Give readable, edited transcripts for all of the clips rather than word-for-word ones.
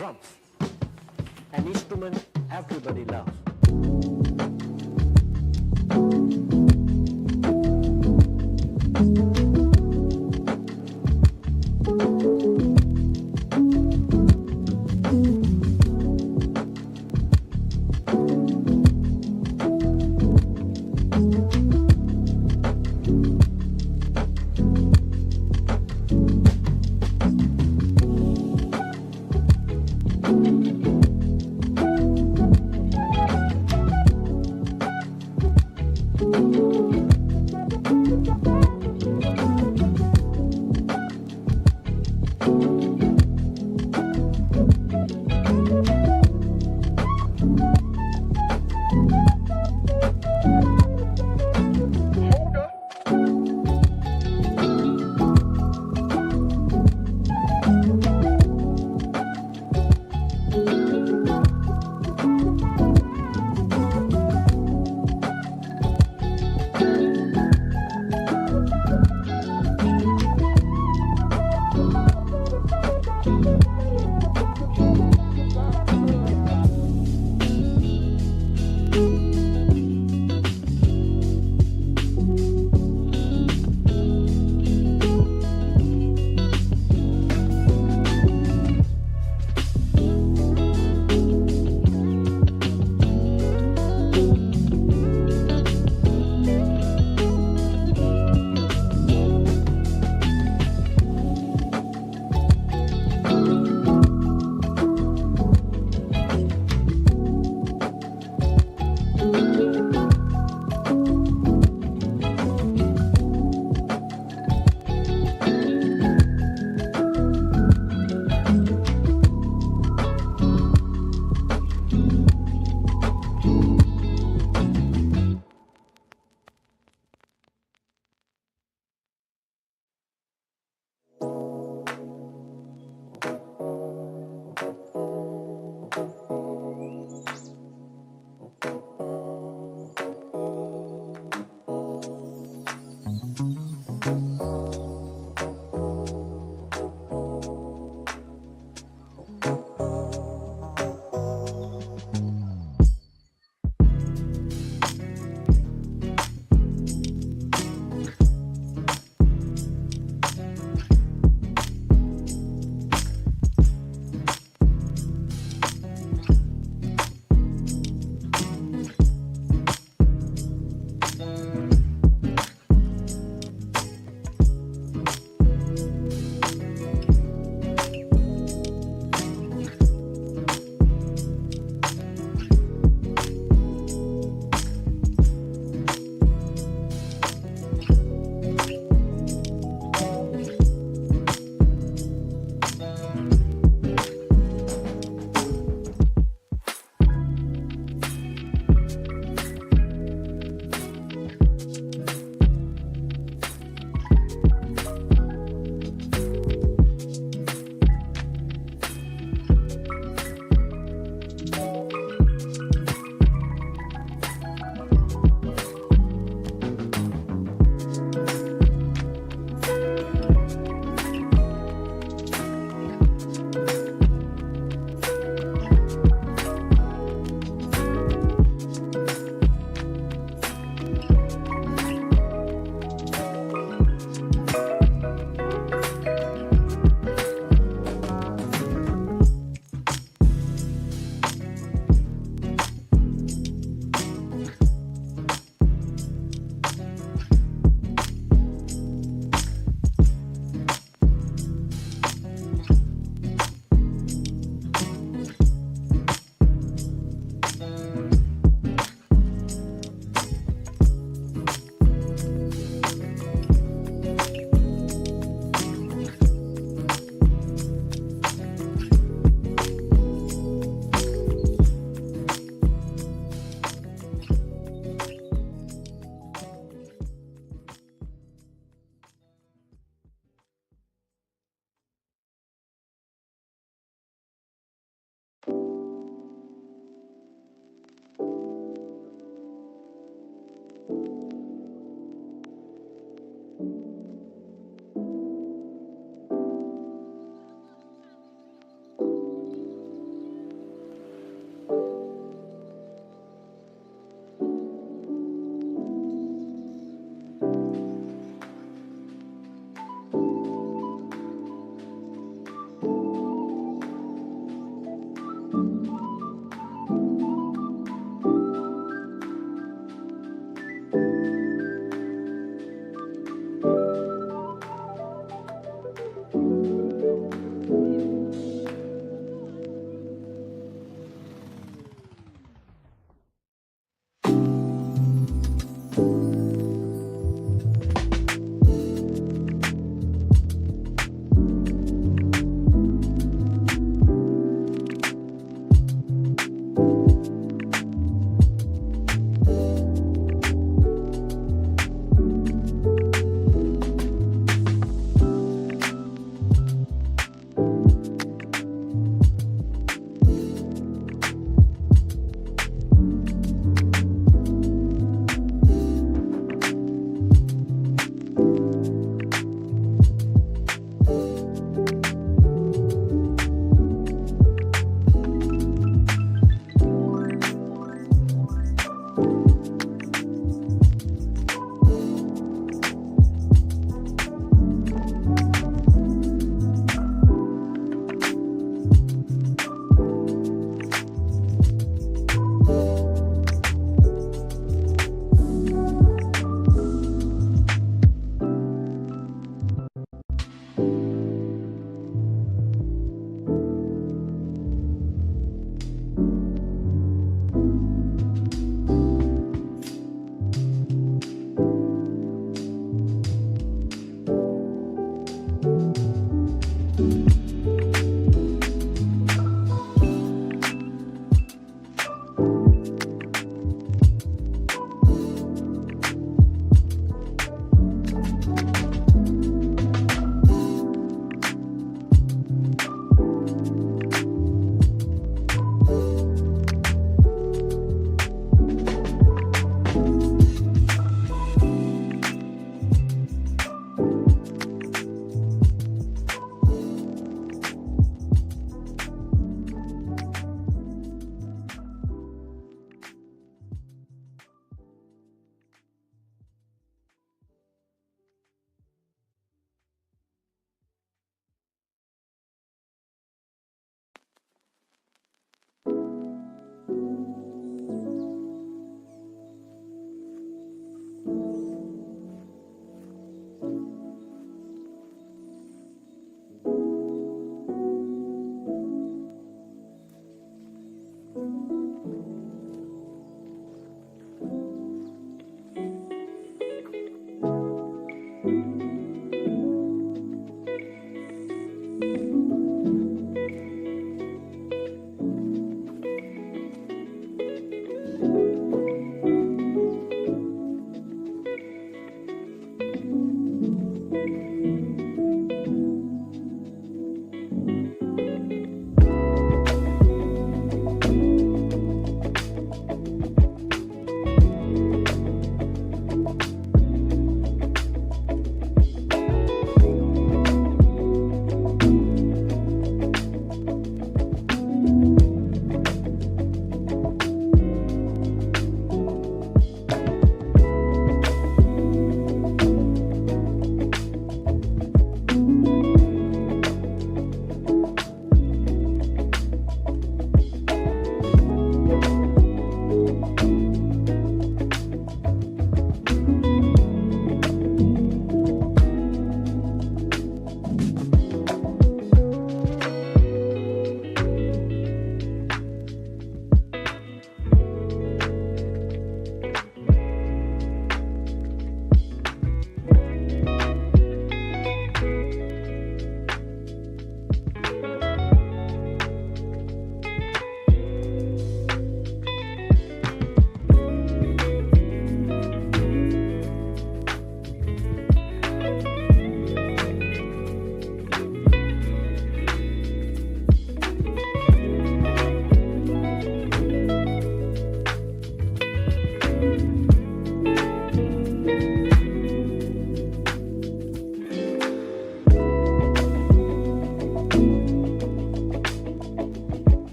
drums, an instrument everybody loves.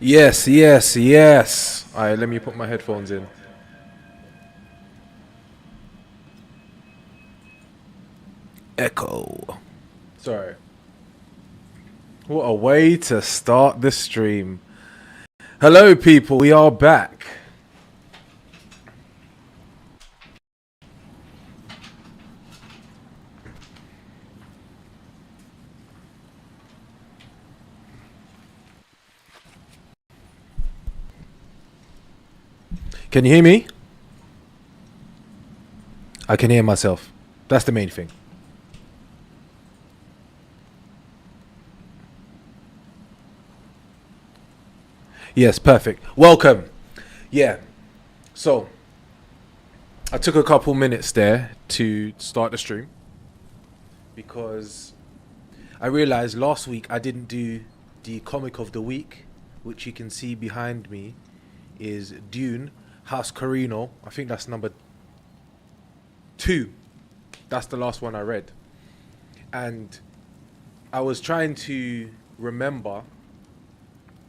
Yes, yes, yes. All right, let me put my headphones in. Echo. Sorry. What a way to start the stream. Hello, people. We are back. Can you hear me? I can hear myself. That's the main thing. Yes, perfect. Welcome. Yeah. So, I took a couple minutes there to start the stream because I realized last week I didn't do the comic of the week, which you can see behind me is Dune, House Carino. I think that's number 2. That's the last one I read. And I was trying to remember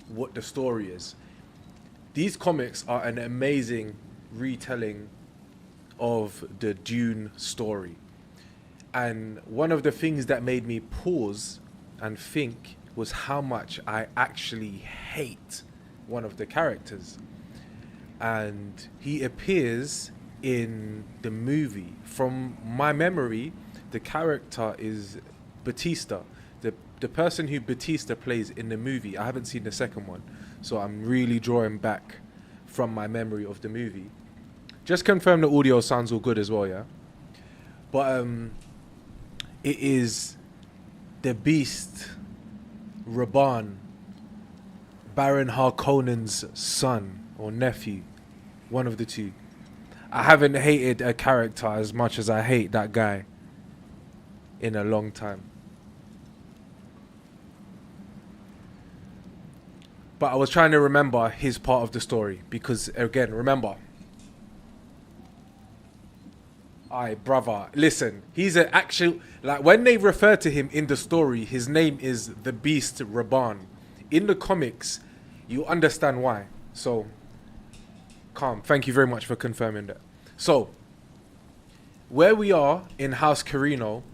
what the story is. These comics are an amazing retelling of the Dune story. And one of the things that made me pause and think was how much I actually hate one of the characters. And he appears in the movie. From my memory, the character is Batista. The person who Batista plays in the movie. I haven't seen the second one, so I'm really drawing back from my memory of the movie. Just confirm the audio sounds all good as well, yeah? But it is the Beast, Raban, Baron Harkonnen's son or nephew, one of the two. I haven't hated a character as much as I hate that guy in a long time. But I was trying to remember his part of the story because, again, remember. Alright, brother, listen, he's an actual, like, when they refer to him in the story, his name is the Beast Raban. In the comics, you understand why. So, calm. Thank you very much for confirming that. So, where we are in House Carino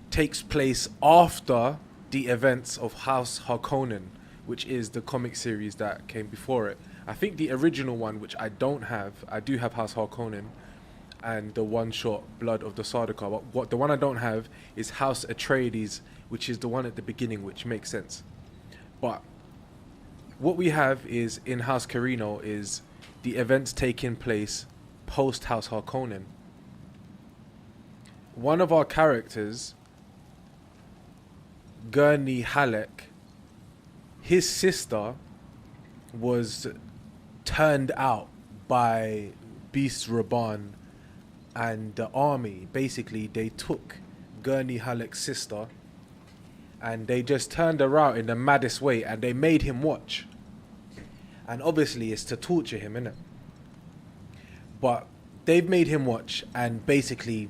takes place after the events of House Harkonnen, which is the comic series that came before it. I think the original one, which I don't have, I do have House Harkonnen, and the one-shot Blood of the Sardaukar. But what the one I don't have is House Atreides, which is the one at the beginning, which makes sense. But what we have is in House Carino is the events taking place post House Harkonnen. One of our characters, Gurney Halleck, his sister was turned out by Beast Raban and the army. Basically, they took Gurney Halleck's sister and they just turned her out in the maddest way and they made him watch. And obviously it's to torture him, innit? But they've made him watch, and basically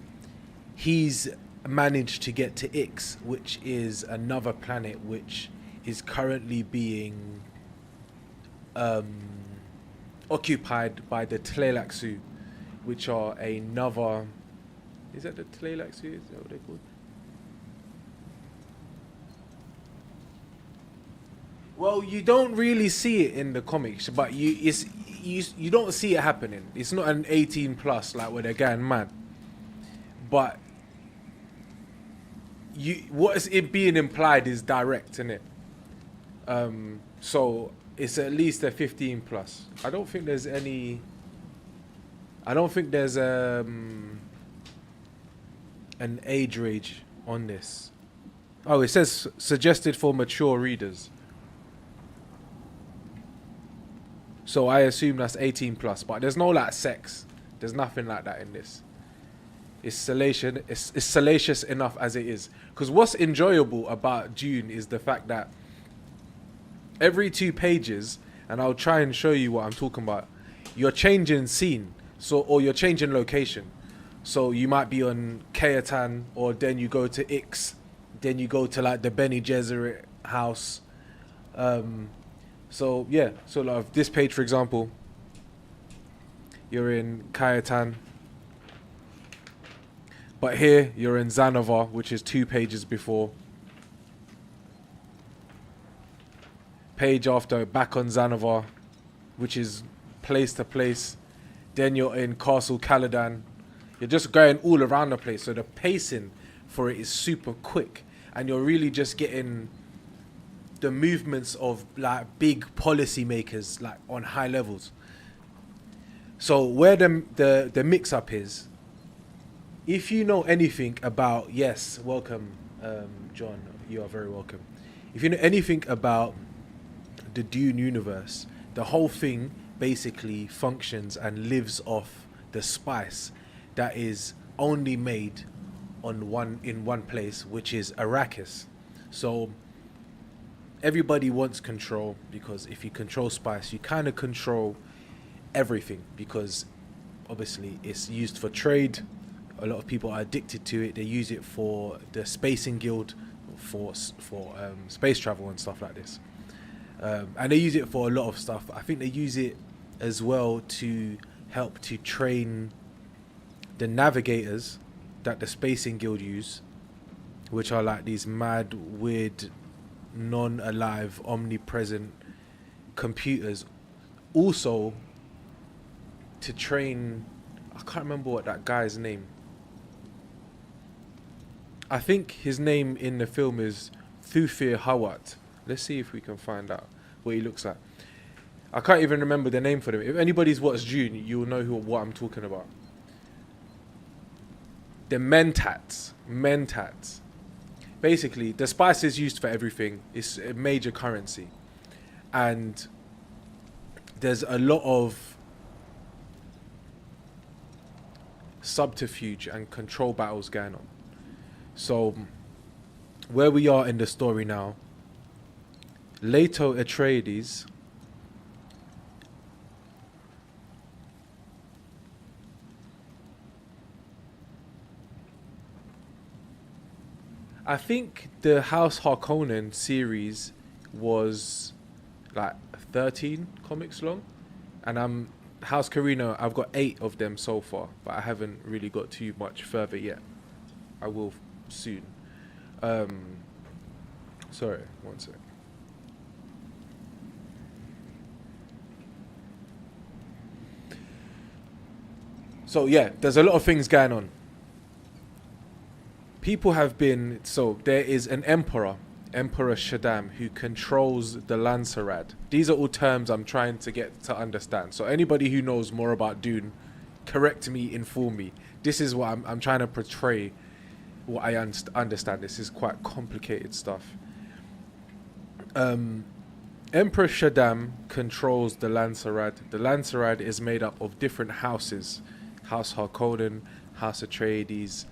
he's managed to get to Ix, which is another planet which is currently being occupied by the Tleilaxu, which are another... Is that the Tleilaxu? Is that what they're called? Well, you don't really see it in the comics, but you don't see it happening. It's not an 18 plus like where they're going mad. But what is it being implied is direct, innit? So it's at least a 15 plus. I don't think there's any. I don't think there's an age range on this. Oh, it says suggested for mature readers. So I assume that's 18 plus, but there's no like sex. There's nothing like that in this. It's salacious enough as it is. Because what's enjoyable about Dune is the fact that every 2 pages, and I'll try and show you what I'm talking about, you're changing scene, or you're changing location. So you might be on Keatan, or then you go to Ix, then you go to like the Bene Gesserit house. So yeah, so like this page, for example, you're in Keatan, but here you're in Xanova, which is 2 pages before. Page after, back on Xanova, which is place to place. Then you're in Castle Caladan. You're just going all around the place, so the pacing for it is super quick, and you're really just getting the movements of like big policy makers like on high levels. So where the mix up is, if you know anything about, yes, welcome, John, you are very welcome. If you know anything about the Dune universe, the whole thing basically functions and lives off the spice that is only made in one place, which is Arrakis. So everybody wants control, because if you control spice, you kind of control everything, because obviously it's used for trade. A lot of people are addicted to it. They use it for the Spacing Guild, for space travel and stuff like this. And they use it for a lot of stuff. I think they use it as well to help to train the navigators that the Spacing Guild use, which are like these mad, weird, non-alive, omnipresent computers. Also to train, I can't remember what that guy's name. I think his name in the film is Thufir Hawat. Let's see if we can find out what he looks like. I can't even remember the name for them. If anybody's watched June, you'll know what I'm talking about. The mentats. Mentats. Basically, the spice is used for everything. It's a major currency. And there's a lot of subterfuge and control battles going on. So, where we are in the story now, Leto Atreides I think the House Harkonnen series was like 13 comics long, and House Carino, I've got 8 of them so far, but I haven't really got too much further yet. I will soon. Sorry, one sec. So yeah, there's a lot of things going on. People have been, so there is an emperor, Emperor Shaddam, who controls the Lancerad. These are all terms I'm trying to get to understand. So anybody who knows more about Dune, correct me, inform me. This is what I'm trying to portray, what I understand. This is quite complicated stuff. Emperor Shaddam controls the Lancerad. The Lancerad is made up of different houses. House Harkonnen, House Atreides,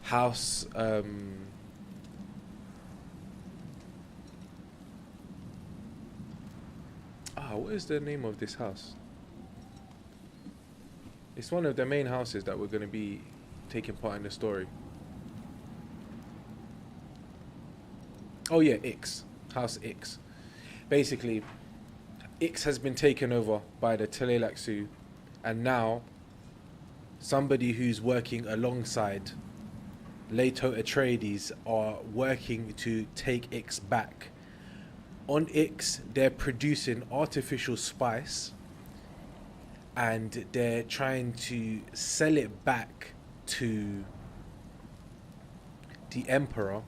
House what is the name of this house? It's one of the main houses that we're going to be taking part in the story. Oh yeah, Ix. House Ix. Basically, Ix has been taken over by the Tleilaxu, and now somebody who's working alongside Leto Atreides are working to take Ix back. On Ix, they're producing artificial spice, and they're trying to sell it back to the Emperor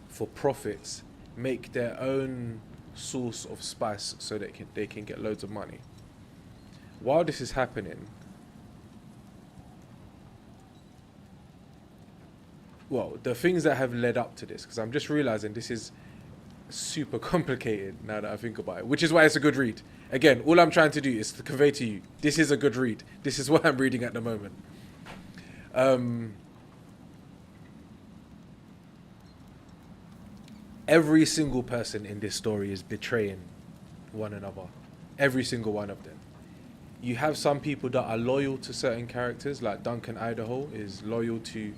for profits, make their own source of spice so that they can get loads of money. While this is happening, well, the things that have led up to this, because I'm just realizing this is super complicated now that I think about it, which is why it's a good read. Again, all I'm trying to do is to convey to you, this is a good read. This is what I'm reading at the moment. Every single person in this story is betraying one another. Every single one of them. You have some people that are loyal to certain characters, like Duncan Idaho is loyal to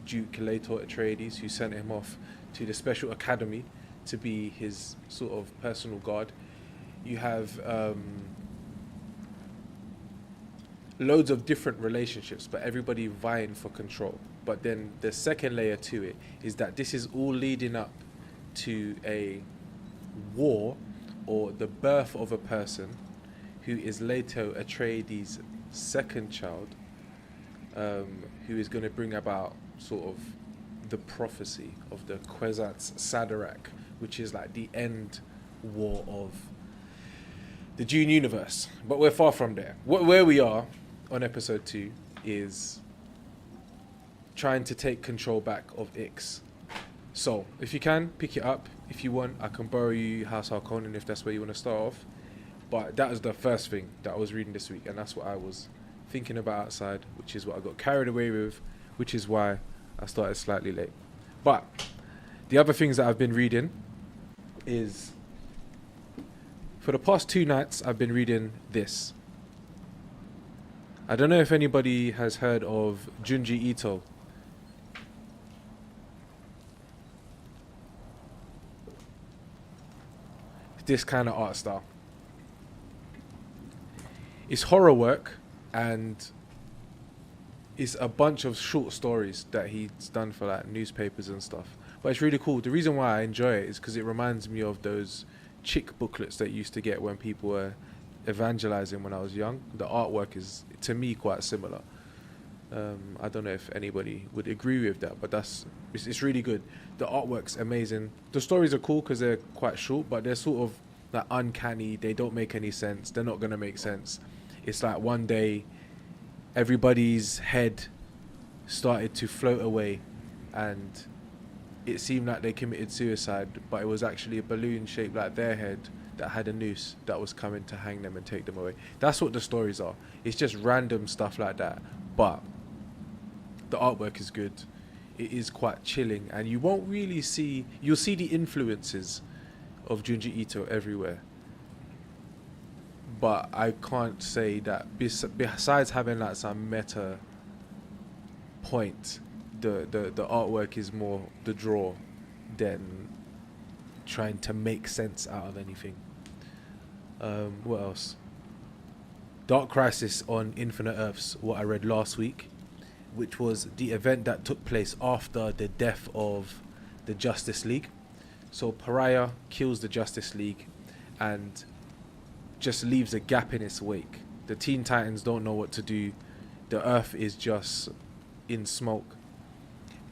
Duke Leto Atreides, who sent him off to the Special Academy to be his sort of personal guard. You have loads of different relationships, but everybody vying for control. But then the second layer to it is that this is all leading up to a war, or the birth of a person who is Leto Atreides' second child, who is going to bring about sort of the prophecy of the Kwisatz Haderach, which is like the end war of the Dune universe. But we're far from there. Where we are on episode 2 is trying to take control back of Ix. So, if you can, pick it up. If you want, I can borrow you House Harkonnen if that's where you want to start off. But that was the first thing that I was reading this week, and that's what I was thinking about outside, which is what I got carried away with, which is why I started slightly late. But the other things that I've been reading is, for the past 2 nights, I've been reading this. I don't know if anybody has heard of Junji Ito. This kind of art style. It's horror work, and it's a bunch of short stories that he's done for like newspapers and stuff. But it's really cool. The reason why I enjoy it is because it reminds me of those chick booklets that you used to get when people were evangelizing when I was young. The artwork is, to me, quite similar. I don't know if anybody would agree with that, but it's really good. The artwork's amazing. The stories are cool because they're quite short, but they're sort of like uncanny. They don't make any sense. They're not gonna make sense. It's like one day everybody's head started to float away, and it seemed like they committed suicide, but it was actually a balloon shaped like their head that had a noose that was coming to hang them and take them away. That's what the stories are. It's just random stuff like that, but the artwork is good. It is quite chilling, and you won't really see. You'll see the influences of Junji Ito everywhere, but I can't say that besides having like some meta point, the artwork is more the draw than trying to make sense out of anything. What else? Dark Crisis on Infinite Earths, what I read last week, which was the event that took place after the death of the Justice League. So Pariah kills the Justice League and just leaves a gap in its wake. The Teen Titans don't know what to do. The Earth is just in smoke,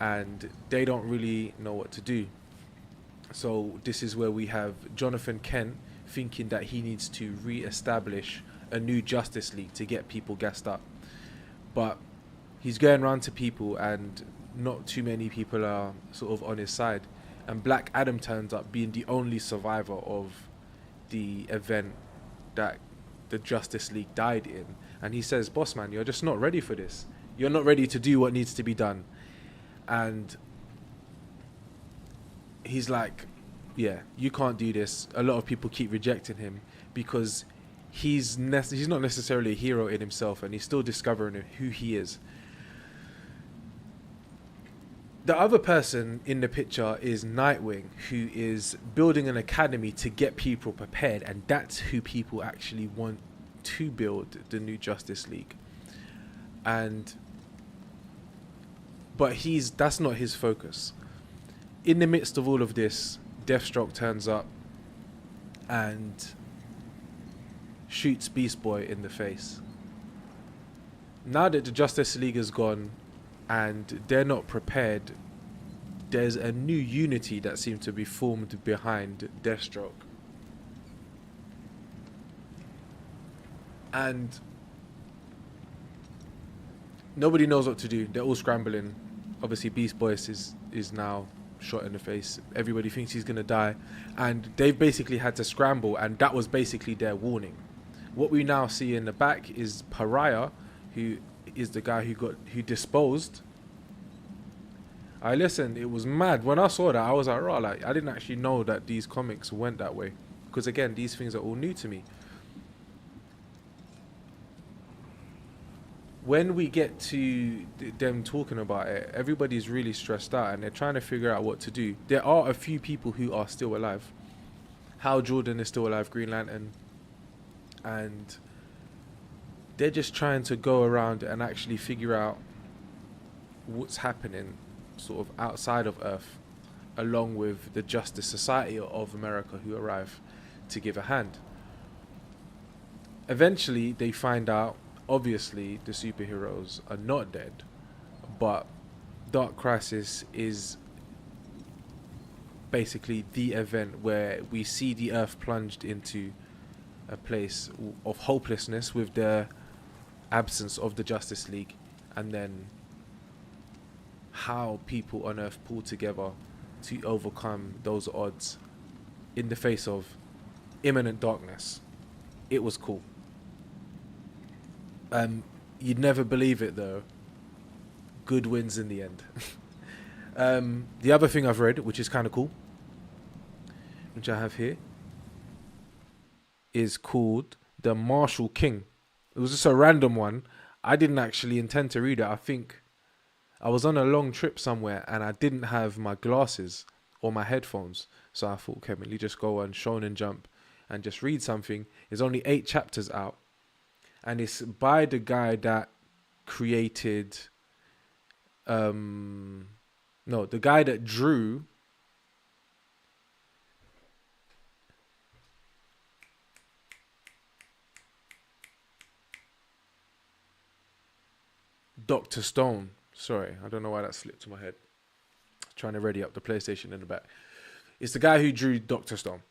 and they don't really know what to do. So this is where we have Jonathan Kent thinking that he needs to re-establish a new Justice League to get people gassed up. But he's going around to people and not too many people are sort of on his side. And Black Adam turns up being the only survivor of the event that the Justice League died in. And he says, "Boss man, you're just not ready for this. You're not ready to do what needs to be done." And he's like, yeah, you can't do this. A lot of people keep rejecting him because he's not necessarily a hero in himself, and he's still discovering who he is. The other person in the picture is Nightwing, who is building an academy to get people prepared, and that's who people actually want to build the new Justice League. But that's not his focus. In the midst of all of this, Deathstroke turns up and shoots Beast Boy in the face. Now that the Justice League is gone and they're not prepared, there's a new unity that seems to be formed behind Deathstroke. And nobody knows what to do. They're all scrambling. Obviously, Beast Boy is now shot in the face. Everybody thinks he's going to die. And they've basically had to scramble, and that was basically their warning. What we now see in the back is Pariah, who is the guy who disposed. Listen, it was mad. When I saw that, I was like, raw, I didn't actually know that these comics went that way. Because again, these things are all new to me. When we get to them talking about it, everybody's really stressed out and they're trying to figure out what to do. There are a few people who are still alive. Hal Jordan is still alive, Green Lantern. And they're just trying to go around and actually figure out what's happening sort of outside of Earth, along with the Justice Society of America who arrive to give a hand. Eventually, they find out, obviously, the superheroes are not dead, but Dark Crisis is basically the event where we see the Earth plunged into a place of hopelessness with the absence of the Justice League, and then how people on Earth pull together to overcome those odds in the face of imminent darkness. It was cool. You'd never believe it though. Good wins in the end. The other thing I've read, which is kind of cool, which I have here, is called The Martial King. It was just a random one. I didn't actually intend to read it. I think I was on a long trip somewhere and I didn't have my glasses or my headphones. So I thought, okay, let me just go on Shonen Jump and just read something. There's only 8 chapters out. And it's by the guy that created... the guy that drew... Dr. Stone. Sorry, I don't know why that slipped to my head. Trying to ready up the PlayStation in the back. It's the guy who drew Dr. Stone.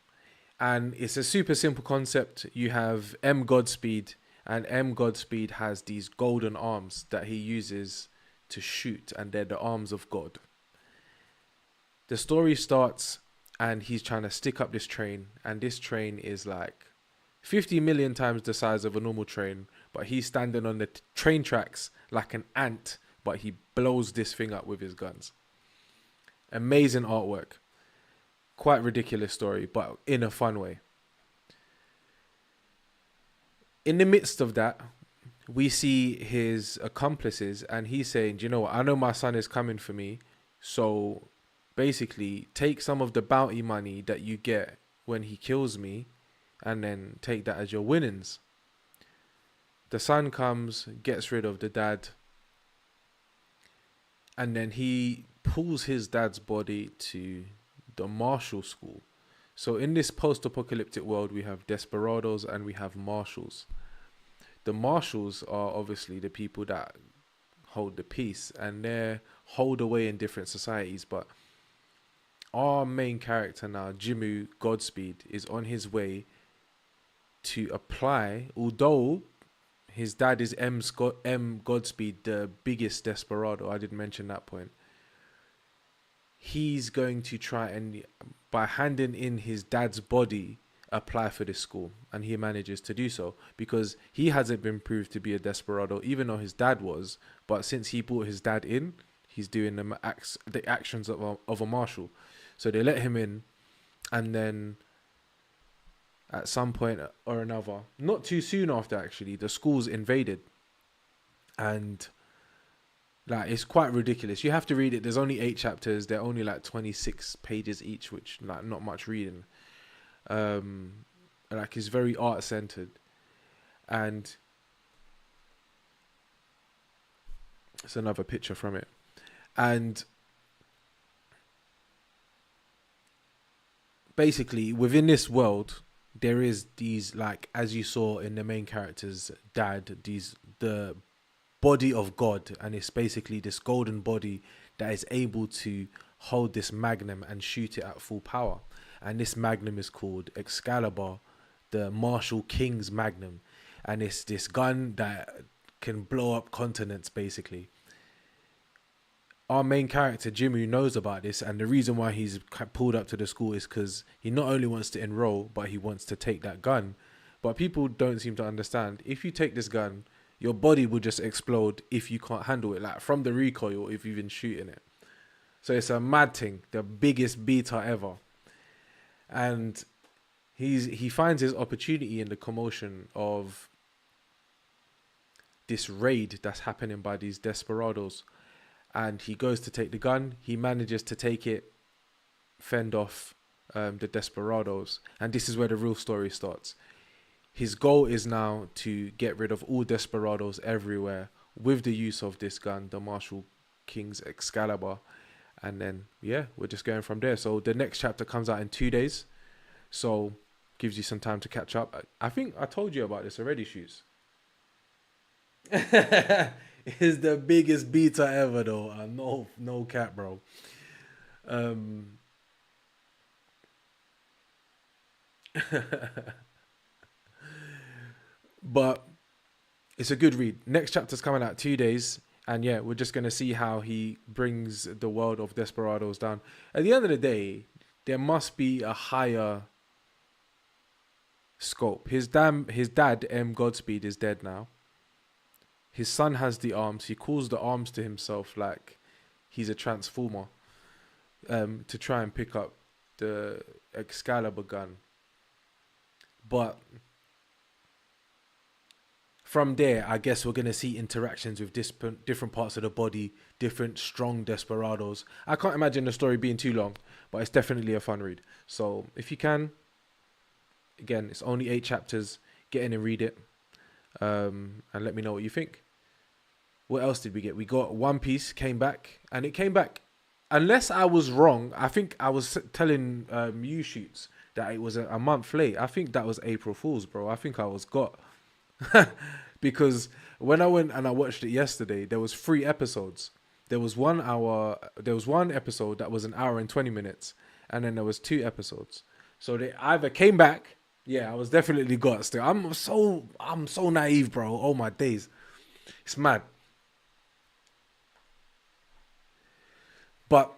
And it's a super simple concept. You have M. Godspeed, and M. Godspeed has these golden arms that he uses to shoot, and they're the arms of God. The story starts, and he's trying to stick up this train, and this train is like 50 million times the size of a normal train, but he's standing on the train tracks like an ant, but he blows this thing up with his guns. Amazing artwork. Quite ridiculous story, but in a fun way. In the midst of that, we see his accomplices, and he's saying, you know what, I know my son is coming for me, so basically take some of the bounty money that you get when he kills me, and then take that as your winnings. The son comes, gets rid of the dad, and then he pulls his dad's body to the martial school. So in this post-apocalyptic world, we have desperados and we have marshals. The marshals are obviously the people that hold the peace, and they're holed away in different societies. But our main character now, Jimmu Godspeed, is on his way to apply, although his dad is M. Godspeed, the biggest desperado. I didn't mention that point. He's going to try and, by handing in his dad's body, apply for this school. And he manages to do so because he hasn't been proved to be a desperado, even though his dad was. But since he brought his dad in, he's doing the actions of a marshal. So they let him in, and then at some point or another, not too soon after actually, the school's invaded. And like, it's quite ridiculous. You have to read it. There's only 8 chapters. They're only like 26 pages each, which like not much reading. Like, it's very art centered, and it's another picture from it. And basically, within this world, there is these, like, as you saw in the main character's dad, the body of God, and it's basically this golden body that is able to hold this magnum and shoot it at full power. And this magnum is called Excalibur, the martial king's magnum, and it's this gun that can blow up continents basically. Our main character Jimmy knows about this, and the reason why he's pulled up to the school is because he not only wants to enroll, but he wants to take that gun. But people don't seem to understand, if you take this gun, your body will just explode if you can't handle it, like from the recoil, if you've been shooting it. So it's a mad thing, the biggest beta ever. And he finds his opportunity in the commotion of this raid that's happening by these desperados. And he goes to take the gun. He manages to take it, fend off the desperados. And this is where the real story starts. His goal is now to get rid of all desperados everywhere with the use of this gun, the Martial King's Excalibur. And then, yeah, we're just going from there. So the next chapter comes out in 2 days. So gives you some time to catch up. I think I told you about this already, Shoots. It's the biggest beta ever, though. No cap, bro. But it's a good read. Next chapter's coming out 2 days. And yeah, we're just going to see how he brings the world of desperados down. At the end of the day, there must be a higher scope. His dad, M. Godspeed, is dead now. His son has the arms. He calls the arms to himself like he's a transformer, to try and pick up the Excalibur gun. But from there, I guess we're going to see interactions with different parts of the body, different strong desperados. I can't imagine the story being too long, but it's definitely a fun read. So if you can, again, it's only 8 chapters. Get in and read it, and let me know what you think. What else did we get? We got One Piece came back, and it came back. Unless I was wrong, I think I was telling you, Shoots, that it was a month late. I think that was April Fool's, bro. I think I was got. because when I went and I watched it yesterday, there was 3 episodes. There was 1 hour. There was one episode that was an hour and 20 minutes, and then there was 2 episodes. So they either came back. Yeah, I was definitely got still. I'm so naive, bro. Oh my days, it's mad. But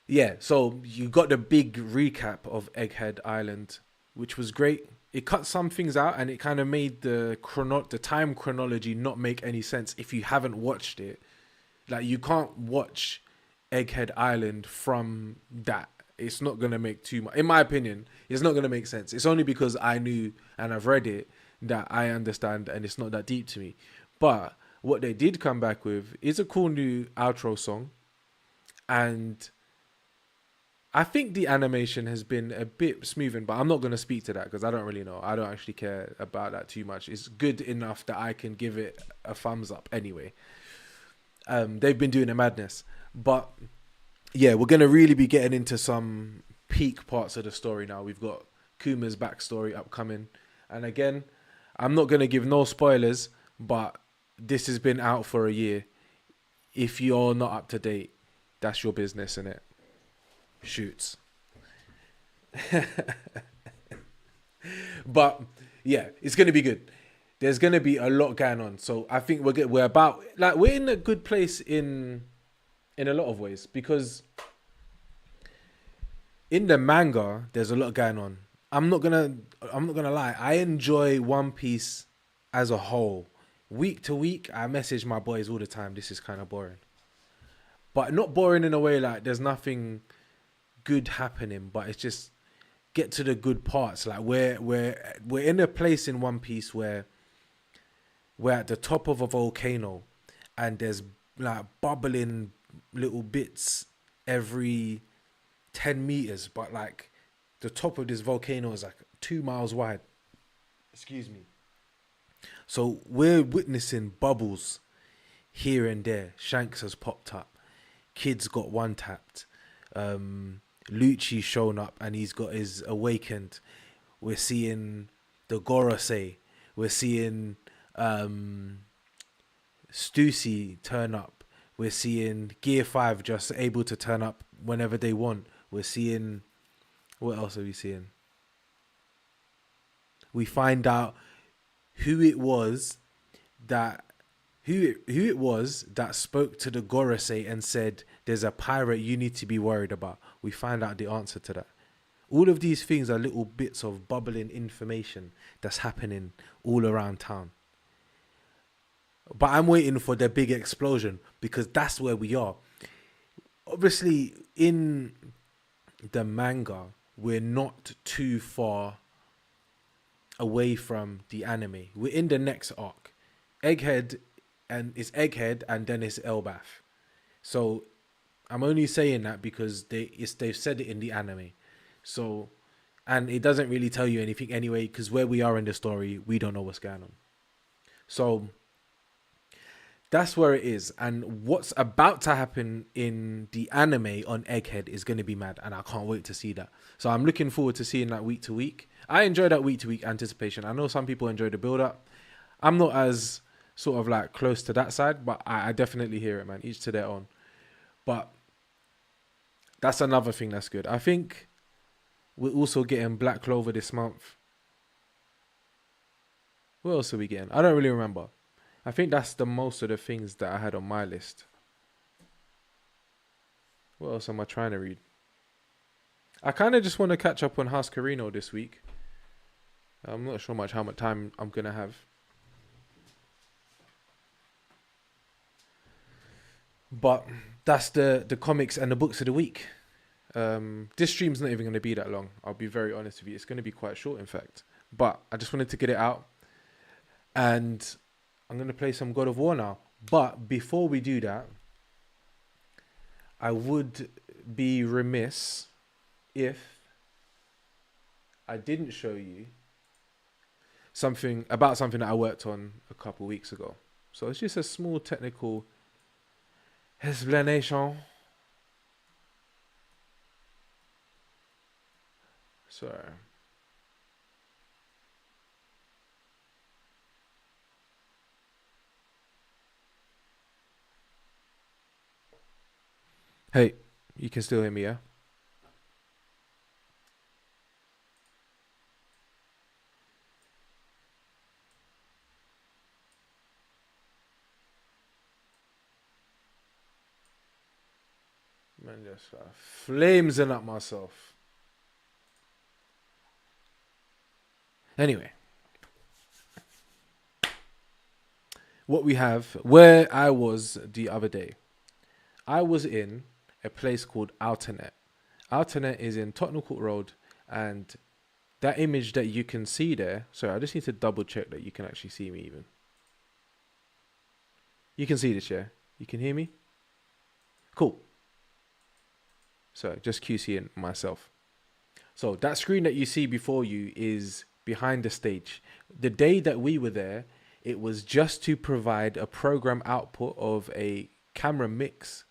yeah, so you got the big recap of Egghead Island, which was great. It cut some things out, and it kind of made the time chronology not make any sense if you haven't watched it. Like, you can't watch Egghead Island from that. It's not gonna make too much, in my opinion. It's not gonna make sense. It's only because I knew and I've read it that I understand, and it's not that deep to me. But what they did come back with is a cool new outro song, and I think the animation has been a bit smoothing, but I'm not going to speak to that because I don't really know. I don't actually care about that too much. It's good enough that I can give it a thumbs up anyway. They've been doing a madness. But yeah, we're going to really be getting into some peak parts of the story now. We've got Kuma's backstory upcoming. And again, I'm not going to give no spoilers, but this has been out for a year. If you're not up to date, that's your business, innit? Shoots. But yeah, it's gonna be good. There's gonna be a lot going on, so I think we're in a good place in a lot of ways, because in the manga there's a lot going on. I'm not gonna lie, I enjoy One Piece as a whole. Week to week I message my boys all the time, this is kind of boring, but not boring in a way like there's nothing good happening, but it's just get to the good parts. Like we're in a place in One Piece where we're at the top of a volcano, and there's like bubbling little bits every 10 meters, but like the top of this volcano is like 2 miles wide. Excuse me. So we're witnessing bubbles here and there. Shanks has popped up. Kids got one tapped. Lucci's shown up and he's got his awakened. We're seeing the Gorosei. We're seeing Stussy turn up. We're seeing Gear 5 just able to turn up whenever they want. We're seeing... What else are we seeing? We find out who it was that spoke to the Gorosei and said, there's a pirate you need to be worried about. We find out the answer to that. All of these things are little bits of bubbling information that's happening all around town. But I'm waiting for the big explosion, because that's where we are. Obviously, in the manga, we're not too far away from the anime. We're in the next arc. Egghead, and it's Egghead, and then it's Elbaf. So I'm only saying that because they've said it in the anime. So, and it doesn't really tell you anything anyway, because where we are in the story, we don't know what's going on. So that's where it is. And what's about to happen in the anime on Egghead is going to be mad, and I can't wait to see that. So I'm looking forward to seeing that week to week. I enjoy that week to week anticipation. I know some people enjoy the build up. I'm not as sort of like close to that side, but I definitely hear it, man. Each to their own. But that's another thing that's good. I think we're also getting Black Clover this month. What else are we getting? I don't really remember. I think that's the most of the things that I had on my list. What else am I trying to read? I kind of just want to catch up on House Carino this week. I'm not sure how much time I'm going to have. But that's the comics and the books of the week. This stream's not even going to be that long. I'll be very honest with you. It's going to be quite short, in fact. But I just wanted to get it out. And I'm going to play some God of War now. But before we do that, I would be remiss if I didn't show you something that I worked on a couple weeks ago. So it's just a small technical explanation. Sorry. Hey, you can still hear me, yeah? Man, just flamesing up myself. Anyway, what we have, where I was the other day, I was in a place called Outernet. Outernet is in Tottenham Court Road, and that image that you can see there. Sorry, I just need to double check that you can actually see me even. You can see this, yeah? You can hear me? Cool. So just QCing myself. So that screen that you see before you is behind the stage. The day that we were there, it was just to provide a program output of a camera mix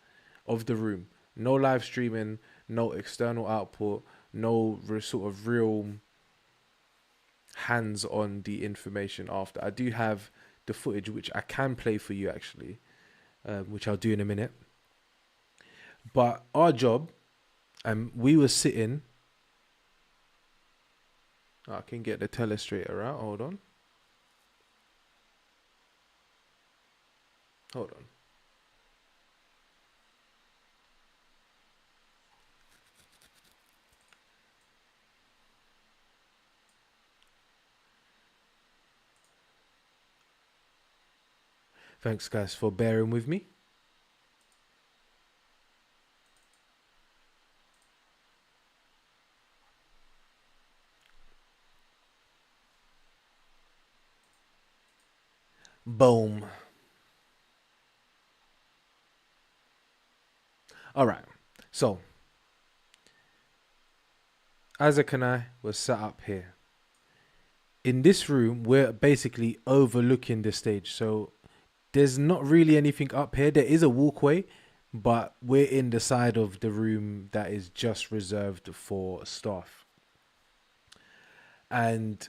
of the room. No live streaming, no external output, no sort of real hands on the information after. I do have the footage which I can play for you actually, which I'll do in a minute. But our job, we were sitting. I can get the telestrator out. Hold on. Hold on. Thanks, guys, for bearing with me. Boom. All right. So, Isaac and I were set up here. In this room, we're basically overlooking the stage. So, there's not really anything up here. There is a walkway, but we're in the side of the room that is just reserved for staff. And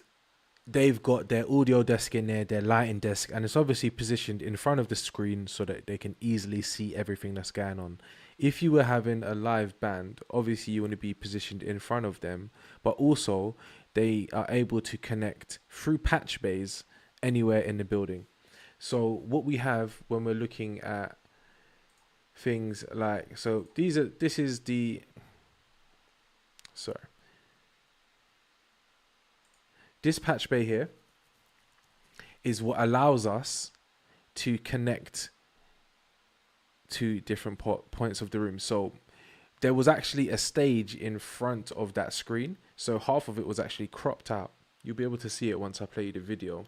they've got their audio desk in there, their lighting desk, and it's obviously positioned in front of the screen so that they can easily see everything that's going on. If you were having a live band, obviously you want to be positioned in front of them, but also they are able to connect through patch bays anywhere in the building. So what we have when we're looking at things like, so this is the, sorry. This patch bay here is what allows us to connect to different points of the room. So there was actually a stage in front of that screen. So half of it was actually cropped out. You'll be able to see it once I play you the video.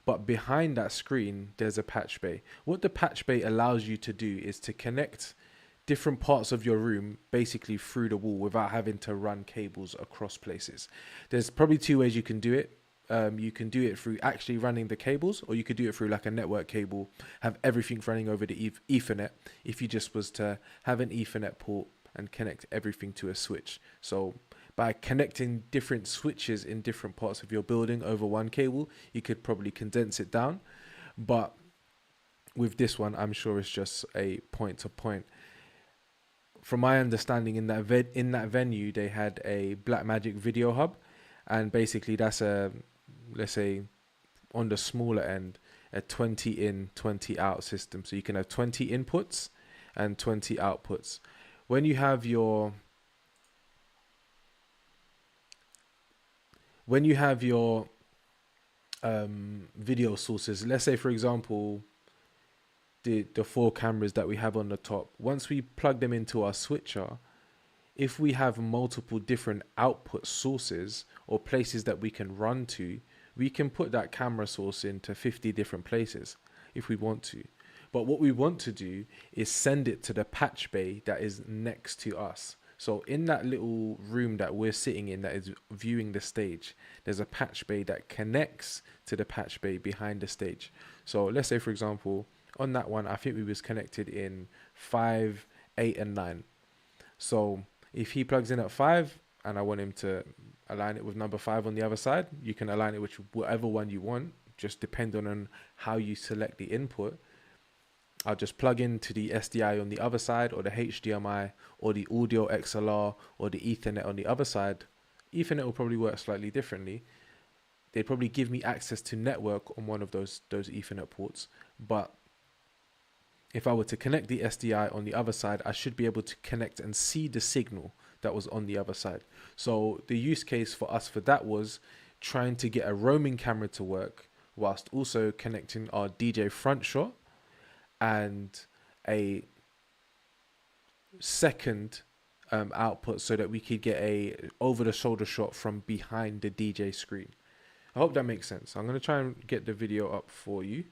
But behind that screen, there's a patch bay. What the patch bay allows you to do is to connect different parts of your room basically through the wall without having to run cables across places. There's probably two ways you can do it. You can do it through actually running the cables, or you could do it through like a network cable, have everything running over the Ethernet if you just was to have an Ethernet port and connect everything to a switch. So by connecting different switches in different parts of your building over one cable, you could probably condense it down. But with this one, I'm sure it's just a point to point. From my understanding, in that venue, they had a Blackmagic video hub, and basically that's a, let's say, on the smaller end, a 20 in, 20 out system. So you can have 20 inputs and 20 outputs. When you have your video sources, let's say for example the 4 cameras that we have on the top, once we plug them into our switcher, if we have multiple different output sources or places that we can run to, we can put that camera source into 50 different places if we want to. But what we want to do is send it to the patch bay that is next to us. So in that little room that we're sitting in that is viewing the stage, there's a patch bay that connects to the patch bay behind the stage. So let's say, for example, on that one, I think we was connected in 5, 8, and 9. So if he plugs in at 5 and I want him to align it with number 5 on the other side, you can align it with whatever one you want, just depending on how you select the input. I'll just plug into the SDI on the other side, or the HDMI, or the audio XLR, or the Ethernet on the other side. Ethernet will probably work slightly differently. They'd probably give me access to network on one of those Ethernet ports. But if I were to connect the SDI on the other side, I should be able to connect and see the signal that was on the other side. So the use case for us for that was trying to get a roaming camera to work whilst also connecting our DJ front shot and a second output so that we could get a over the shoulder shot from behind the DJ screen. I hope that makes sense. I'm going to try and get the video up for you.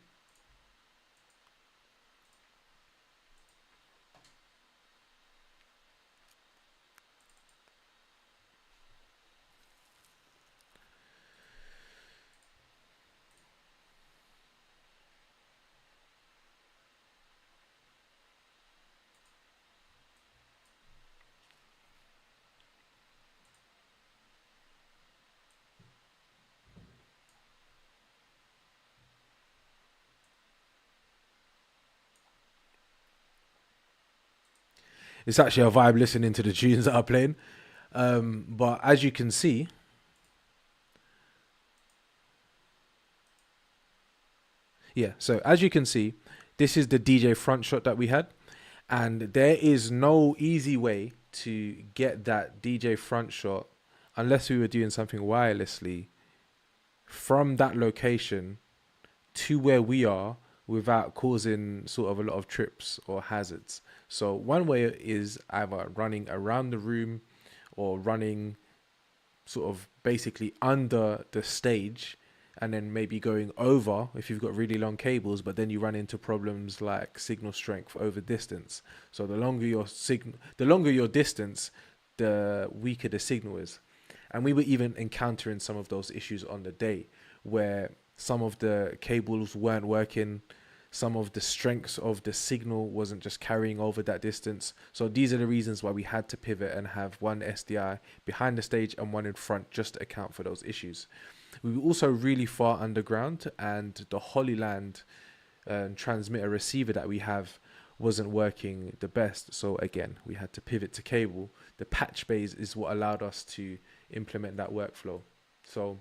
It's actually a vibe listening to the tunes that are playing. But as you can see, so as you can see, this is the DJ front shot that we had. And there is no easy way to get that DJ front shot unless we were doing something wirelessly from that location to where we are without causing sort of a lot of trips or hazards. So one way is either running around the room or running sort of basically under the stage and then maybe going over if you've got really long cables, but then you run into problems like signal strength over distance. So the longer your distance, the weaker the signal is. And we were even encountering some of those issues on the day where some of the cables weren't working, some of the strengths of the signal wasn't just carrying over that distance. So these are the reasons why we had to pivot and have one SDI behind the stage and one in front just to account for those issues. We were also really far underground, and the Holyland transmitter receiver that we have wasn't working the best. So again, we had to pivot to cable. The patch bays is what allowed us to implement that workflow. So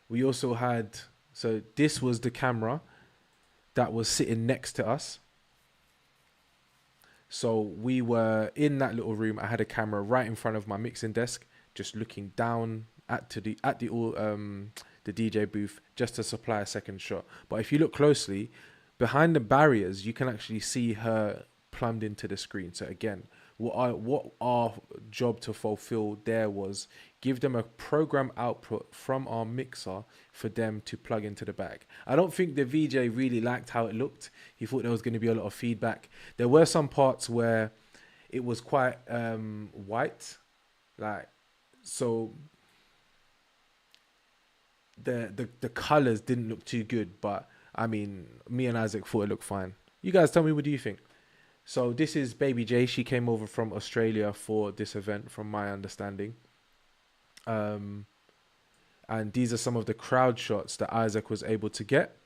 we also had, so this was the camera that was sitting next to us. So we were in that little room. I had a camera right in front of my mixing desk, just looking down at the DJ booth just to supply a second shot. But if you look closely, behind the barriers, you can actually see her plumbed into the screen. So again, what our job to fulfill there was give them a program output from our mixer for them to plug into the back. I don't think the VJ really liked how it looked. He thought there was going to be a lot of feedback. There were some parts where it was quite white, like, so the colors didn't look too good, but I mean, me and Isaac thought it looked fine. You guys tell me, what do you think? So this is Baby J. She came over from Australia for this event, from my understanding. And these are some of the crowd shots that Isaac was able to get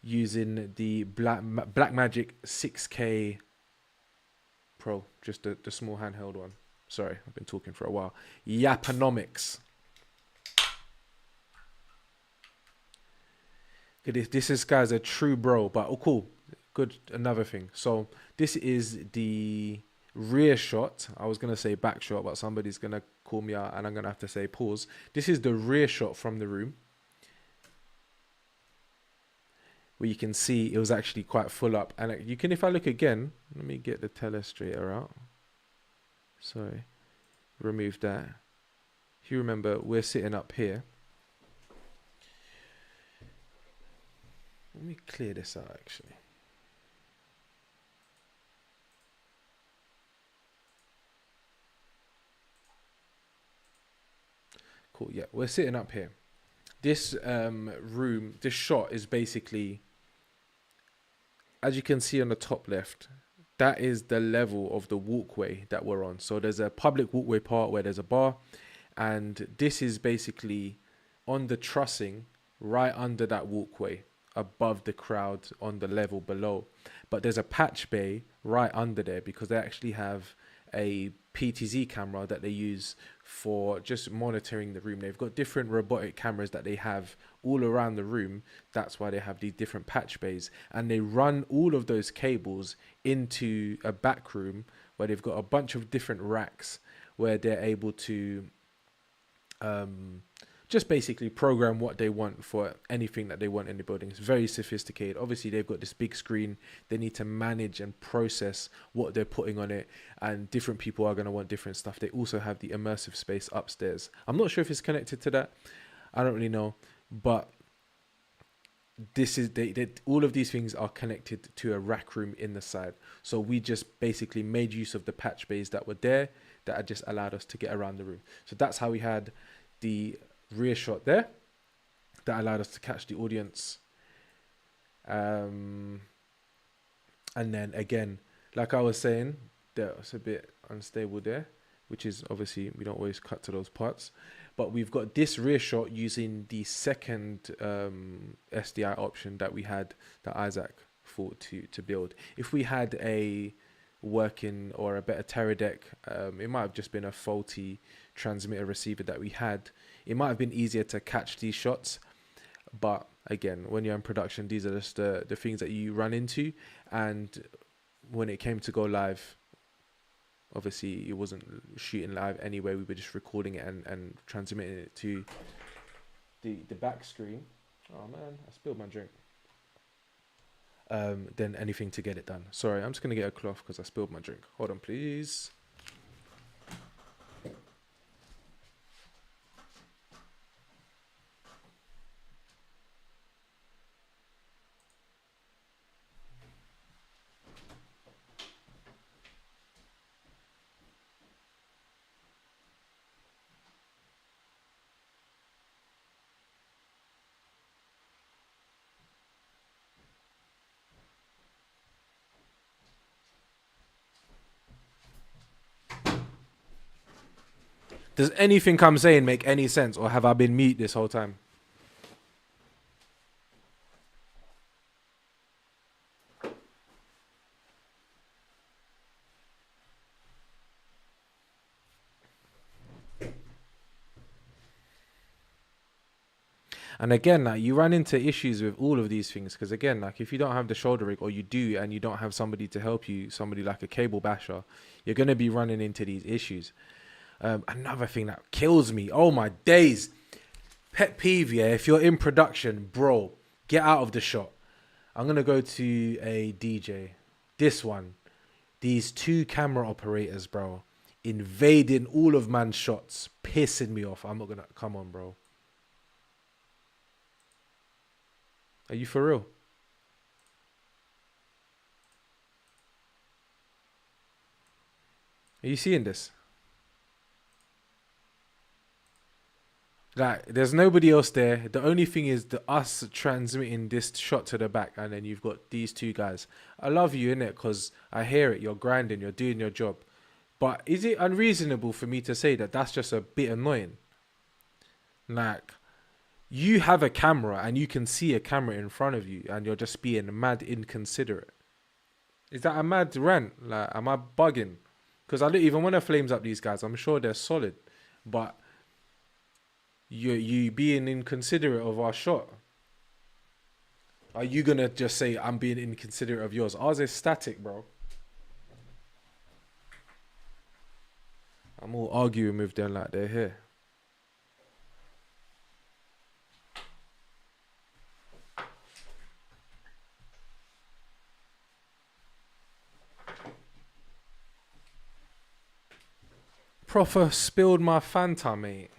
using the Blackmagic 6K Pro, just the small handheld one. Sorry, I've been talking for a while. Yaponomics. This guy's a true bro, but oh, cool. Good, another thing. So this is the rear shot. I was going to say back shot, but somebody's going to call me out and I'm going to have to say pause. This is the rear shot from the room, where you can see it was actually quite full up. And you can, if I look again, let me get the telestrator out. Sorry, remove that. If you remember, we're sitting up here. Let me clear this out actually. Cool, yeah, we're sitting up here. This room, this shot is basically, as you can see on the top left, that is the level of the walkway that we're on. So there's a public walkway part where there's a bar, and this is basically on the trussing right under that walkway, above the crowd on the level below. But there's a patch bay right under there because they actually have a PTZ camera that they use for just monitoring the room. They've got different robotic cameras that they have all around the room. That's why they have these different patch bays, and they run all of those cables into a back room where they've got a bunch of different racks where they're able to just basically program what they want for anything that they want in the building. It's very sophisticated. Obviously, they've got this big screen. They need to manage and process what they're putting on it, and different people are going to want different stuff. They also have the immersive space upstairs. I'm not sure if it's connected to that. I don't really know, but this is all of these things are connected to a rack room in the side. So we just basically made use of the patch bays that were there that had just allowed us to get around the room. So that's how we had the rear shot there that allowed us to catch the audience. And then again, like I was saying, that was a bit unstable there, which is obviously we don't always cut to those parts. But we've got this rear shot using the second SDI option that we had, that Isaac thought to build. If we had a working or a better Terra deck, it might have just been a faulty transmitter receiver that we had. It might have been easier to catch these shots. But again, when you're in production, these are just the things that you run into. And when it came to go live, obviously, it wasn't shooting live anyway. We were just recording it and transmitting it to the back screen. Oh man, I spilled my drink. Then anything to get it done. Sorry, I'm just going to get a cloth because I spilled my drink. Hold on, please. Does anything I'm saying make any sense, or have I been mute this whole time? And again, like, you run into issues with all of these things because, again, like, if you don't have the shoulder rig, or you do and you don't have somebody to help you, somebody like a cable basher, you're going to be running into these issues. Another thing that kills me, oh my days, pet peeve, yeah, if you're in production, bro, get out of the shot. I'm going to go to a DJ. This one, these two camera operators, bro, invading all of man's shots, pissing me off. I'm not going to, come on, bro. Are you for real? Are you seeing this? Like, there's nobody else there. The only thing is us transmitting this shot to the back, and then you've got these two guys. I love you, innit? Because I hear it. You're grinding. You're doing your job. But is it unreasonable for me to say that that's just a bit annoying? Like, you have a camera and you can see a camera in front of you and you're just being mad inconsiderate. Is that a mad rant? Like, am I bugging? Because I don't even want to flames up these guys. I'm sure they're solid. But you being inconsiderate of our shot. Are you going to just say, I'm being inconsiderate of yours? Ours is static, bro. I'm all arguing with them like they're here. Proper spilled my Fanta, mate.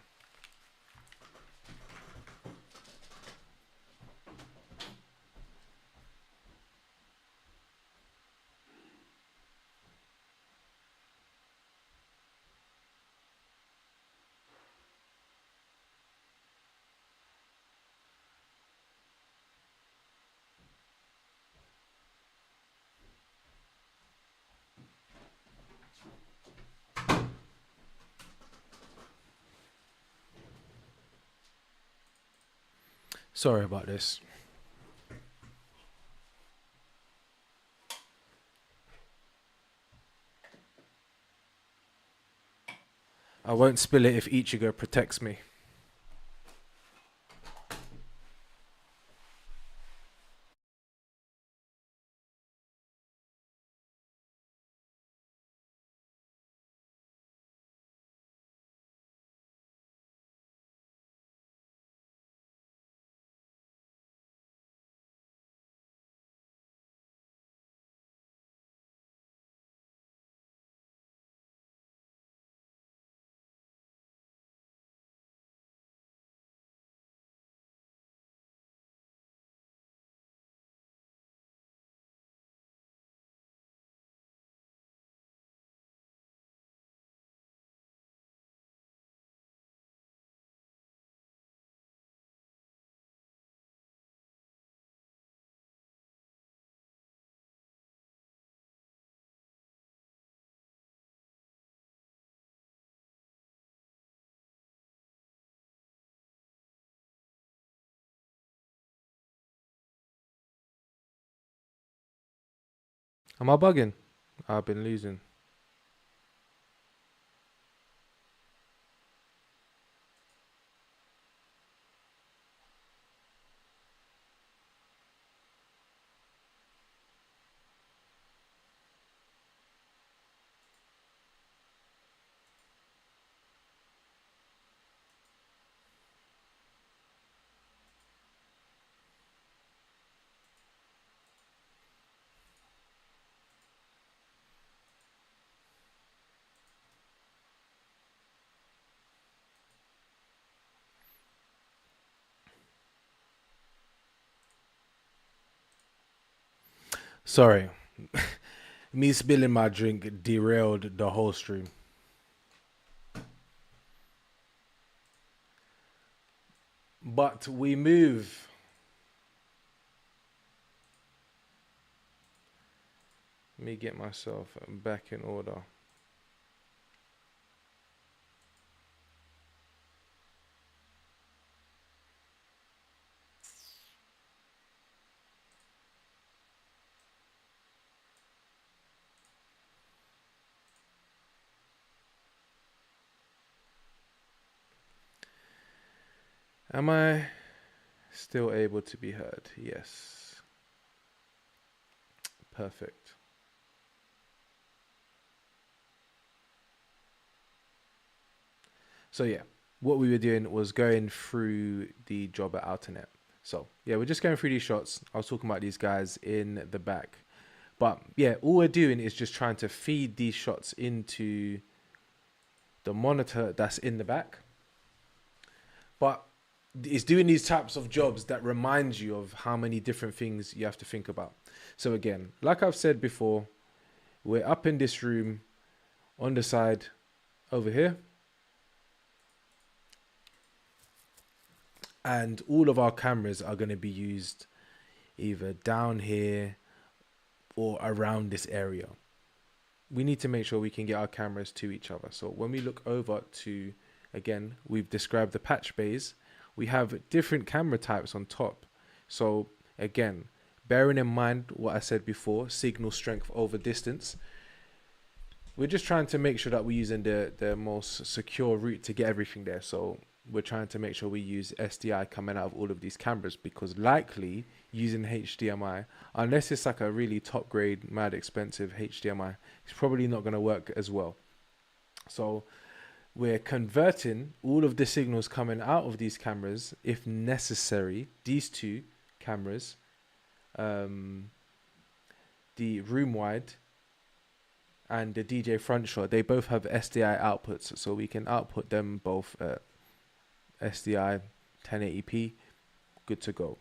Sorry about this. won't spill it if Ichigo protects me. Am I bugging? I've been losing. Sorry. Me spilling my drink derailed the whole stream. But we move. Let me get myself back in order. Am I still able to be heard? Yes. Perfect. So yeah, what we were doing was going through the job at Alternet. So yeah, we're just going through these shots. I was talking about these guys in the back. But yeah, all we're doing is just trying to feed these shots into the monitor that's in the back. But it's doing these types of jobs that reminds you of how many different things you have to think about. So again, like I've said before, we're up in this room on the side over here. And all of our cameras are going to be used either down here or around this area. We need to make sure we can get our cameras to each other. So when we look over to, again, we've described the patch bays. We have different camera types on top. So again, bearing in mind what I said before, signal strength over distance, we're just trying to make sure that we're using the most secure route to get everything there. So we're trying to make sure we use SDI coming out of all of these cameras, because likely using HDMI, unless it's like a really top grade, mad expensive HDMI, it's probably not going to work as well. So we're converting all of the signals coming out of these cameras, if necessary, these two cameras, the room wide and the DJ front shot, they both have SDI outputs, so we can output them both at SDI 1080p, good to go.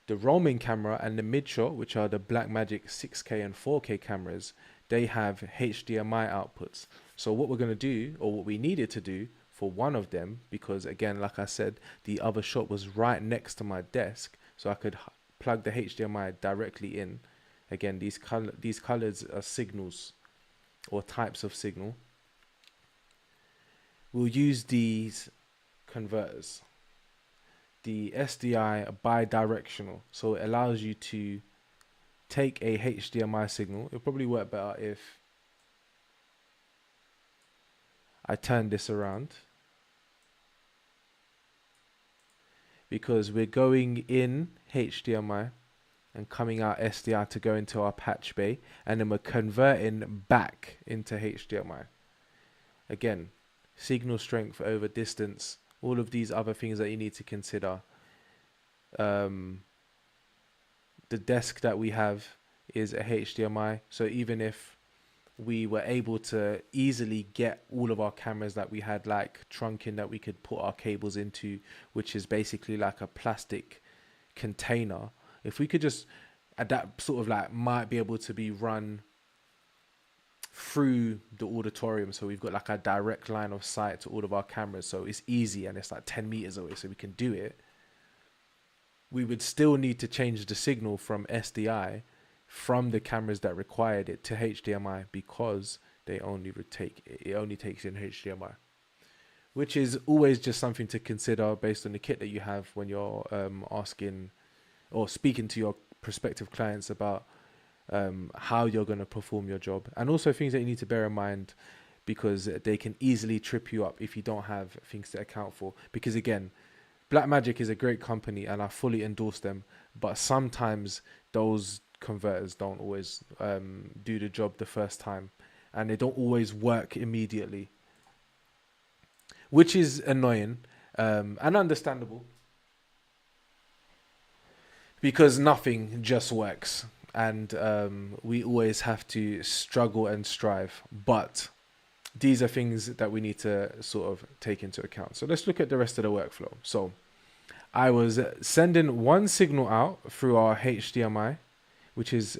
The roaming camera and the mid shot, which are the Blackmagic 6K and 4K cameras, they have HDMI outputs. So what we're going to do, or what we needed to do for one of them, because again, like I said, the other shot was right next to my desk, so I could plug the HDMI directly in. Again, these colors are signals or types of signal. We'll use these converters. The SDI bidirectional, so it allows you to take a HDMI signal. It'll probably work better if I turn this around, because we're going in HDMI and coming out SDI to go into our patch bay, and then we're converting back into HDMI. Again, signal strength over distance, all of these other things that you need to consider. The desk that we have is a HDMI, so even if we were able to easily get all of our cameras that we had, like trunking that we could put our cables into, which is basically like a plastic container, if we could just, that sort of like might be able to be run through the auditorium, so we've got like a direct line of sight to all of our cameras, so it's easy and it's like 10 meters away, so we can do it. We would still need to change the signal from SDI from the cameras that required it to HDMI, because it only takes in HDMI, which is always just something to consider based on the kit that you have when you're asking or speaking to your prospective clients about how you're going to perform your job, and also things that you need to bear in mind, because they can easily trip you up if you don't have things to account for. Because again, Blackmagic is a great company and I fully endorse them, but sometimes those converters don't always do the job the first time, and they don't always work immediately, which is annoying and understandable, because nothing just works, and we always have to struggle and strive. But these are things that we need to sort of take into account. So let's look at the rest of the workflow. So I was sending one signal out through our HDMI, which is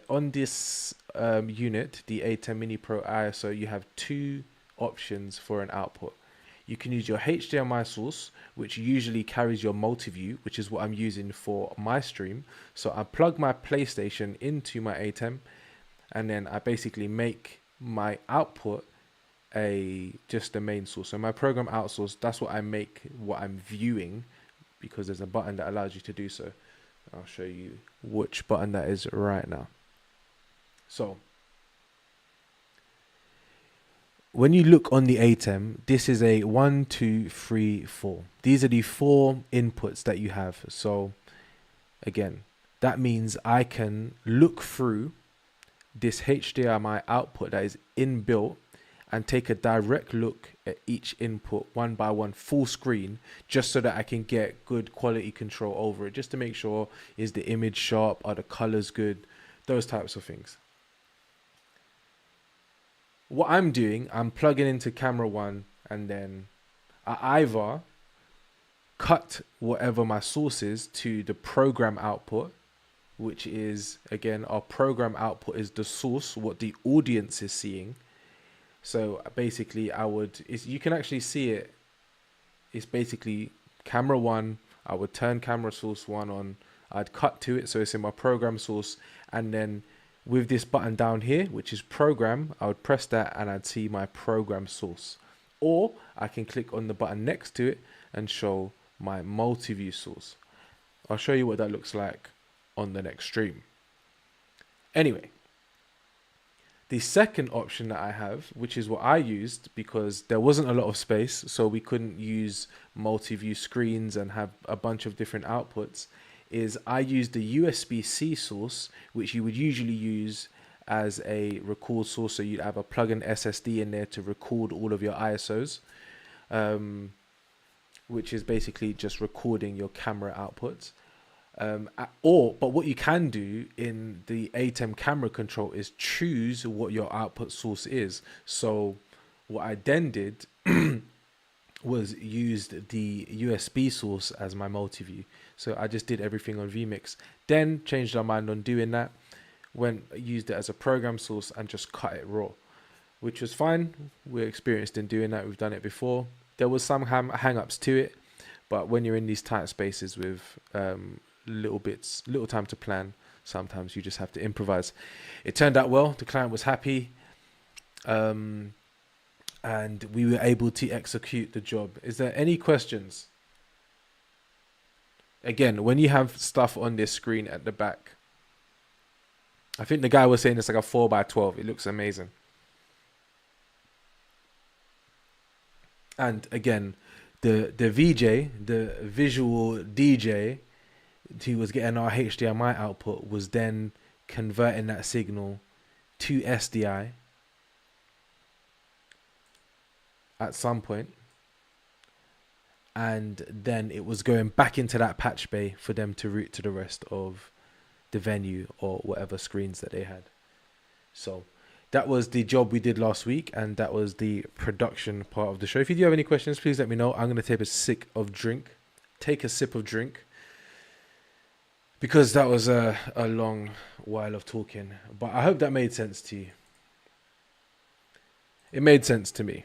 on this unit, the A10 Mini Pro ISO, you have two options for an output. You can use your HDMI source, which usually carries your multi-view, which is what I'm using for my stream. So I plug my PlayStation into my A10, and then I basically make my output just the main source. So my program out source, that's what I make what I'm viewing, because there's a button that allows you to do so. I'll show you which button that is right now. So when you look on the A10, this is a 1, 2, 3, 4. These are the 4 inputs that you have. So again, that means I can look through this HDMI output that is inbuilt and take a direct look at each input one by one, full screen, just so that I can get good quality control over it, just to make sure, is the image sharp, are the colors good, those types of things. What I'm doing, I'm plugging into camera 1, and then I either cut whatever my source is to the program output, which is, again, our program output is the source, what the audience is seeing. So basically you can actually see it. It's basically camera 1. I would turn camera source 1 on. I'd cut to it, so it's in my program source. And then with this button down here, which is program, I would press that and I'd see my program source. Or I can click on the button next to it and show my multi-view source. I'll show you what that looks like on the next stream. Anyway, the second option that I have, which is what I used because there wasn't a lot of space, so we couldn't use multi-view screens and have a bunch of different outputs, is I used the USB-C source, which you would usually use as a record source. So you'd have a plug-in SSD in there to record all of your ISOs, which is basically just recording your camera outputs. But what you can do in the A10 camera control is choose what your output source is. So what I then did was used the USB source as my multi-view. So I just did everything on vMix, then changed my mind on doing that, used it as a program source and just cut it raw, which was fine. We're experienced in doing that. We've done it before. There was some hang-ups to it, but when you're in these tight spaces with little time to plan, sometimes you just have to improvise. It turned out well. The client was happy, and we were able to execute the job. Is there any questions? Again, when you have stuff on this screen at the back, I think the guy was saying it's like a 4x12. It looks amazing. And again, the VJ, the visual DJ, who was getting our HDMI output, was then converting that signal to SDI at some point, and then it was going back into that patch bay for them to route to the rest of the venue or whatever screens that they had. So that was the job we did last week, and that was the production part of the show. If you do have any questions, please let me know. I'm going to take a sip of drink, because that was a long while of talking. But I hope that made sense to you. It made sense to me.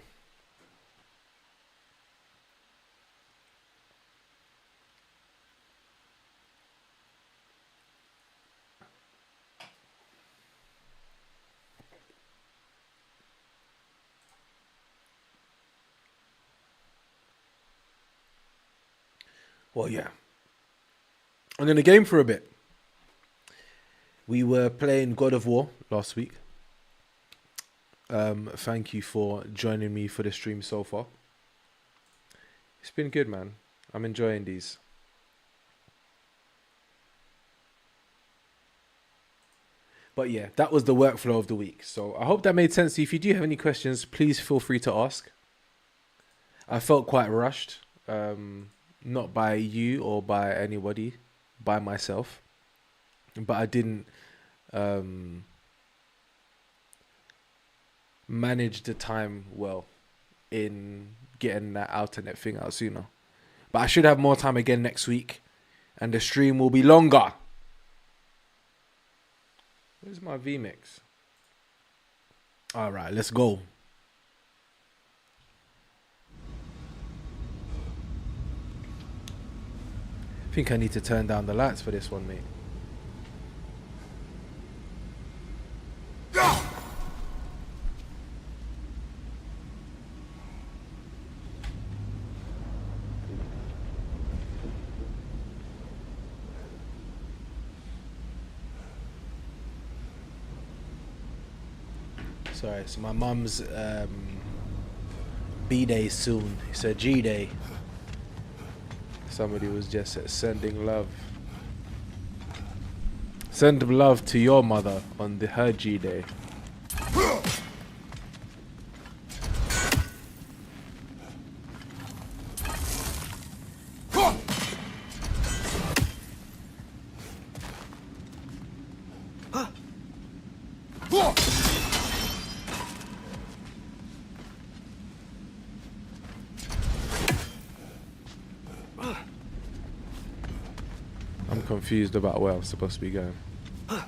Well, yeah. I'm going to game for a bit. We were playing God of War last week. Thank you for joining me for the stream so far. It's been good, man. I'm enjoying these. But yeah, that was the workflow of the week. So I hope that made sense to you. If you do have any questions, please feel free to ask. I felt quite rushed. Not by you or by anybody, by myself. But I didn't manage the time well in getting that alternate thing out sooner. But I should have more time again next week, and the stream will be longer. Where's my vMix? All right, let's go. I think I need to turn down the lights for this one, mate. Sorry, so my mum's B-day soon. It's a G-day. Somebody was just sending love. Send love to your mother on her G-day. Confused about where I'm supposed to be going. Oh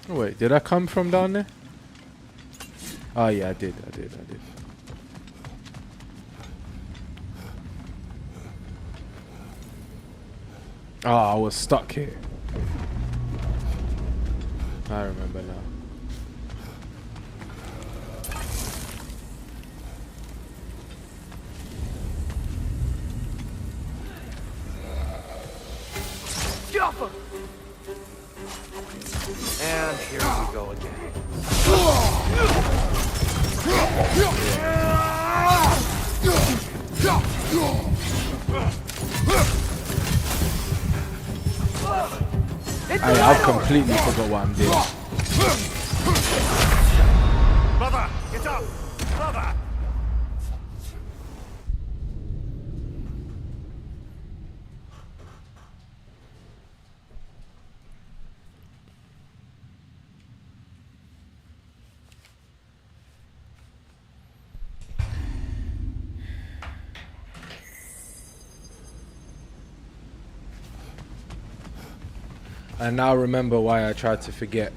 wait, did I come from down there? Oh yeah, I did. Oh, I was stuck here. I remember now. And here we go again. I've completely forgot what I'm doing. Brother, get up! Brother! I now remember why I tried to forget,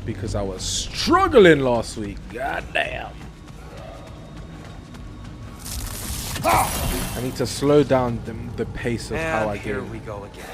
because I was struggling last week. God damn. I need to slow down the pace of how I here game. we go again.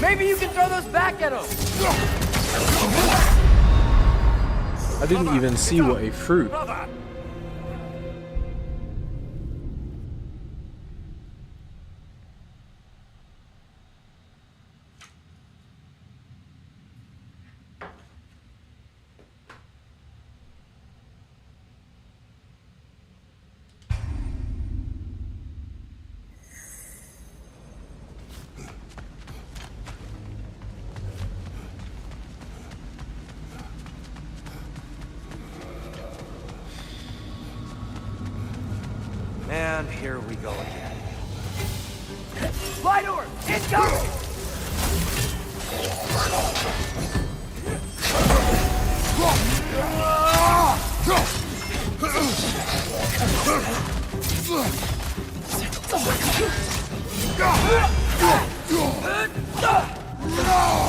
Maybe you can throw those back at him. I didn't even see what he threw. Brother! And here we go again. Fly door, incoming!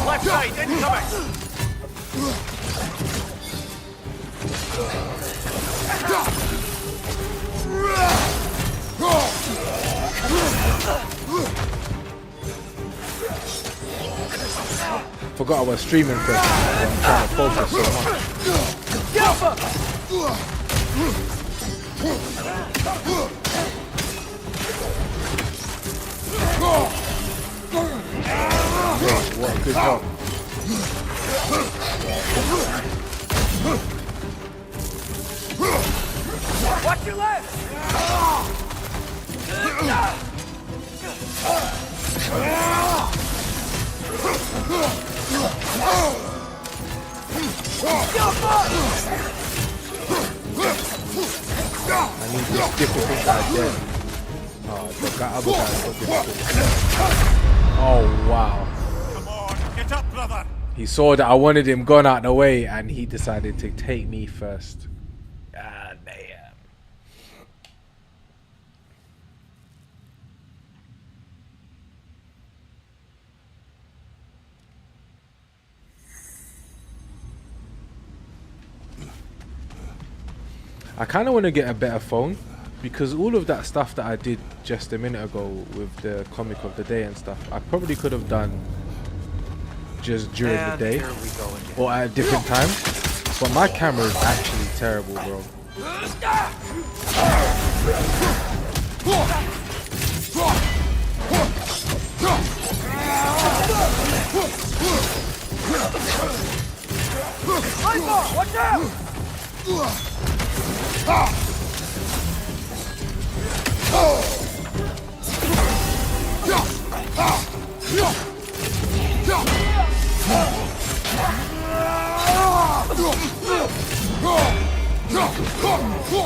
Left side, incoming! Forgot I was streaming for a second. I'm trying to focus so much. Yeah, what a good job. Watch your left! I need this difficult guy dead. Oh, the other guy's so difficult. Oh, wow. Come on, get up, brother! He saw that I wanted him gone out the way and he decided to take me first. Ah, damn. I kind of want to get a better phone because all of that stuff that I did just a minute ago with the comic of the day and stuff, I probably could have done just during the And day here we go again. or at a different time. But my camera is actually terrible, bro. Watch out!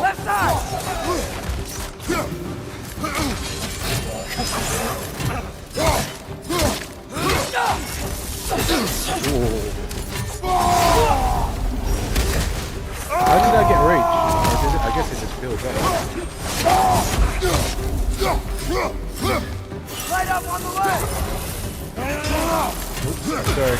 Left How did I get rage? I guess it just builds up. Light up on the left! Sorry.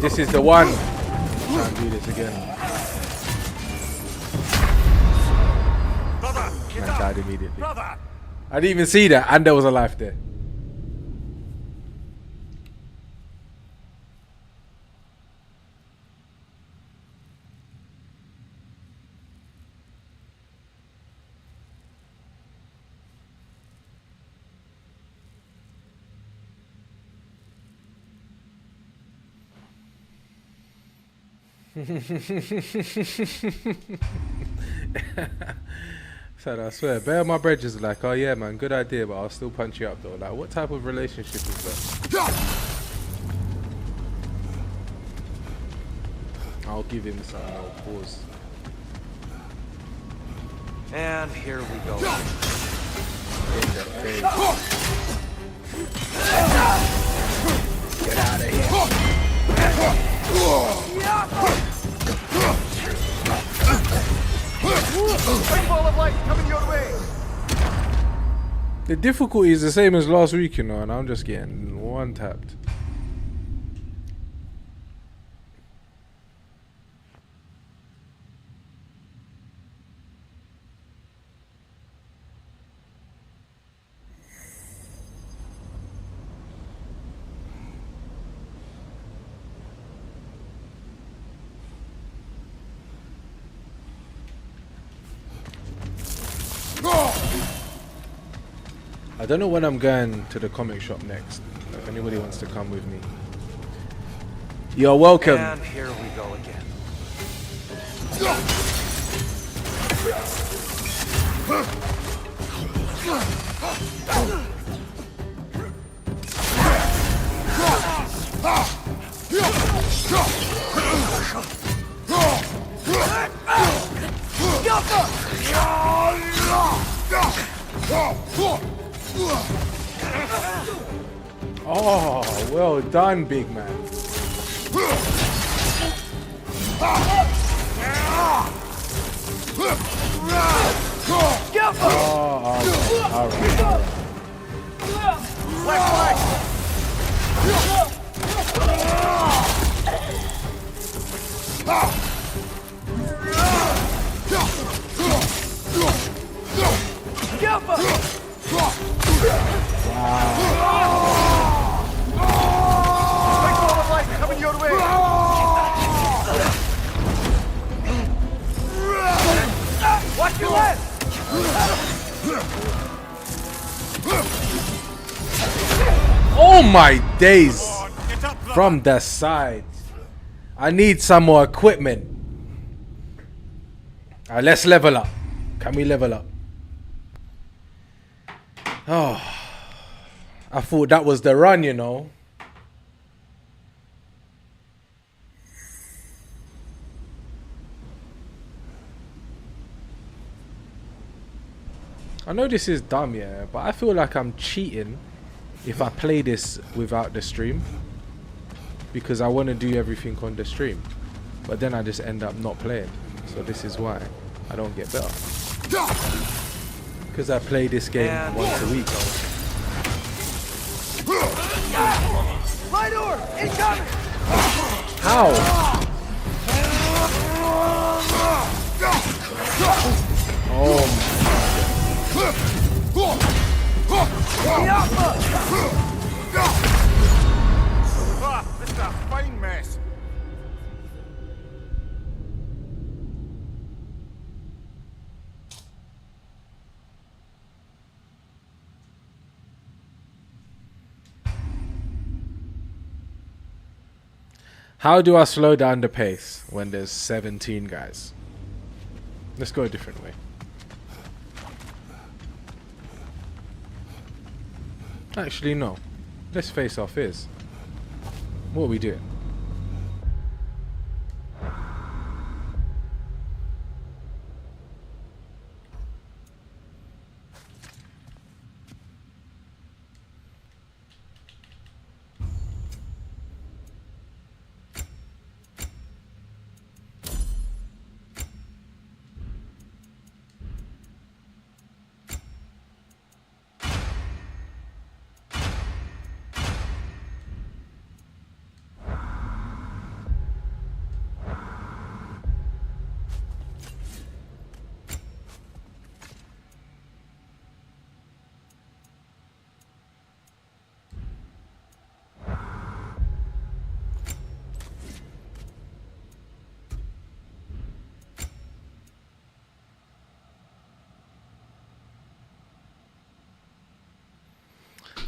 This is the one. Can't do this again. Brother, get Man up! died immediately. Brother! I didn't even see that, and there was a life there. So I swear, bear my bridges like, oh yeah man, good idea, but I'll still punch you up though. Like, what type of relationship is that? I'll give him some more pause. And here we go. Get out of here. Big ball of light coming your way. The difficulty is the same as last week, you know, and I'm just getting one tapped. I don't know when I'm going to the comic shop next. If anybody wants to come with me, you're welcome. And here we go again. Oh, well done, big man. Oh, all right. Coming your way. Watch your left. Oh my days! Get up, brother. From the side. I need some more equipment. Alright, let's level up. Can we level up? Oh, I thought that was the run, you know. I know this is dumb, yeah, but I feel like I'm cheating if I play this without the stream, because I want to do everything on the stream, but then I just end up not playing. So this is why I don't get better, because I play this game once a week. Light door incoming. How? Oh Ah, this is a fine mess. How do I slow down the pace when there's 17 guys? Let's go a different way. Actually, no. Let's face our fears. What are we doing?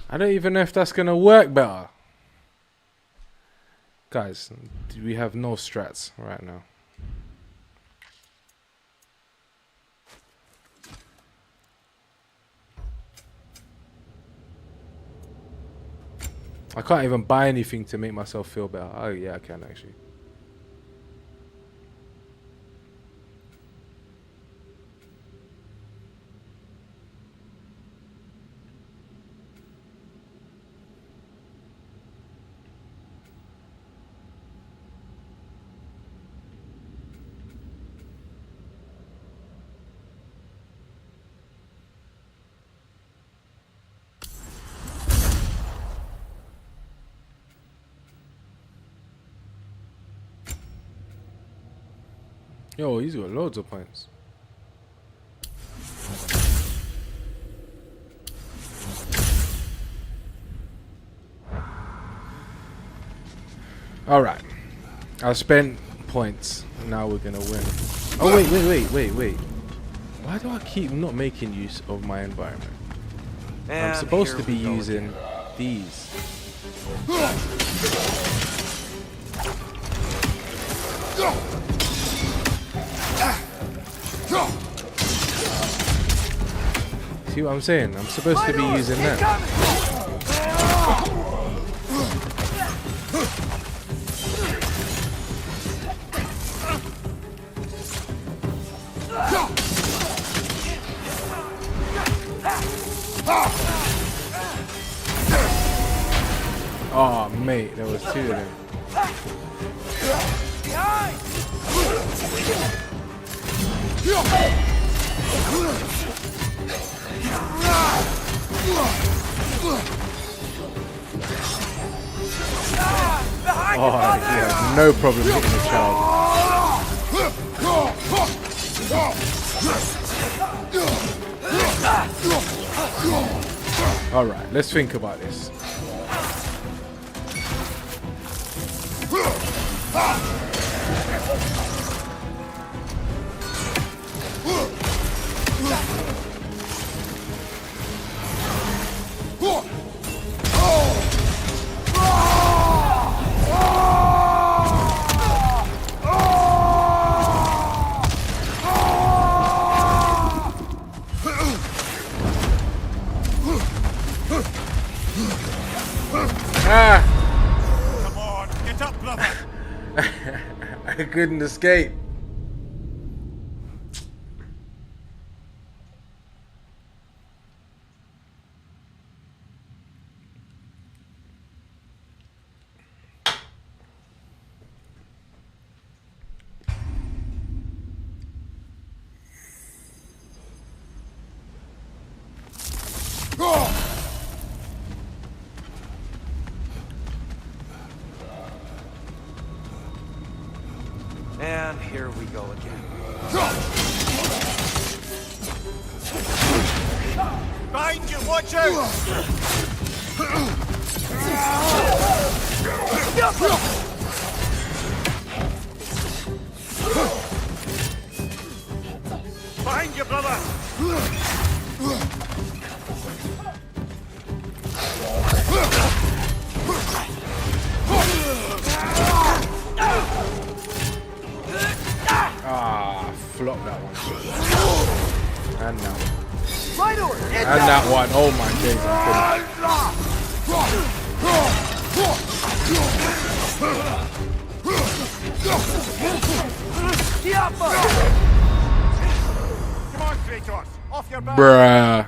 I don't even know if that's gonna work better. Guys, we have no strats right now. I can't even buy anything to make myself feel better. Oh yeah, I can actually. Yo, he's got loads of points. Alright. I spent points. Now we're gonna win. Oh wait. Why do I keep not making use of my environment? I'm And supposed here to be we go using again. these. See what I'm saying? I'm supposed to be using that. Oh, mate, there was two of them. Oh, yeah, no problem hitting the child. Alright, let's think about this. Come on, get up, brother. I couldn't escape. And here we go again. Behind you, watch out! Behind you, brother! Ah, flop that one. And that one. Right order. And that one. Oh my days, I'm Come on, Kratos! Off your back! finished. Bruh.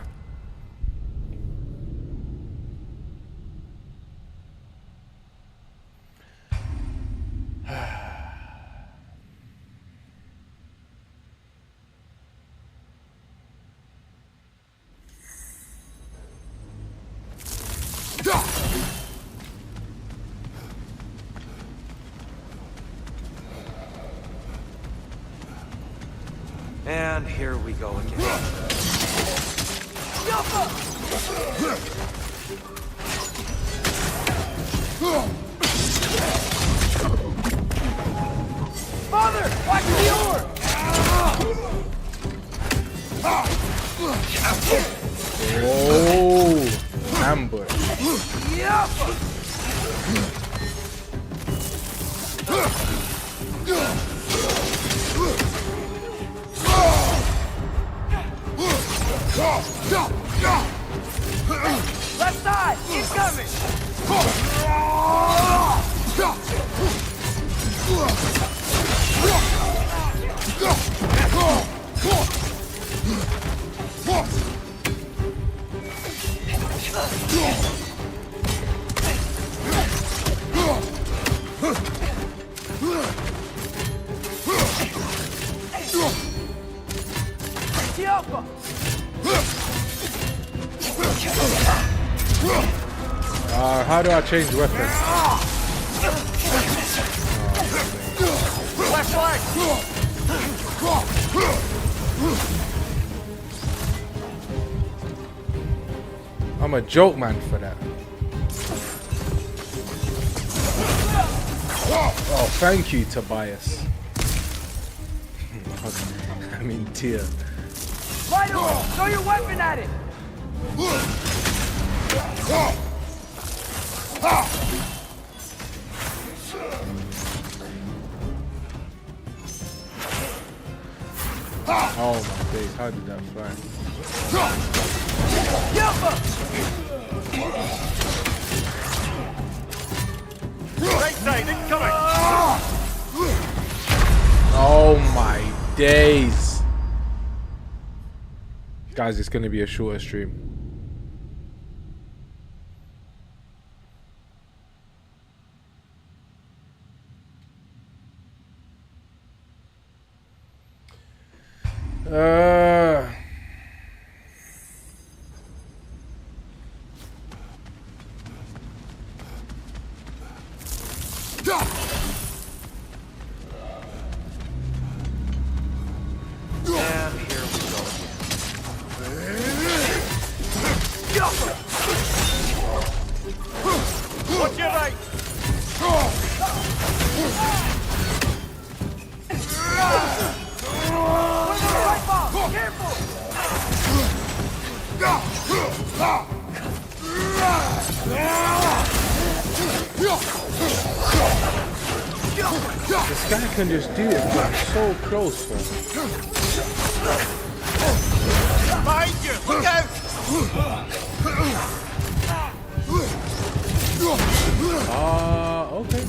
And here we go again. Father, watch the orb. Oh, ambush. Left side, incoming. Alpha. How do I change weapons? Left flank. I'm a joke man for that. Oh, thank you, Tobias. I mean, Tia. Right on! Throw your weapon at it! Oh my days, how did that fly? Right side, incoming! Oh my days. Guys, it's going to be a shorter stream. And here we go again. Watch your right! Right bomb! Careful! This guy can just do it, but I'm so close for him. Behind you! Look out! Okay.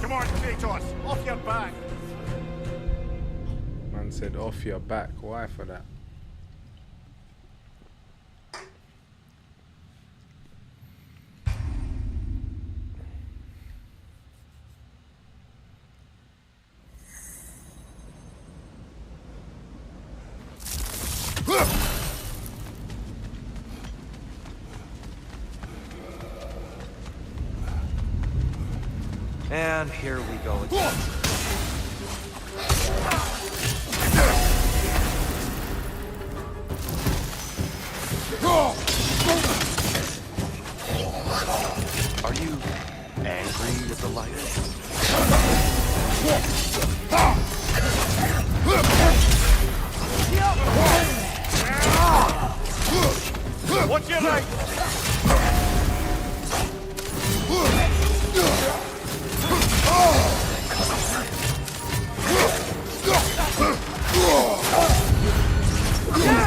Come on, Kratos! Off your back! Man said off your back. Why for that? And here we go again. Are you angry with the light? Watch your right!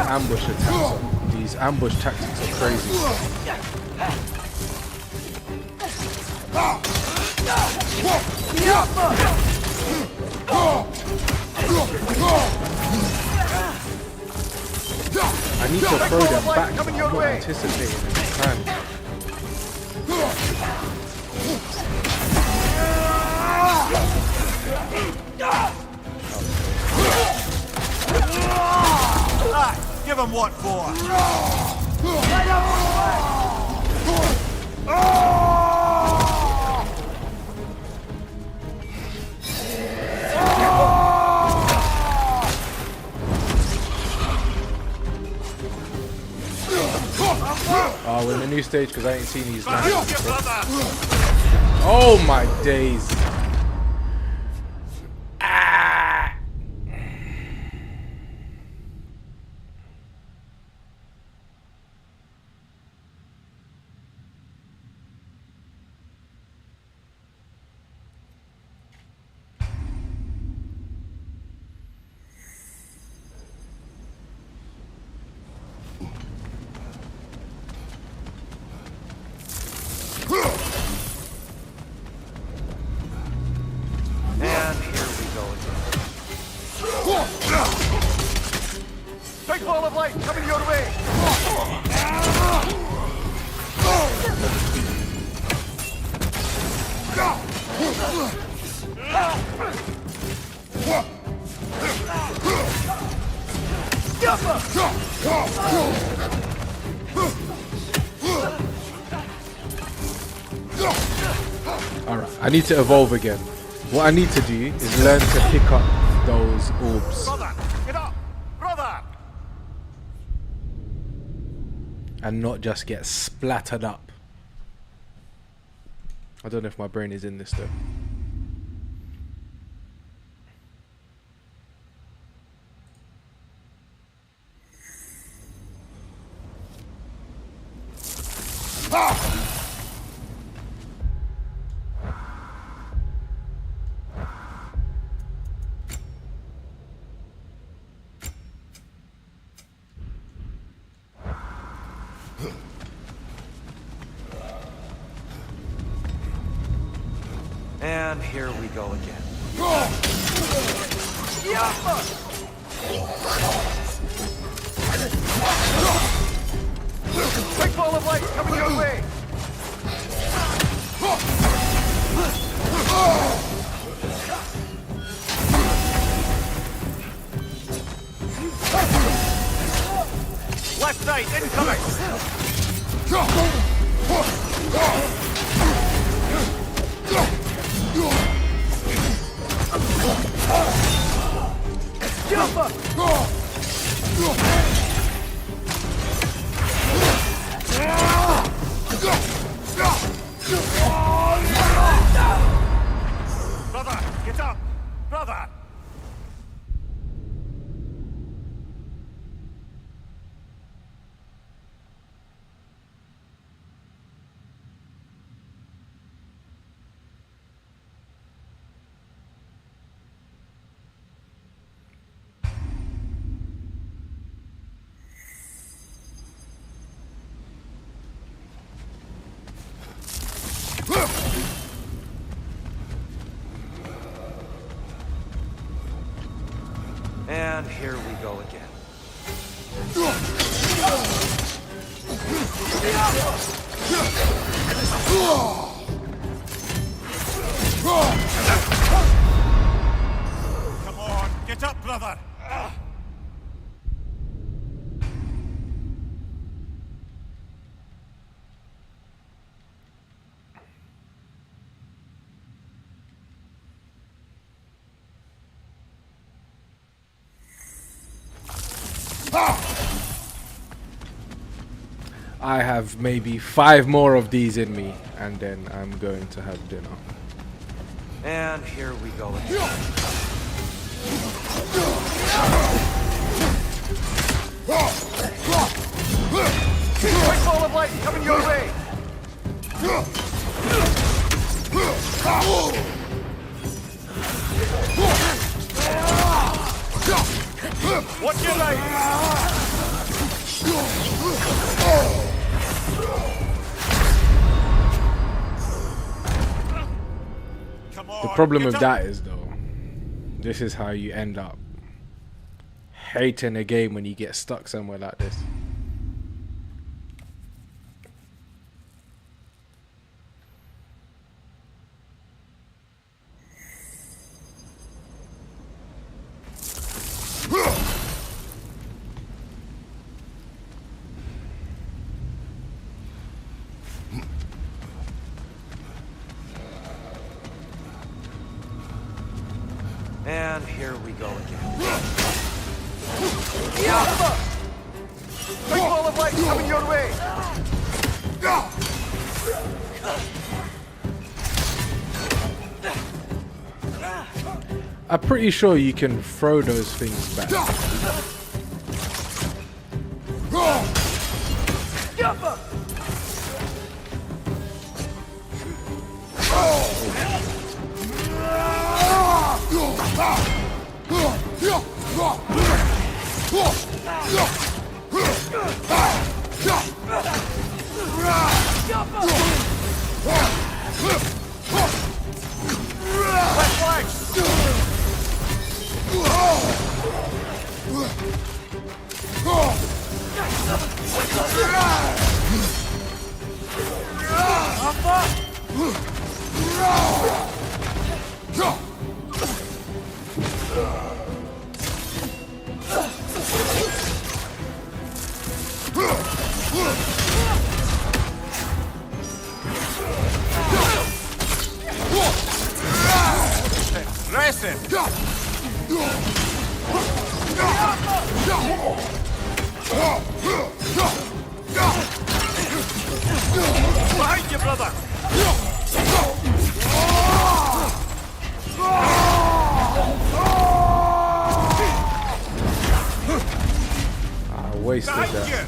Ambush attacks. These ambush tactics are crazy. I need to throw them back. I'm not anticipating it this time. Give him what for! Oh, we're in a new stage because I ain't seen these guys. Oh my days. And here we go again. Big ball of light coming your way! Alright, I need to evolve again. What I need to do is learn to pick up those orbs. Brother, get up! Brother! And not just get splattered up. I don't know if my brain is in this though. And here we go again. Big ball of light coming your way. Left side, incoming! Brother, get up! Brother! And here we go again. Come on, get up, brother! I have maybe 5 more of these in me, and then I'm going to have dinner. And here we go again. Big ball of light coming your way. What's your name? Come on, The problem get with up. that is though, this is how you end up hating a game when you get stuck somewhere like this. And here we go again. Big ball of light coming your way. I'm pretty sure you can throw those things back. Pressing. Behind you, brother. I wasted Behind that. you.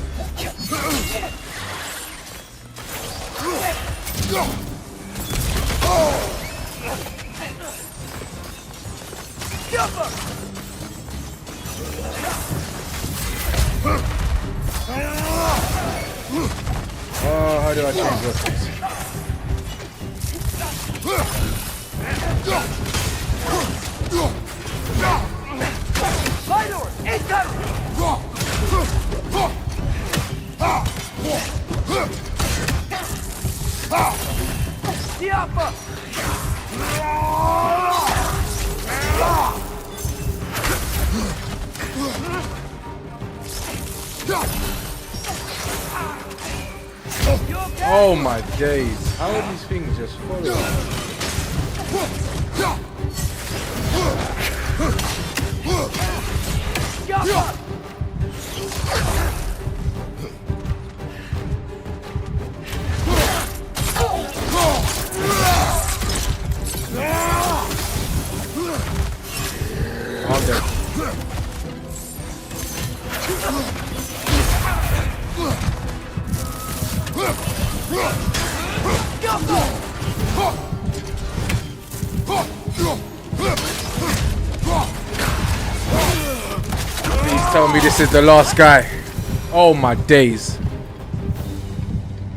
Oh, how do I change weapons? Oh my days. How are these things just following? I'm dead. Please tell me this is the last guy. Oh my days.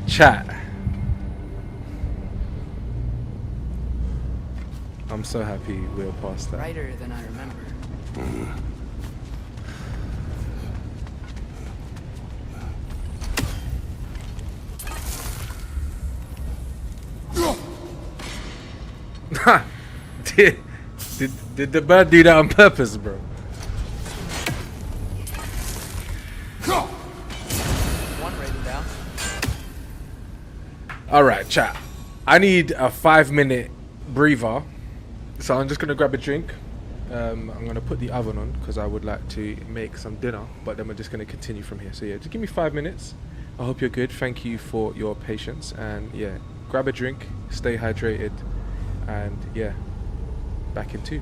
Chat. I'm so happy we're past that. Brighter than I remember. Did the bird do that on purpose, bro? One rated down. Alright, chat. I need a 5-minute breather. So I'm just going to grab a drink. I'm going to put the oven on because I would like to make some dinner. But then we're just going to continue from here. So yeah, just give me 5 minutes. I hope you're good. Thank you for your patience. And yeah, grab a drink. Stay hydrated. And yeah, back in 2.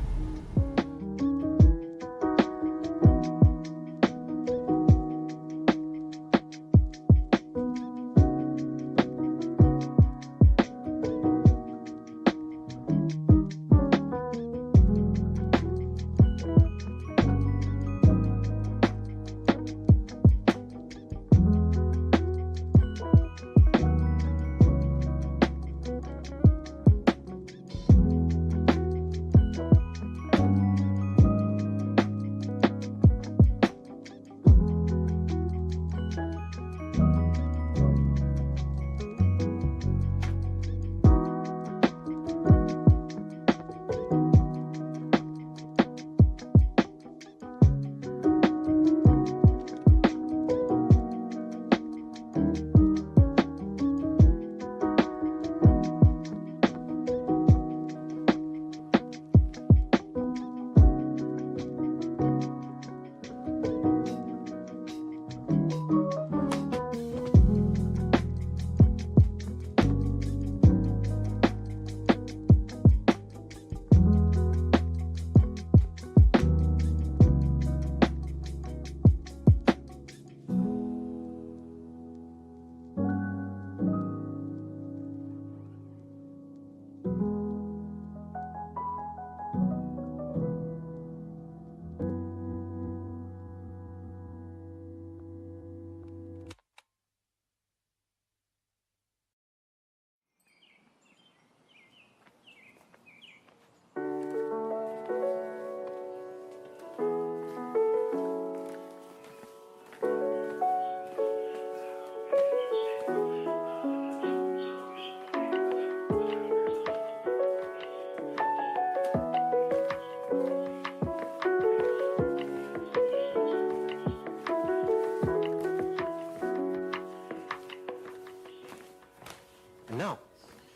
Now,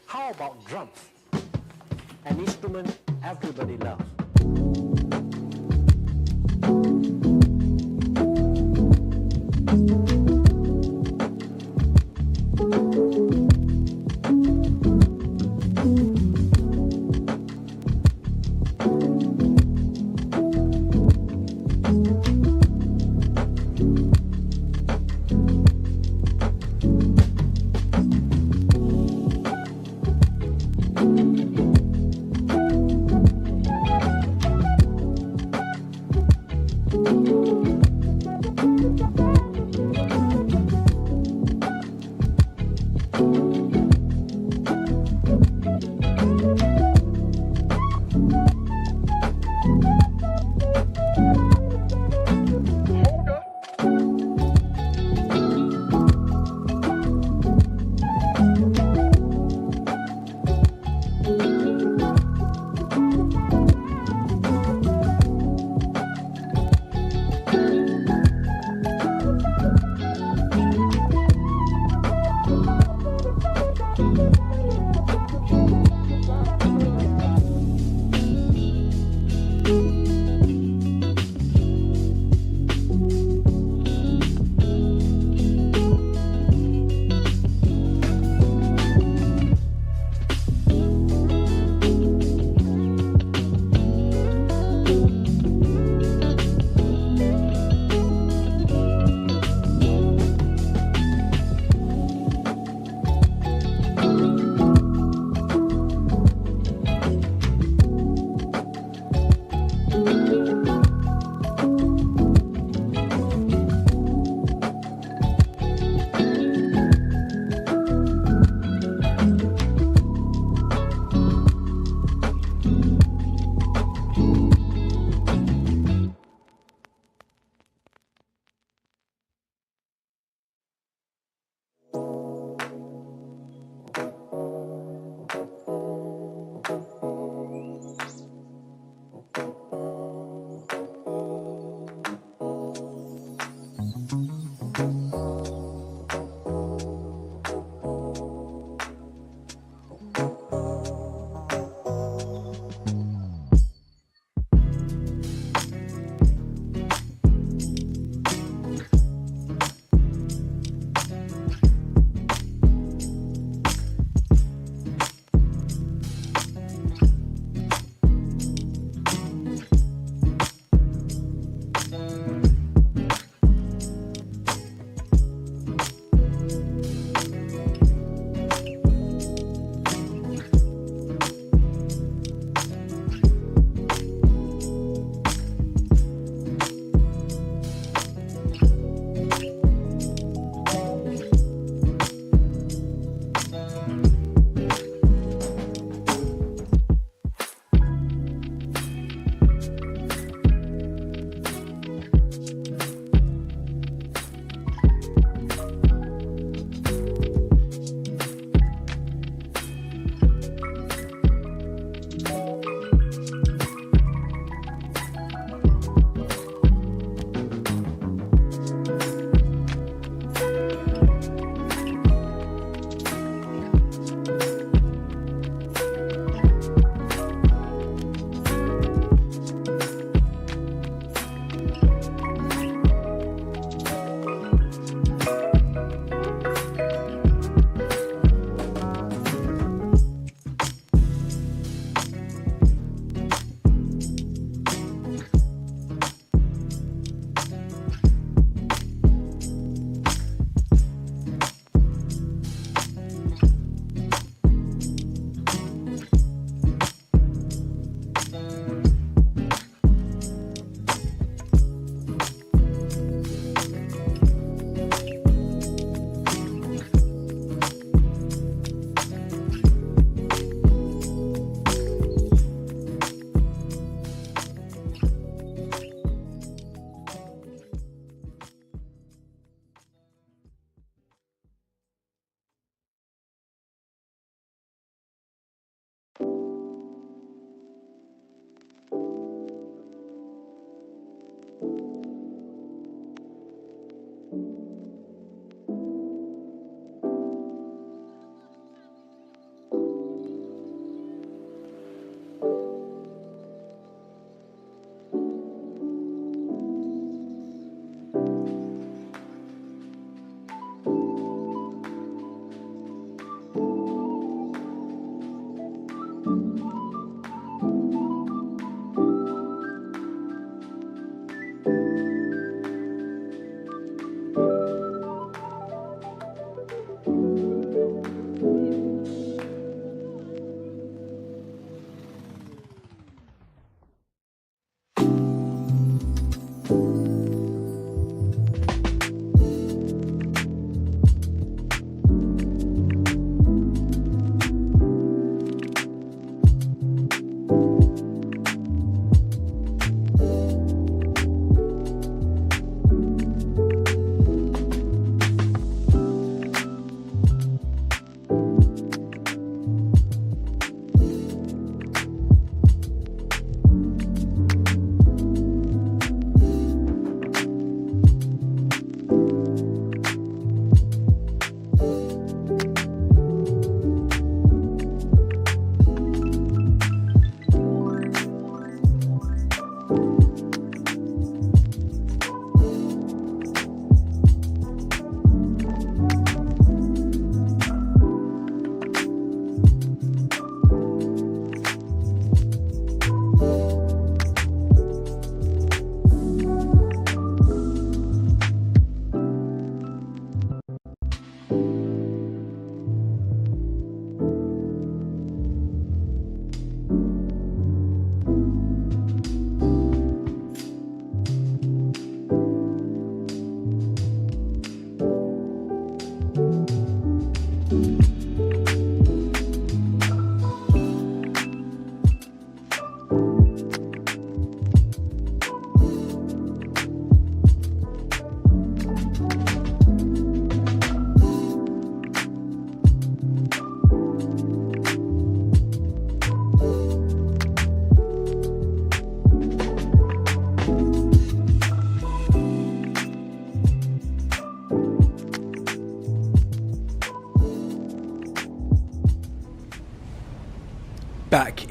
how about drums? An instrument everybody loves.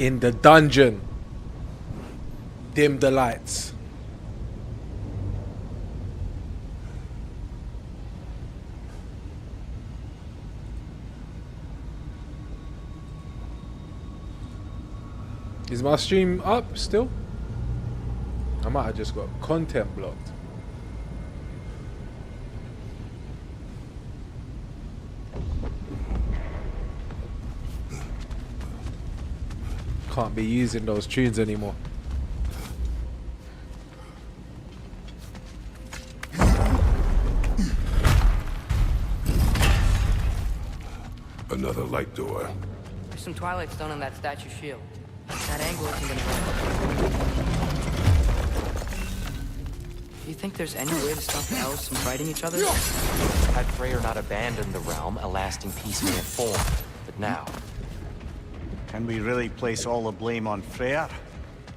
in the dungeon. Dim the lights. Is my stream up still? I might have just got content blocked. Can't be using those tunes anymore. Another light door. There's some Twilight Stone on that statue shield. That angle isn't gonna work. Do you think there's any way to stop the elves from fighting each other? Had Freyr not abandoned the realm, a lasting peace may have formed. But now, Can we really place all the blame on Freyr?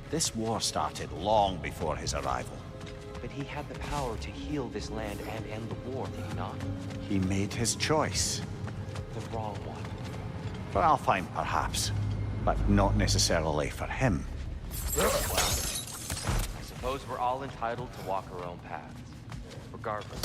This war started long before his arrival. but he had the power to heal this land and end the war, did he not? He made his choice. The wrong one. For Alfheim, perhaps, but not necessarily for him. I suppose we're all entitled to walk our own paths, regardless.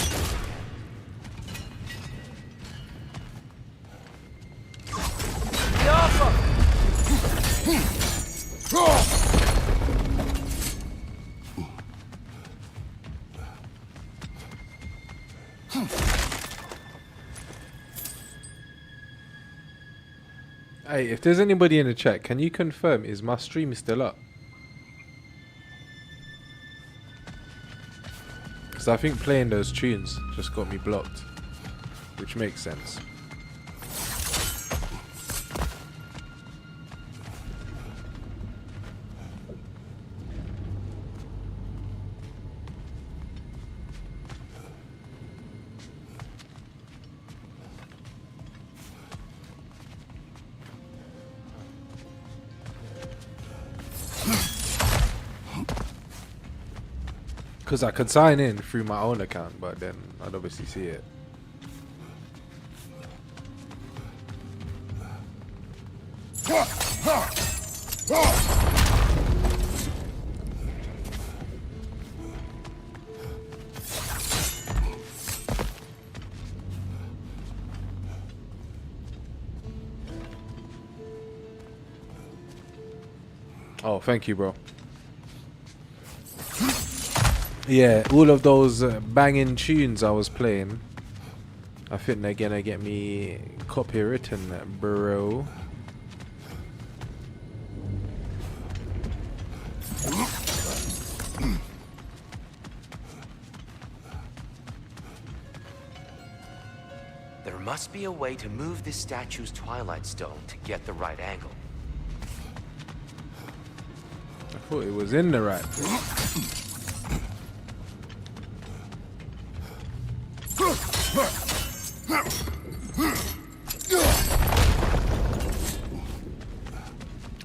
Hey, if there's anybody in the chat, can you confirm, is my stream still up? Because I think playing those tunes just got me blocked, which makes sense. Because I could sign in through my own account, but then I'd obviously see it. Oh, thank you, bro. Yeah, all of those banging tunes I was playing, I think they're gonna get me copywritten, bro. There must be a way to move this statue's Twilight Stone to get the right angle. I thought it was in the right place.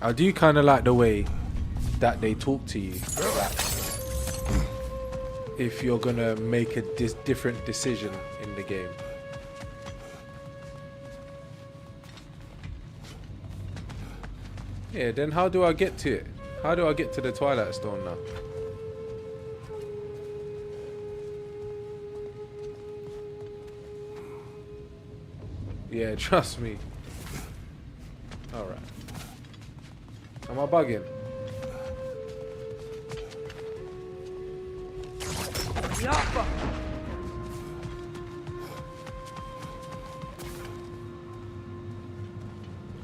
I do kind of like the way that they talk to you. If you're gonna make a different decision in the game. Yeah, then how do I get to it? How do I get to the Twilight Stone now? Yeah, trust me. Alright. Am I bugging?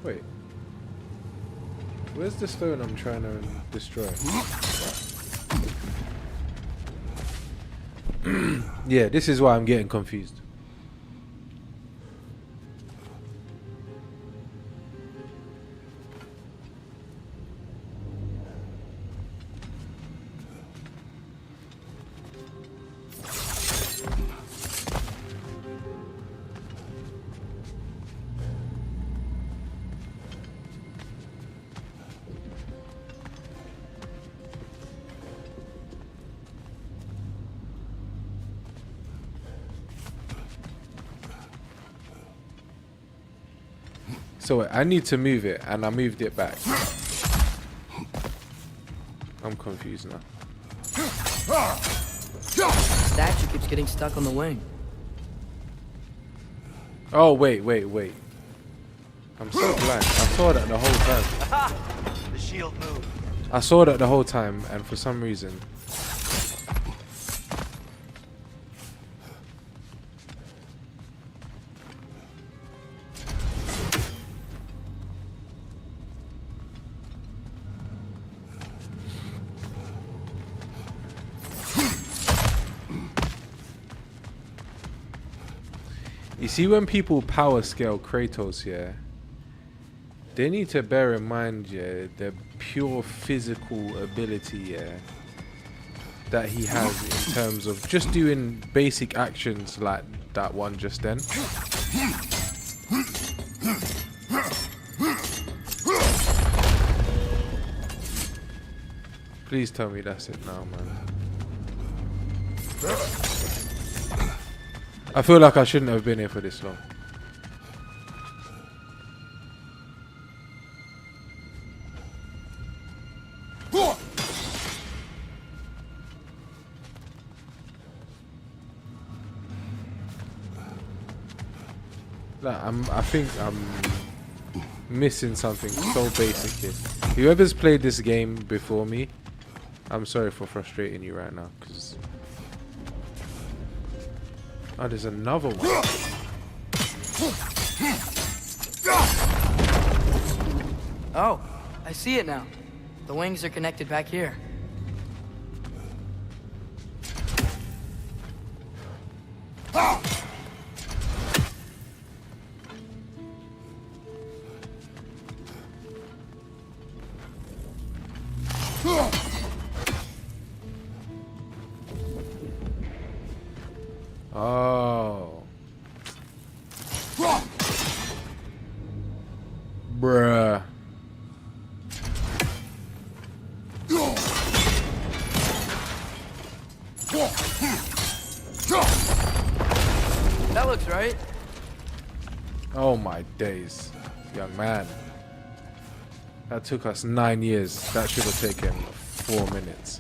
Wait. Where's the stone I'm trying to destroy? Yeah, this is why I'm getting confused. So I need to move it, and I moved it back. I'm confused now. Statue keeps getting stuck on the wing. Oh, wait. I'm so blind. I saw that the whole time. The shield moved. I saw that the whole time, and for some reason... You see, when people power scale Kratos, yeah, they need to bear in mind, yeah, the pure physical ability, yeah, that he has in terms of just doing basic actions like that one just then. Please tell me that's it now, man. I feel like I shouldn't have been here for this long. Like, I think I'm missing something so basic here. Whoever's played this game before me, I'm sorry for frustrating you right now, because... Oh, there's another one. Oh, I see it now. The wings are connected back here. Oh. Bruh. That looks right. Oh my days, young man. That took us 9 years. That should have taken 4 minutes.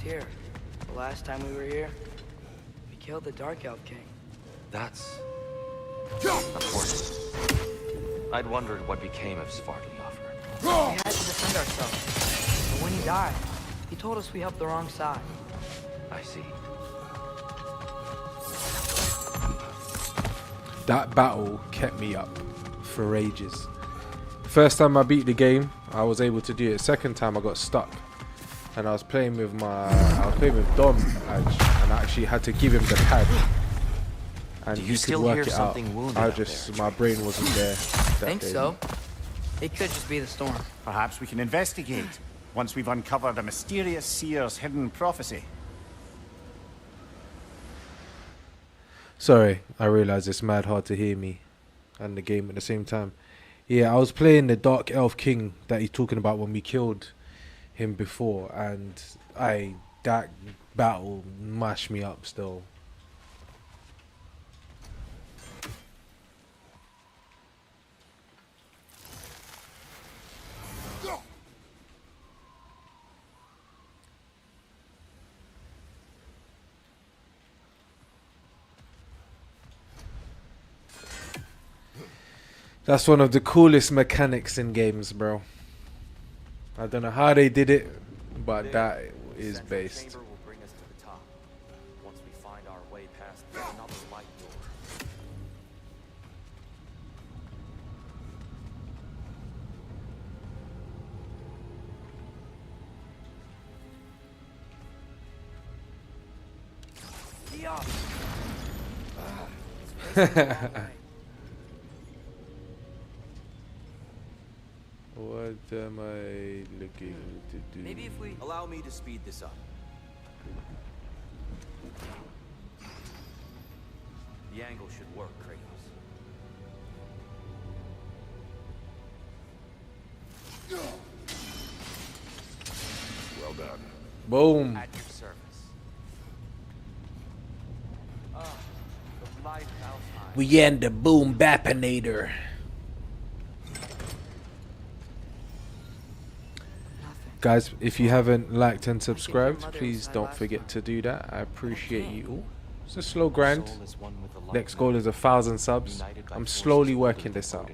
Here, the last time we were here, we killed the Dark Elf King. That's unfortunate. I'd wondered what became of Svartalfur. We had to defend ourselves. But when he died, he told us we helped the wrong side. I see. That battle kept me up for ages. First time I beat the game, I was able to do it. Second time I got stuck. And I was playing with Dom, and I actually had to give him the pad. And he could work it out. My brain wasn't there. Think so. It could just be the storm. Perhaps we can investigate once we've uncovered a mysterious seer's hidden prophecy. Sorry, I realise it's mad hard to hear me and the game at the same time. Yeah, I was playing the Dark Elf King that he's talking about when we killed him before, and that battle mashed me up still. That's one of the coolest mechanics in games, bro. I don't know how they did it, but that is based. Chamber will bring us to the top. Once we find our way past another light door. What am I looking to do? Maybe if we... Allow me to speed this up. The angle should work, Kratos. Well done. Boom. At your service. Oh, the light of Alfheim. We end the boom bappinator. Guys, if you haven't liked and subscribed, please don't forget to do that. I appreciate you all. It's a slow grind. Next goal is 1,000 subs. I'm slowly working this out.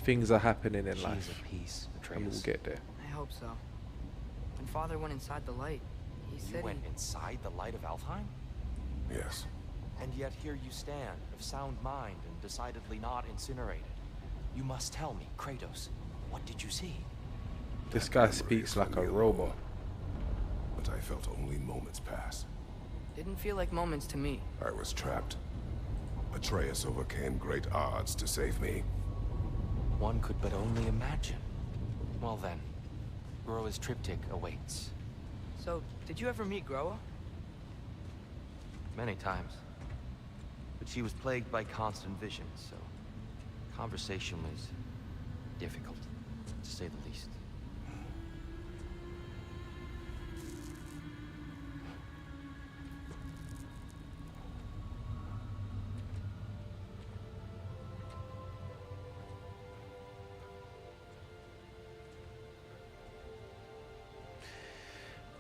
Things are happening in life, and we'll get there. I hope so. When Father went inside the light, he said You went inside the light of Alfheim? Yes. And yet here you stand, of sound mind and decidedly not incinerated. You must tell me, Kratos, what did you see? This guy speaks like a robot. But I felt only moments pass. Didn't feel like moments to me. I was trapped. Atreus overcame great odds to save me. One could but only imagine. Well then, Groa's triptych awaits. So, did you ever meet Groa? Many times. But she was plagued by constant visions, so conversation was difficult, to say the least.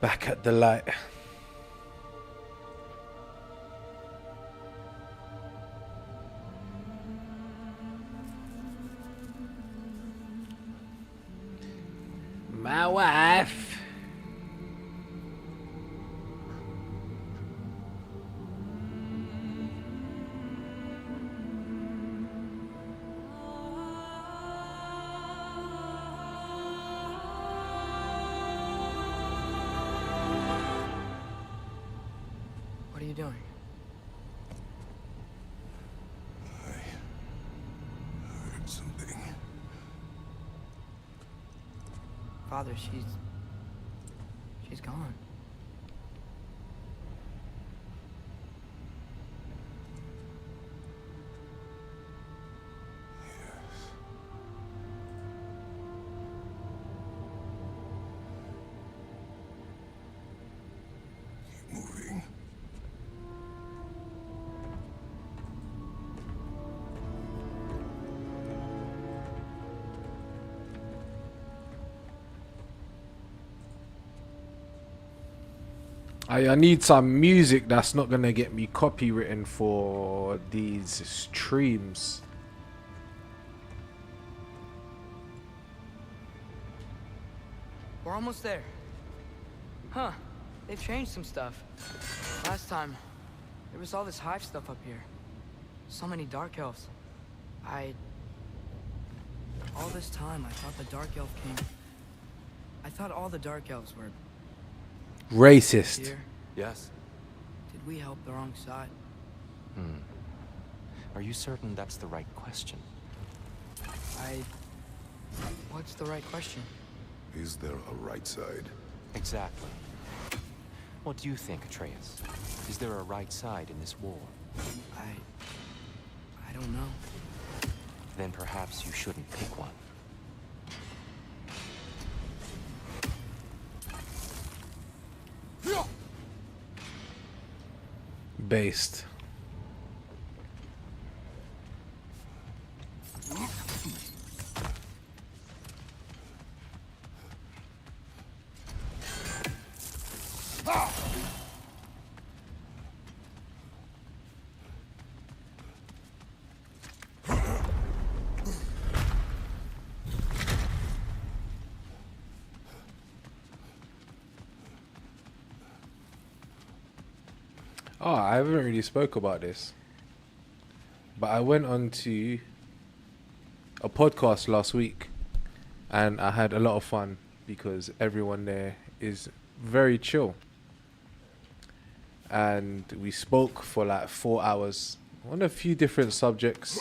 Back at the light. My wife. What are you doing? I heard something. Father, she's gone. Keep moving. I need some music that's not gonna get me copywritten for these streams. We're almost there. Huh. They've changed some stuff. Last time, there was all this hive stuff up here. So many dark elves. All this time, I thought the dark elf king... I thought all the dark elves were Racist. here. Yes? Did we help the wrong side? Are you certain that's the right question? What's the right question? Is there a right side? Exactly. What do you think, Atreus? Is there a right side in this war? I don't know. Then perhaps you shouldn't pick one. Based. Oh, I haven't really spoke about this, but I went on to a podcast last week and I had a lot of fun because everyone there is very chill. And we spoke for like 4 hours on a few different subjects.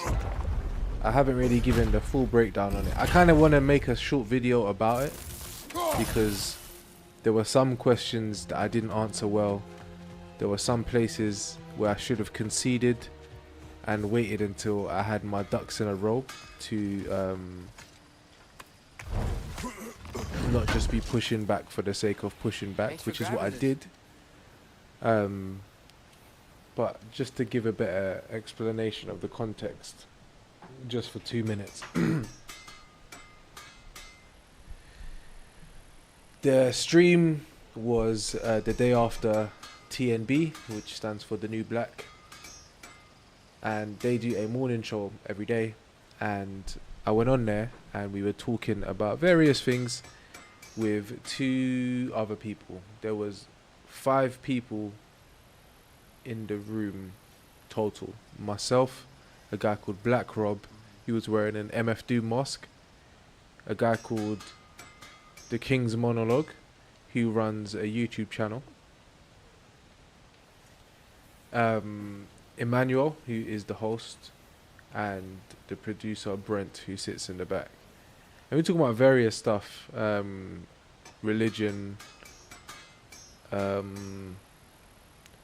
I haven't really given the full breakdown on it. I kind of want to make a short video about it because there were some questions that I didn't answer well. There were some places where I should have conceded and waited until I had my ducks in a row to not just be pushing back for the sake of pushing back, Thanks for which is what I grabbing did. But just to give a better explanation of the context, just for 2 minutes. The stream was the day after TNB, which stands for The New Black. And they do a morning show every day. And I went on there and we were talking about various things with 2 other people. There was 5 people in the room total. Myself, a guy called Black Rob, he was wearing an MF Doom mask. A guy called The King's Monologue, who runs a YouTube channel. Emmanuel, who is the host, and the producer Brent, who sits in the back. And we're talking about various stuff, religion,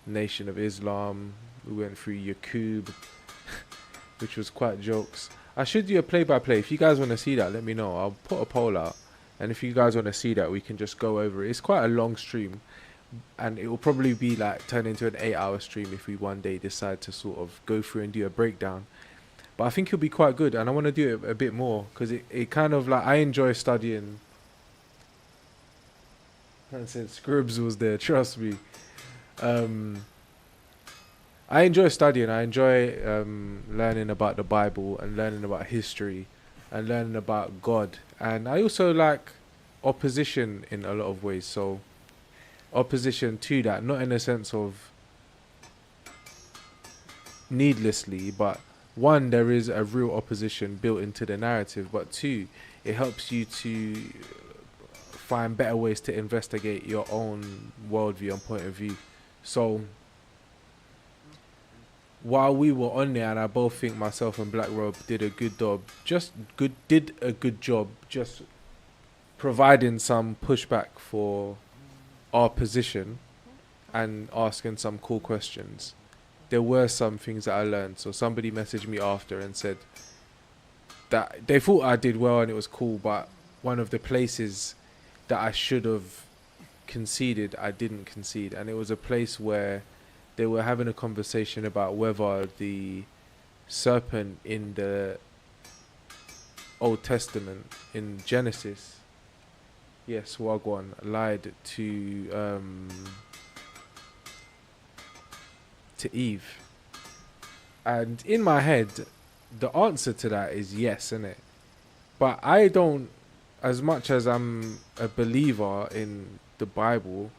Nation of Islam. We went through Yaqub, which was quite jokes. I should do a play-by-play. If you guys want to see that, let me know. I'll put a poll out. And if you guys want to see that, we can just go over it. It's quite a long stream. And it will probably be like turn into an 8-hour stream if we one day decide to sort of go through and do a breakdown. But I think it'll be quite good. And I want to do it a bit more. Because it kind of like, I enjoy studying. And since Scribs was there, trust me. I enjoy studying. I enjoy learning about the Bible and learning about history and learning about God. And I also like opposition in a lot of ways. So opposition to that, not in a sense of needlessly, but 1, there is a real opposition built into the narrative, but 2, it helps you to find better ways to investigate your own worldview and point of view. So while we were on there, and I both think myself and Black Robe did a good job just providing some pushback for our position and asking some cool questions. There were some things that I learned. So somebody messaged me after and said that they thought I did well and it was cool, but one of the places that I should have conceded, I didn't concede. And it was a place where they were having a conversation about whether the serpent in the Old Testament, in Genesis, yes, Wagwan, lied to Eve. And in my head, the answer to that is yes, innit? But I don't, as much as I'm a believer in the Bible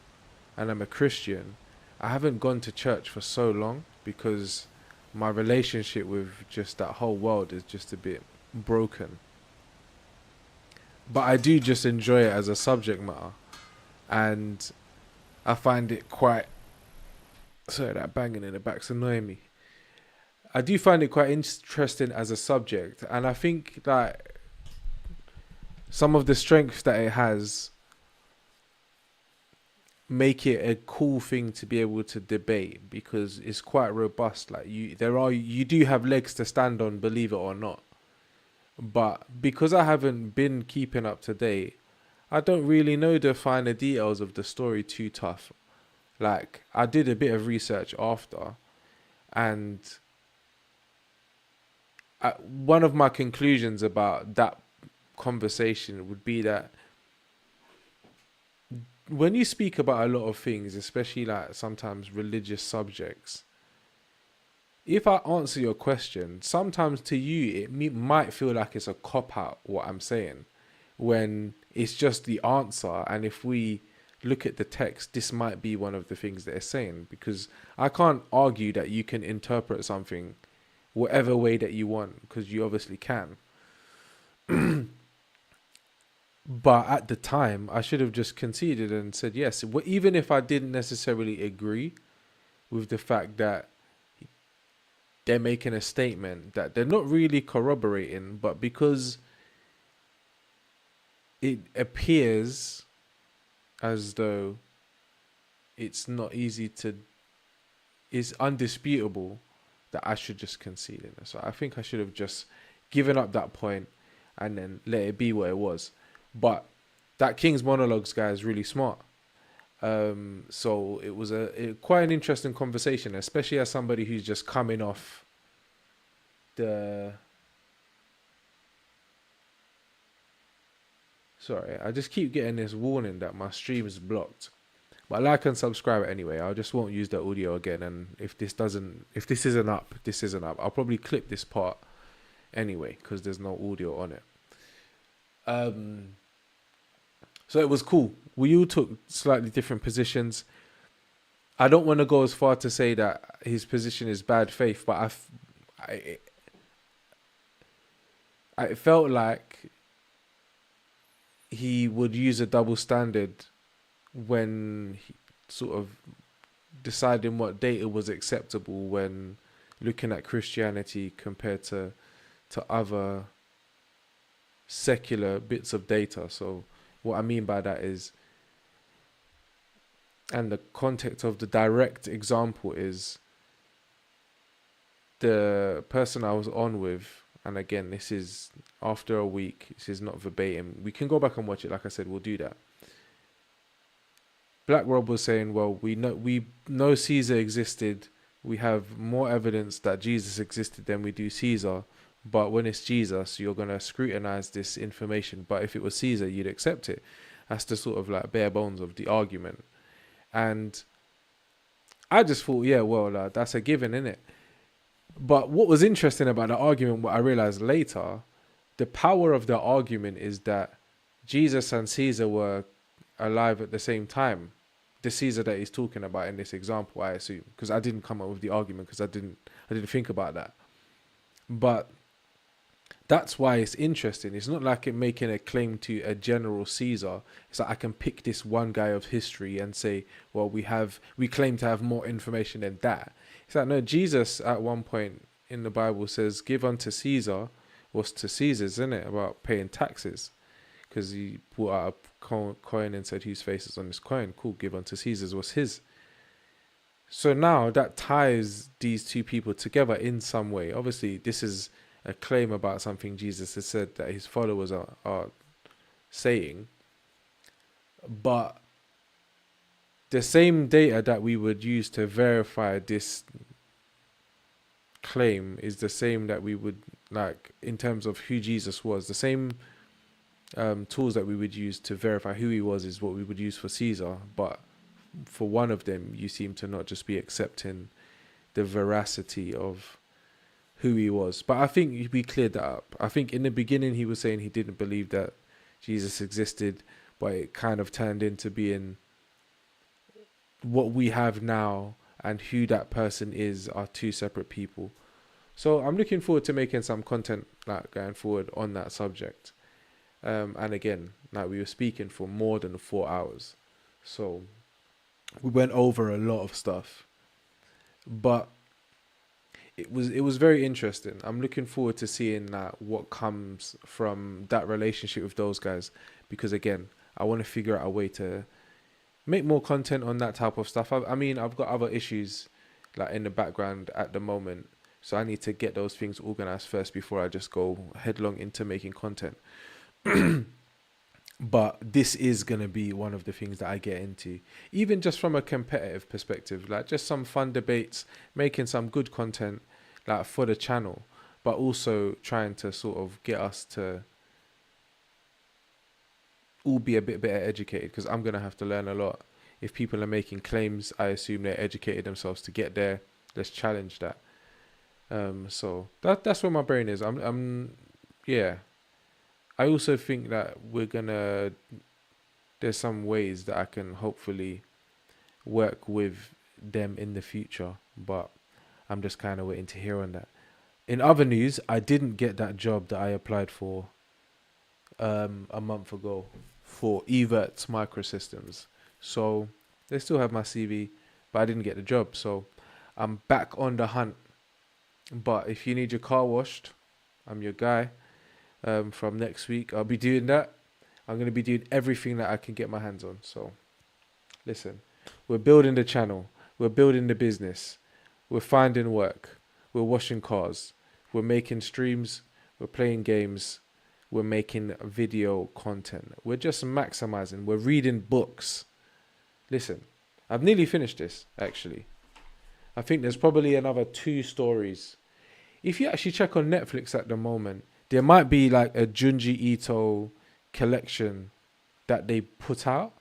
and I'm a Christian, I haven't gone to church for so long because my relationship with just that whole world is just a bit broken. But I do just enjoy it as a subject matter. And I find it quite... Sorry, that banging in the back's annoying me. I do find it quite interesting as a subject. And I think that some of the strengths that it has make it a cool thing to be able to debate, because it's quite robust. Like you do have legs to stand on, believe it or not. But because I haven't been keeping up to date, I don't really know the finer details of the story too tough. Like, I did a bit of research after, and one of my conclusions about that conversation would be that when you speak about a lot of things, especially like sometimes religious subjects, if I answer your question, sometimes to you it might feel like it's a cop-out what I'm saying, when it's just the answer. And if we look at the text, this might be one of the things that it's saying, because I can't argue that you can interpret something whatever way that you want, because you obviously can. But at the time, I should have just conceded and said yes, even if I didn't necessarily agree with the fact that they're making a statement that they're not really corroborating, but because it appears as though it's not easy to, it's undisputable, that I should just concede it. So I think I should have just given up that point and then let it be what it was. But that King's Monologues guy is really smart. So it was quite an interesting conversation, especially as somebody who's just coming off the... Sorry, I just keep getting this warning that my stream is blocked. But like and subscribe anyway. I just won't use the audio again. And if this isn't up, this isn't up. I'll probably clip this part anyway because there's no audio on it. So it was cool. We all took slightly different positions. I don't want to go as far to say that his position is bad faith, but I felt like he would use a double standard when he sort of deciding what data was acceptable when looking at Christianity compared to other secular bits of data. So what I mean by that is, and the context of the direct example is, the person I was on with, and again, this is after a week, this is not verbatim. We can go back and watch it. Like I said, we'll do that. Black Rob was saying, well, we know Caesar existed. We have more evidence that Jesus existed than we do Caesar. But when it's Jesus, you're going to scrutinize this information. But if it was Caesar, you'd accept it. That's the sort of like bare bones of the argument. And I just thought, yeah, well, that's a given, innit? But what was interesting about the argument, what I realized later, the power of the argument is that Jesus and Caesar were alive at the same time. The Caesar that he's talking about in this example, I assume, because I didn't come up with the argument because I didn't think about that. But that's why it's interesting. It's not like it making a claim to a general Caesar. It's like I can pick this one guy of history and say, well, we claim to have more information than that. It's like, no, Jesus at one point in the Bible says, give unto Caesar what's to Caesar's, isn't it? About paying taxes. Because he brought out a coin and said, whose face is on this coin? Cool, give unto Caesar's what's his. So now that ties these two people together in some way. Obviously, this is a claim about something Jesus has said that his followers are saying. But the same data that we would use to verify this claim is the same that we would, like, in terms of who Jesus was. The same tools that we would use to verify who he was is what we would use for Caesar. But for one of them, you seem to not just be accepting the veracity of who he was. But I think we cleared that up. I think in the beginning he was saying he didn't believe that Jesus existed, but it kind of turned into being what we have now and who that person is are two separate people. So I'm looking forward to making some content like going forward on that subject. And again, like we were speaking for more than 4 hours. So we went over a lot of stuff. But it was very interesting. I'm looking forward to seeing what comes from that relationship with those guys. Because again, I want to figure out a way to make more content on that type of stuff. I mean, I've got other issues like in the background at the moment. So I need to get those things organized first before I just go headlong into making content. But this is going to be one of the things that I get into, even just from a competitive perspective, like just some fun debates, making some good content like for the channel, but also trying to sort of get us to all be a bit better educated, because I'm going to have to learn a lot. If people are making claims, I assume they're educated themselves to get there. Let's challenge that. So that's where my brain is. Yeah. I also think that there's some ways that I can hopefully work with them in the future, but I'm just kind of waiting to hear on that. In other news, I didn't get that job that I applied for a month ago for Evertz Microsystems. So they still have my CV, but I didn't get the job. So I'm back on the hunt. But if you need your car washed, I'm your guy. From next week, I'll be doing that. I'm going to be doing everything that I can get my hands on. So listen, we're building the channel. We're building the business. We're finding work. We're washing cars. We're making streams. We're playing games. we're making video content. We're just maximizing. We're reading books. Listen, I've nearly finished this, actually. I think there's probably another 2 stories. If you actually check on Netflix at the moment, there might be like a Junji Ito collection that they put out.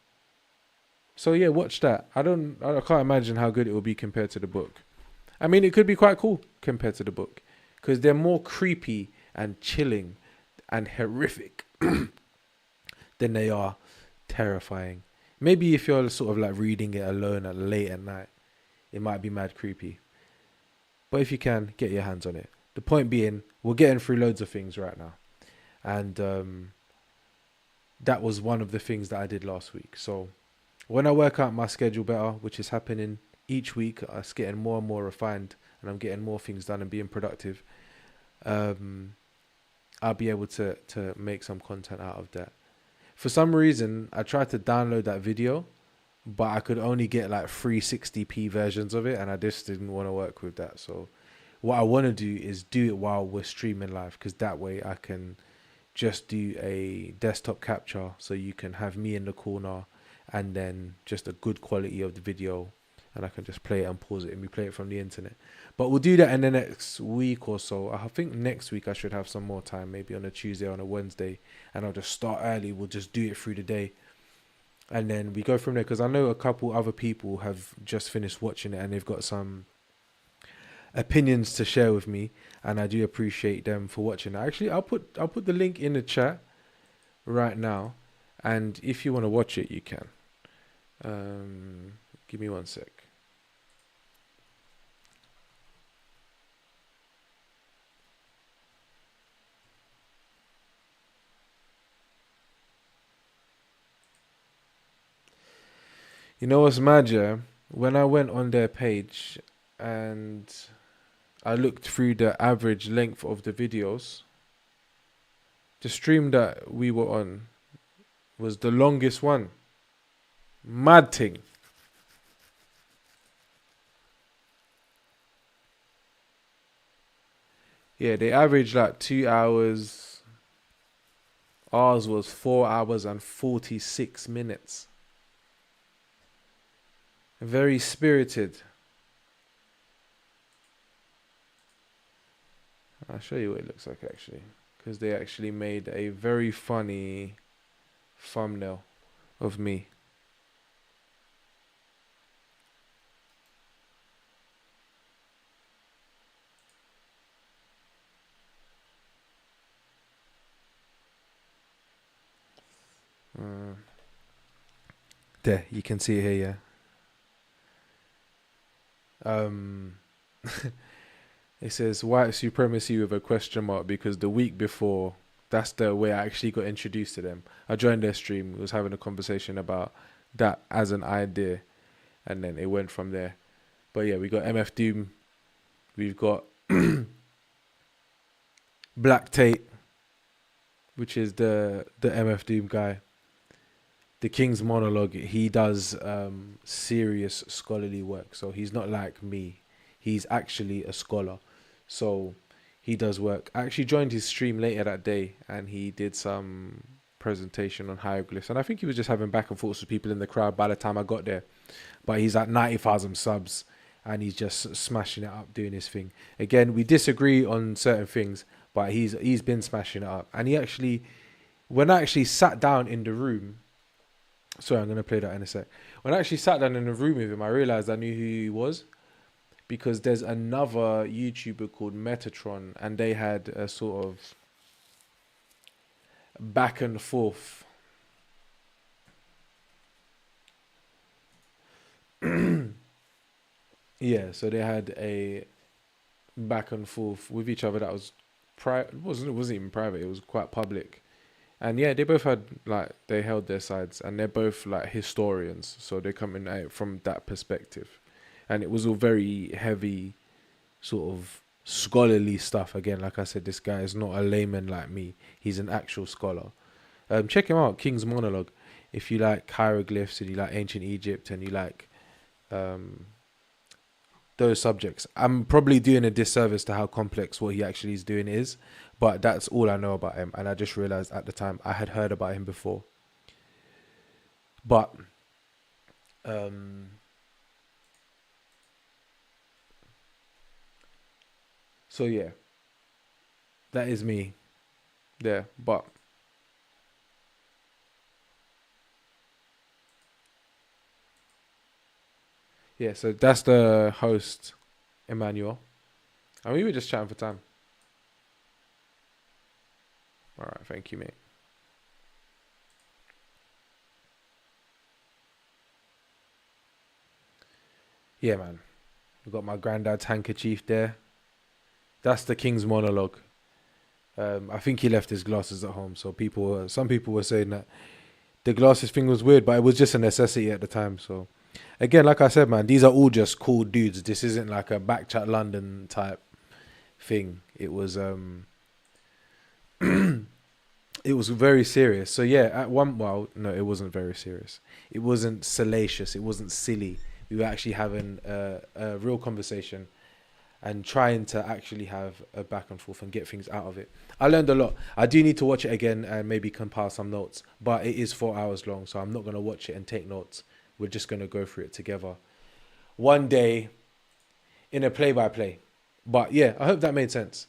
So yeah, watch that. I can't imagine how good it will be compared to the book. I mean, it could be quite cool compared to the book, because they're more creepy and chilling and horrific than they are terrifying. Maybe if you're sort of like reading it alone at late at night, it might be mad creepy. But if you can, get your hands on it. The point being, we're getting through loads of things right now. And that was one of the things that I did last week. So when I work out my schedule better, which is happening each week, it's getting more and more refined, and I'm getting more things done and being productive. I'll be able to make some content out of that. For some reason, I tried to download that video, but I could only get like 360p versions of it, and I just didn't want to work with that. So what I want to do is do it while we're streaming live, because that way I can just do a desktop capture, so you can have me in the corner and then just a good quality of the video, and I can just play it and pause it, and we play it from the internet. But we'll do that in the next week or so. I think next week I should have some more time, maybe on a Tuesday or on a Wednesday, and I'll just start early. We'll just do it through the day, and then we go from there, because I know a couple other people have just finished watching it and they've got some opinions to share with me, and I do appreciate them for watching. Actually, I'll put the link in the chat right now, and if you want to watch it, you can. Give me 1 sec. You know what's mad, yeah? When I went on their page and I looked through the average length of the videos, the stream that we were on was the longest one. Mad thing. Yeah, they averaged like 2 hours. Ours was 4 hours and 46 minutes. Very spirited. I'll show you what it looks like, actually, because they actually made a very funny thumbnail of me. There, you can see it here, yeah. It says white supremacy with a question mark, because the week before, that's the way I actually got introduced to them. I joined their stream, was having a conversation about that as an idea, and then it went from there. But yeah, we got MF Doom, we've got Black Tate, which is the MF Doom guy. The King's Monologue, he does serious scholarly work. So he's not like me. He's actually a scholar. So he does work. I actually joined his stream later that day, and he did some presentation on hieroglyphs. And I think he was just having back and forth with people in the crowd by the time I got there. But he's at 90,000 subs, and he's just smashing it up, doing his thing. Again, we disagree on certain things, but he's been smashing it up. And he actually, when I actually sat down in the room, sorry, I'm going to play that in a sec. When I actually sat down in the room with him, I realized I knew who he was, because there's another YouTuber called Metatron, and they had a sort of back and forth. Yeah, so they had a back and forth with each other that was private. It wasn't even private, it was quite public. And yeah, they both had, like, they held their sides, and they're both like historians, so they're coming at it from that perspective. And it was all very heavy, sort of scholarly stuff. Again, like I said, this guy is not a layman like me. He's an actual scholar. Check him out, King's Monologue. If you like hieroglyphs and you like ancient Egypt and you like those subjects. I'm probably doing a disservice to how complex what he actually is doing is, but that's all I know about him. And I just realized at the time I had heard about him before. But so yeah, that is me there. But yeah, so that's the host, Emmanuel. And we were just chatting for time. All right, thank you, mate. Yeah, man. We've got my granddad's handkerchief there. That's the King's monologue. I think he left his glasses at home, so some people were saying that the glasses thing was weird, but it was just a necessity at the time. So, again, like I said, man, these are all just cool dudes. This isn't like a Backchat London type thing. It was it was very serious. So yeah, no, it wasn't very serious. It wasn't salacious. It wasn't silly. We were actually having a real conversation and trying to actually have a back and forth and get things out of it. I learned a lot. I do need to watch it again and maybe compile some notes, but it is 4 hours long, so I'm not going to watch it and take notes. We're just going to go through it together one day in a play-by-play. But yeah, I hope that made sense.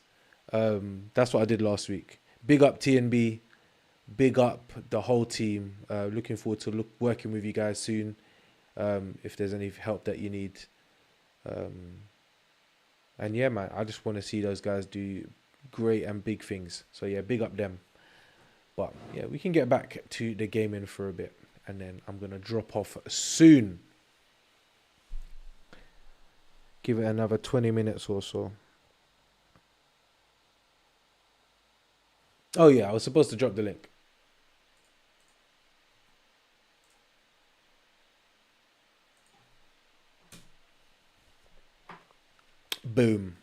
That's what I did last week. Big up TNB. Big up the whole team. Looking forward to working with you guys soon. If there's any help that you need. And yeah, man, I just want to see those guys do great and big things. So yeah, big up them. But yeah, we can get back to the gaming for a bit. And then I'm going to drop off soon. Give it another 20 minutes or so. Oh yeah, I was supposed to drop the link. Boom.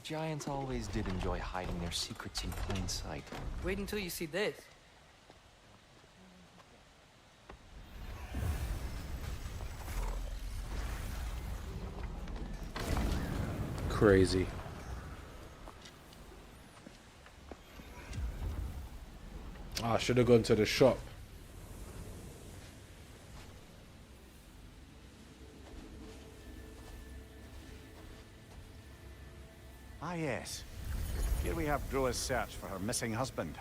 Giants always did enjoy hiding their secrets in plain sight. Wait until you see this. Crazy. I should have gone to the shop. Ah, yes. Here we have Groa's search for her missing husband.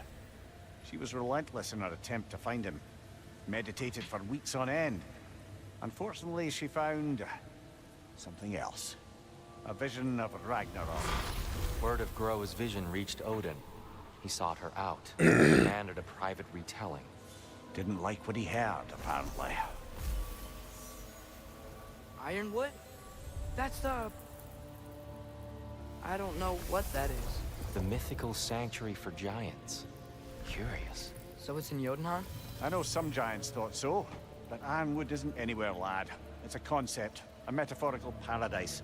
She was relentless in her attempt to find him. Meditated for weeks on end. Unfortunately, she found something else. A vision of Ragnarok. Word of Groa's vision reached Odin. He sought her out, demanded a private retelling. Didn't like what he heard, apparently. Ironwood? That's the... I don't know what that is. The mythical sanctuary for giants. Curious. So it's in Jotunheim? I know some giants thought so, but Ironwood isn't anywhere, lad. It's a concept, a metaphorical paradise.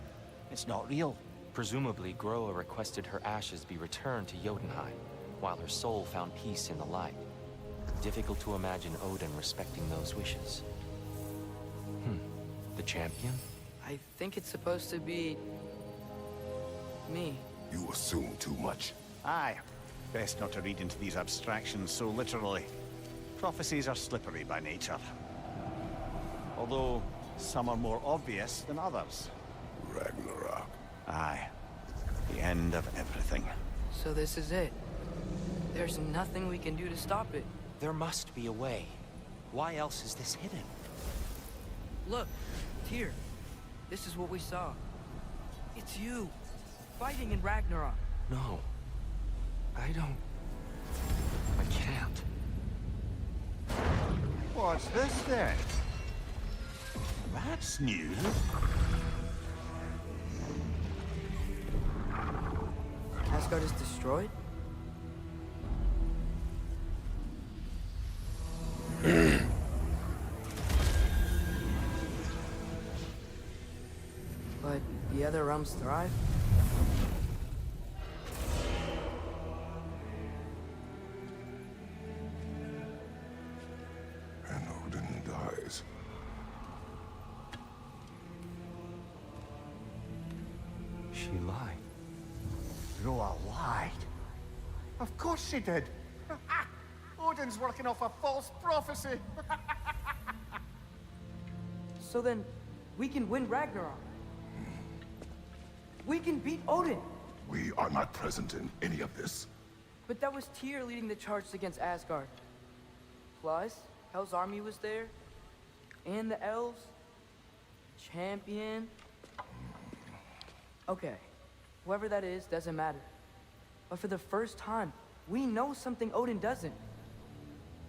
It's not real. Presumably, Groa requested her ashes be returned to Jotunheim, while her soul found peace in the light. Difficult to imagine Odin respecting those wishes. The champion? I think it's supposed to be... me. You assume too much. Aye. Best not to read into these abstractions so literally. Prophecies are slippery by nature. Although, some are more obvious than others. Ragnarok. Aye. The end of everything. So this is it. There's nothing we can do to stop it. There must be a way. Why else is this hidden? Look, here. This is what we saw. It's you, fighting in Ragnarok. No. I can't. What's this then? That's new. Asgard is destroyed? But the other realms thrive? And Odin dies. She lied. Groa lied. Of course she did. Odin's working off a false prophecy. So then, we can win Ragnarok. We can beat Odin. We are not present in any of this. But that was Tyr leading the charge against Asgard. Plus, Hell's army was there. And the elves. Champion. Okay. Whoever that is doesn't matter. But for the first time, we know something Odin doesn't.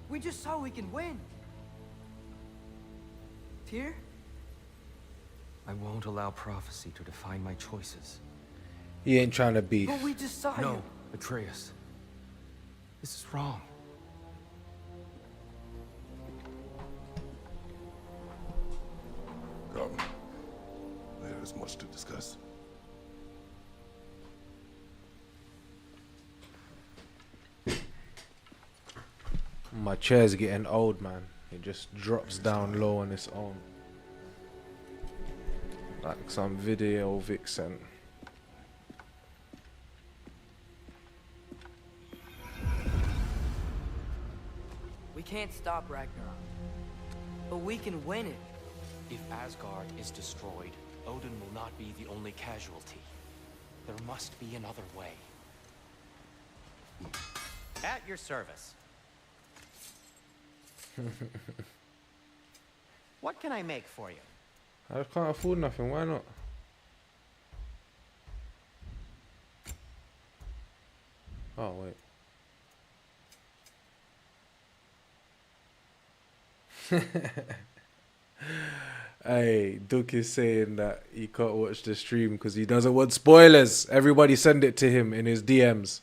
We just saw we can win. Tyr? I won't allow prophecy to define my choices. He ain't trying to beef. But we just saw No, you. Atreus. This is wrong. Come. There is much to discuss. My chair's getting old, man. It just drops down low on its own. Like some video vixen. We can't stop Ragnarok. But we can win it. If Asgard is destroyed, Odin will not be the only casualty. There must be another way. At your service. What can I make for you? I can't afford nothing, why not? Oh, wait. Hey, Duke is saying that he can't watch the stream because he doesn't want spoilers. Everybody send it to him in his DMs.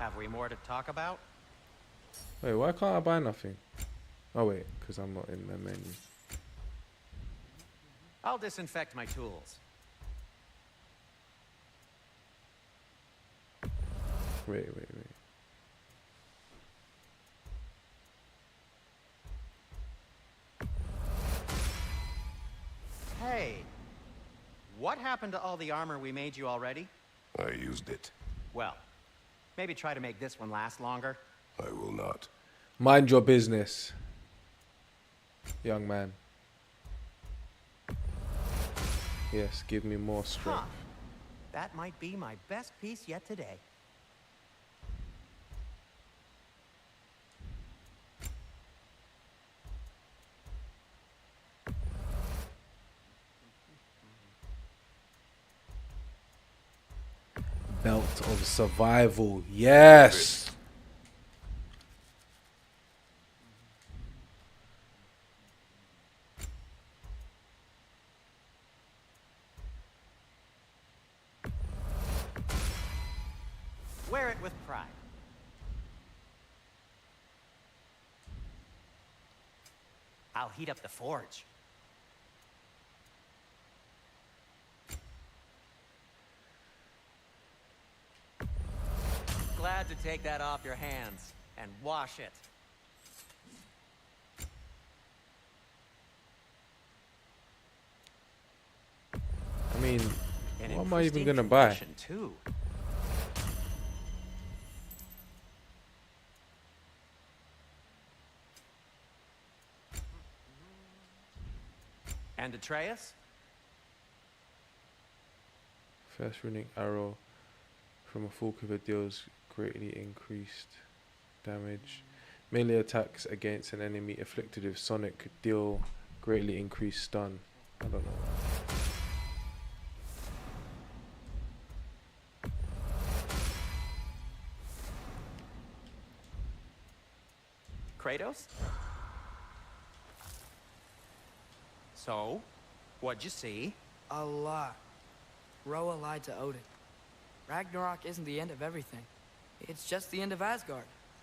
Have we more to talk about? Wait, why can't I buy nothing? Oh, wait, because I'm not in the menu. I'll disinfect my tools. Wait. Hey, what happened to all the armor we made you already? I used it. Well, maybe try to make this one last longer. I will not. Mind your business, young man. Yes, give me more strength. Huh. That might be my best piece yet today. Belt of survival, yes. Wear it with pride. I'll heat up the forge. Glad to take that off your hands and wash it. I mean, And what in am I even pristine gonna buy? condition, too. And Atreus? First runic arrow from a full quiver deals greatly increased damage. Melee attacks against an enemy afflicted with sonic deal greatly increased stun. I don't know. Kratos? So, what'd you see? A lot. Roa lied to Odin. Ragnarok isn't the end of everything. It's just the end of Asgard.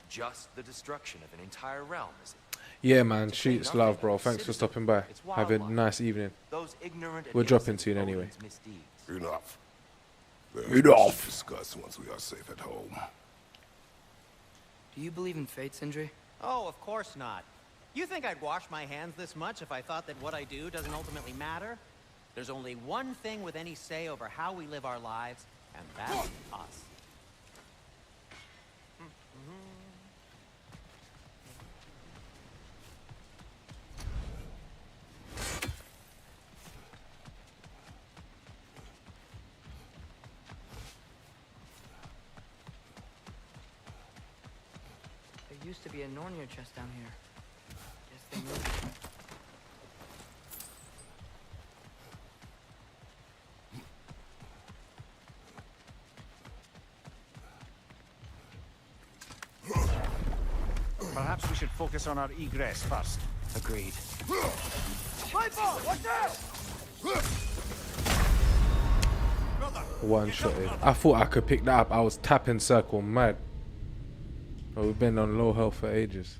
Just the destruction of an entire realm, is it? Yeah, man. Sheets love, bro. Thanks for stopping by. Have a nice evening. Those ignorant and We're dropping innocent soon anyway. Odin's misdeeds. Enough. There's Enough. much to discuss once we are safe at home. Do you believe in fate, Sindri? Oh, of course not. You think I'd wash my hands this much if I thought that what I do doesn't ultimately matter? There's only one thing with any say over how we live our lives, and that's us. There used to be a Nornir chest down here. Guess they moved it. Perhaps we should focus on our egress first. Agreed. One shot it. I thought I could pick that up. I was tapping circle mad. But we've been on low health for ages.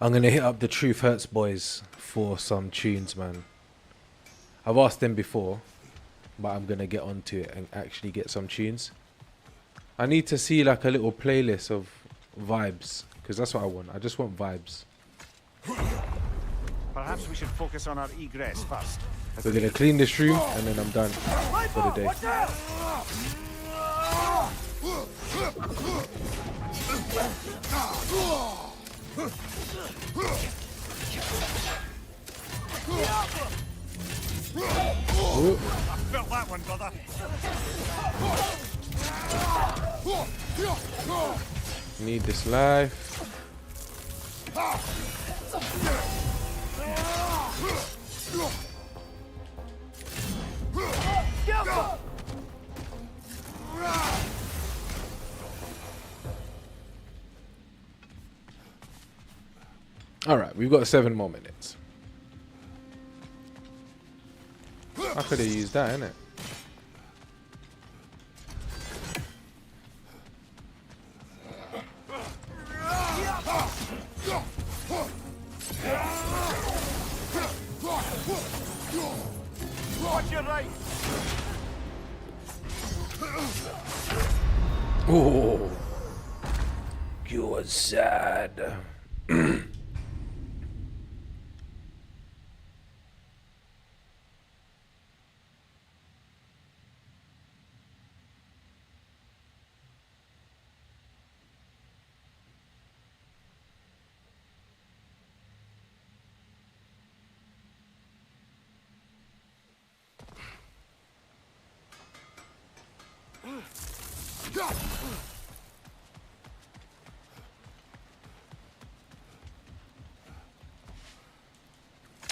I'm gonna hit up the Truth Hurts boys for some tunes, man. I've asked them before, but I'm gonna get onto it and actually get some tunes. I need to see like a little playlist of vibes, because that's what I want. I just want vibes. Perhaps we should focus on our egress first. We're gonna clean this room and then I'm done for the day. Ooh. Felt that one, brother. Need this life. All right, we've got 7 more minutes. I could have used that, innit? Watch your right. Oh, you are sad.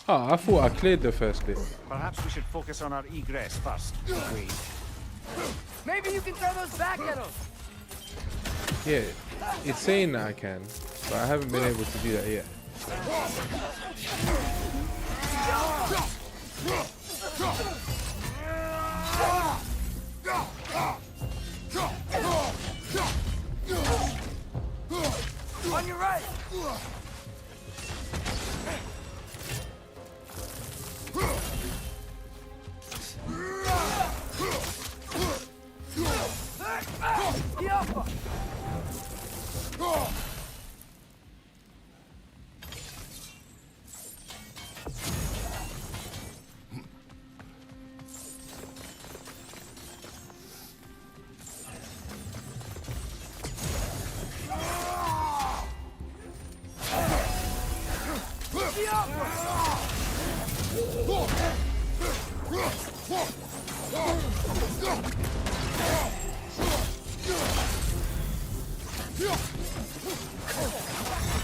Oh, I thought I cleared the first bit. Perhaps we should focus on our egress first. Agreed. Maybe you can throw those back at him. Yeah, it's saying that I can, but I haven't been able to do that yet. On your right.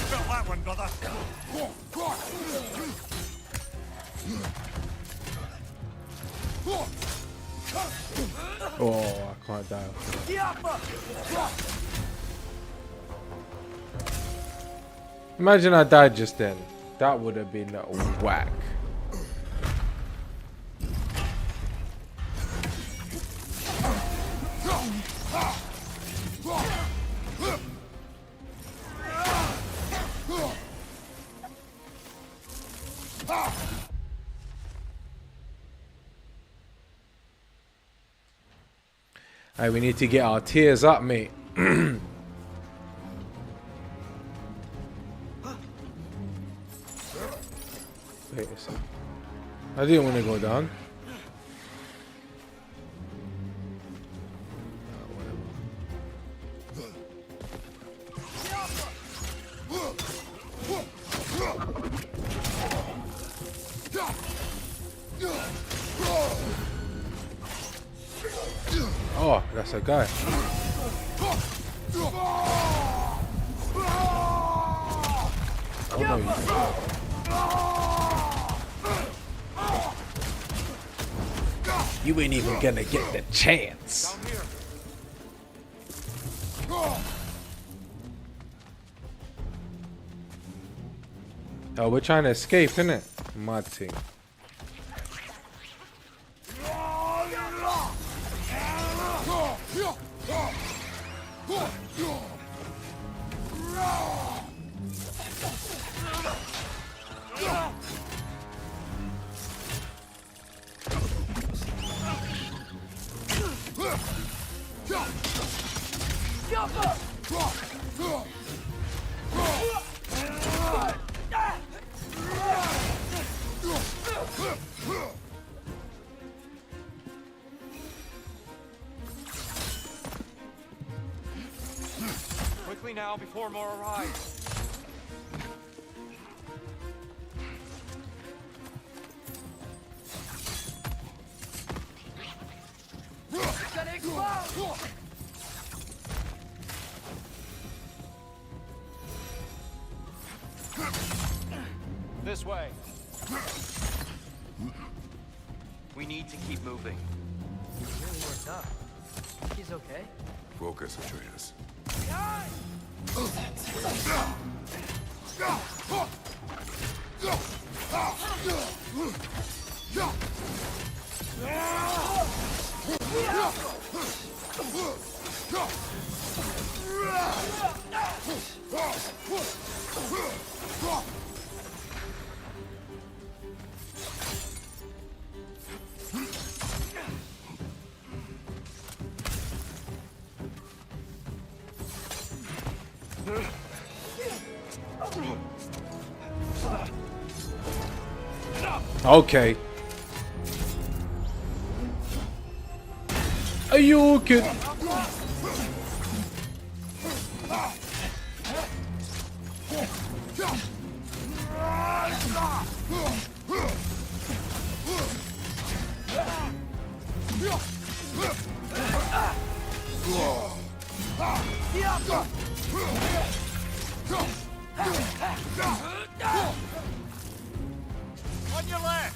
Felt that one, brother. Oh, I can't die. Imagine I died just then. That would have been whack. Hey, we need to get our tears up, mate. Wait a second. I didn't want to go down. Oh, that's a guy. Oh no. You ain't even gonna get the chance. Oh, we're trying to escape, innit? Mad thing. Quickly now, before more arrive. This way. We need to keep moving. He's really worked up. He's okay. Focus, Atreus. Okay. Are you okay? On your left!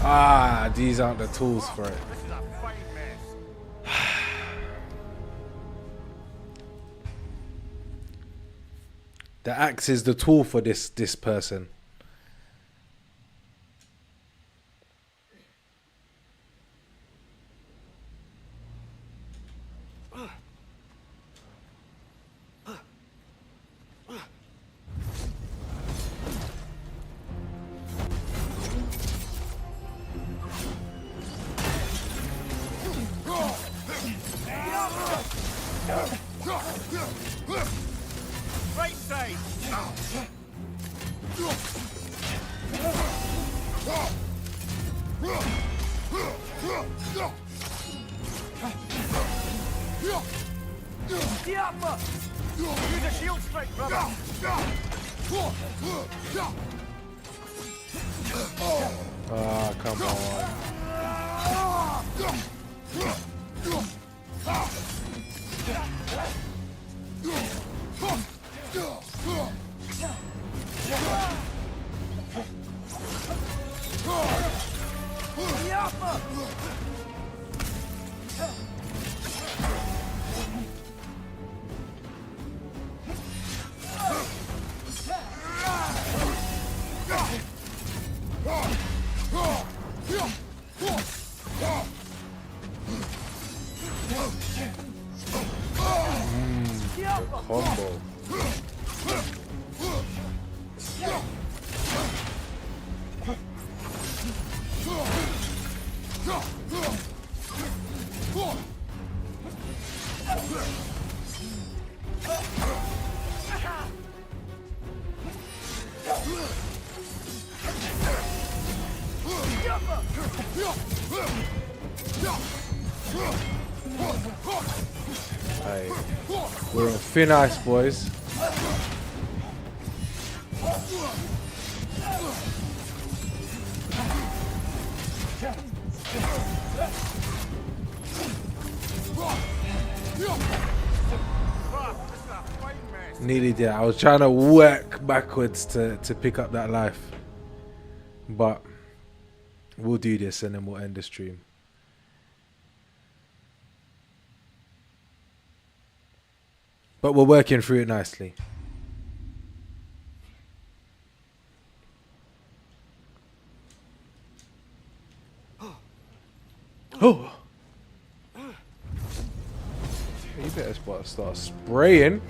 Ah, these aren't the tools for it. This is a fighting mess. The axe is the tool for this person. Use a shield strike, brother. Ah, come on. Combo. Hey, we're on thin ice, boys. Nearly there. I was trying to work backwards to pick up that life. But we'll do this and then we'll end the stream. But we're working through it nicely. Oh! You better start spraying.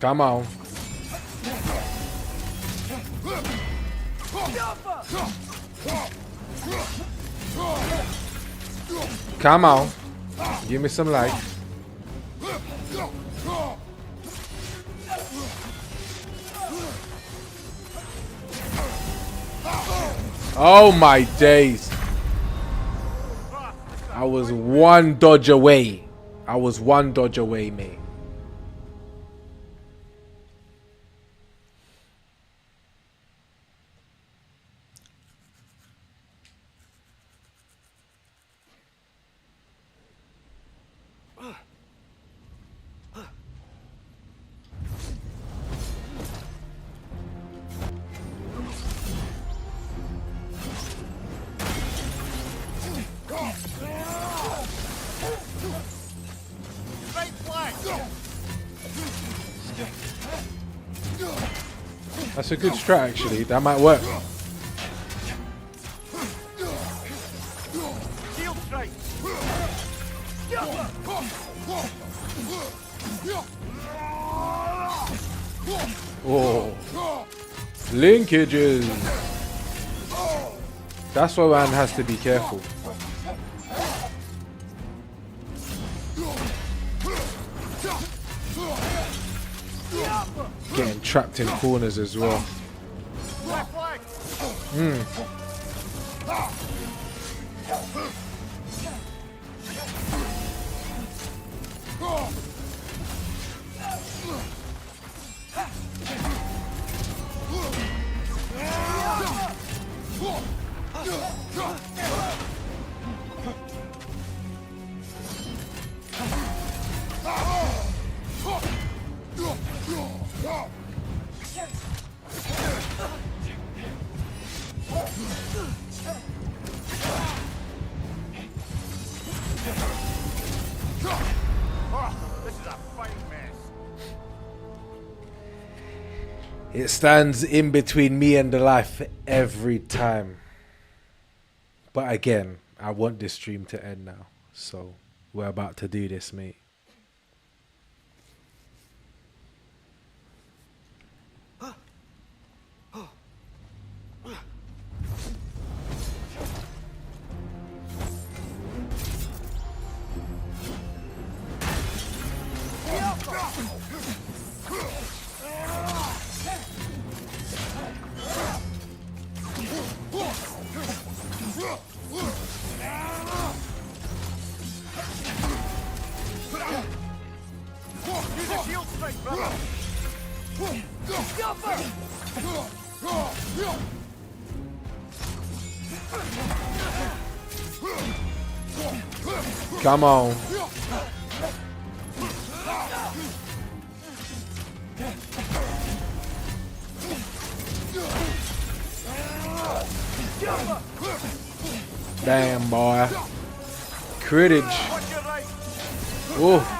Come on. Come on. Give me some light. Oh my days. I was one dodge away. I was one dodge away, mate. That's a good strat, actually. That might work. Shield strike. Oh, linkages. That's why one has to be careful. Getting trapped in corners as well. This is a fine mess. It stands in between me and the life every time. But again, I want this stream to end now. So we're about to do this, mate. Use a shield strike, brother. Come on. Damn, boy. Crittage. Watch your right. Oh.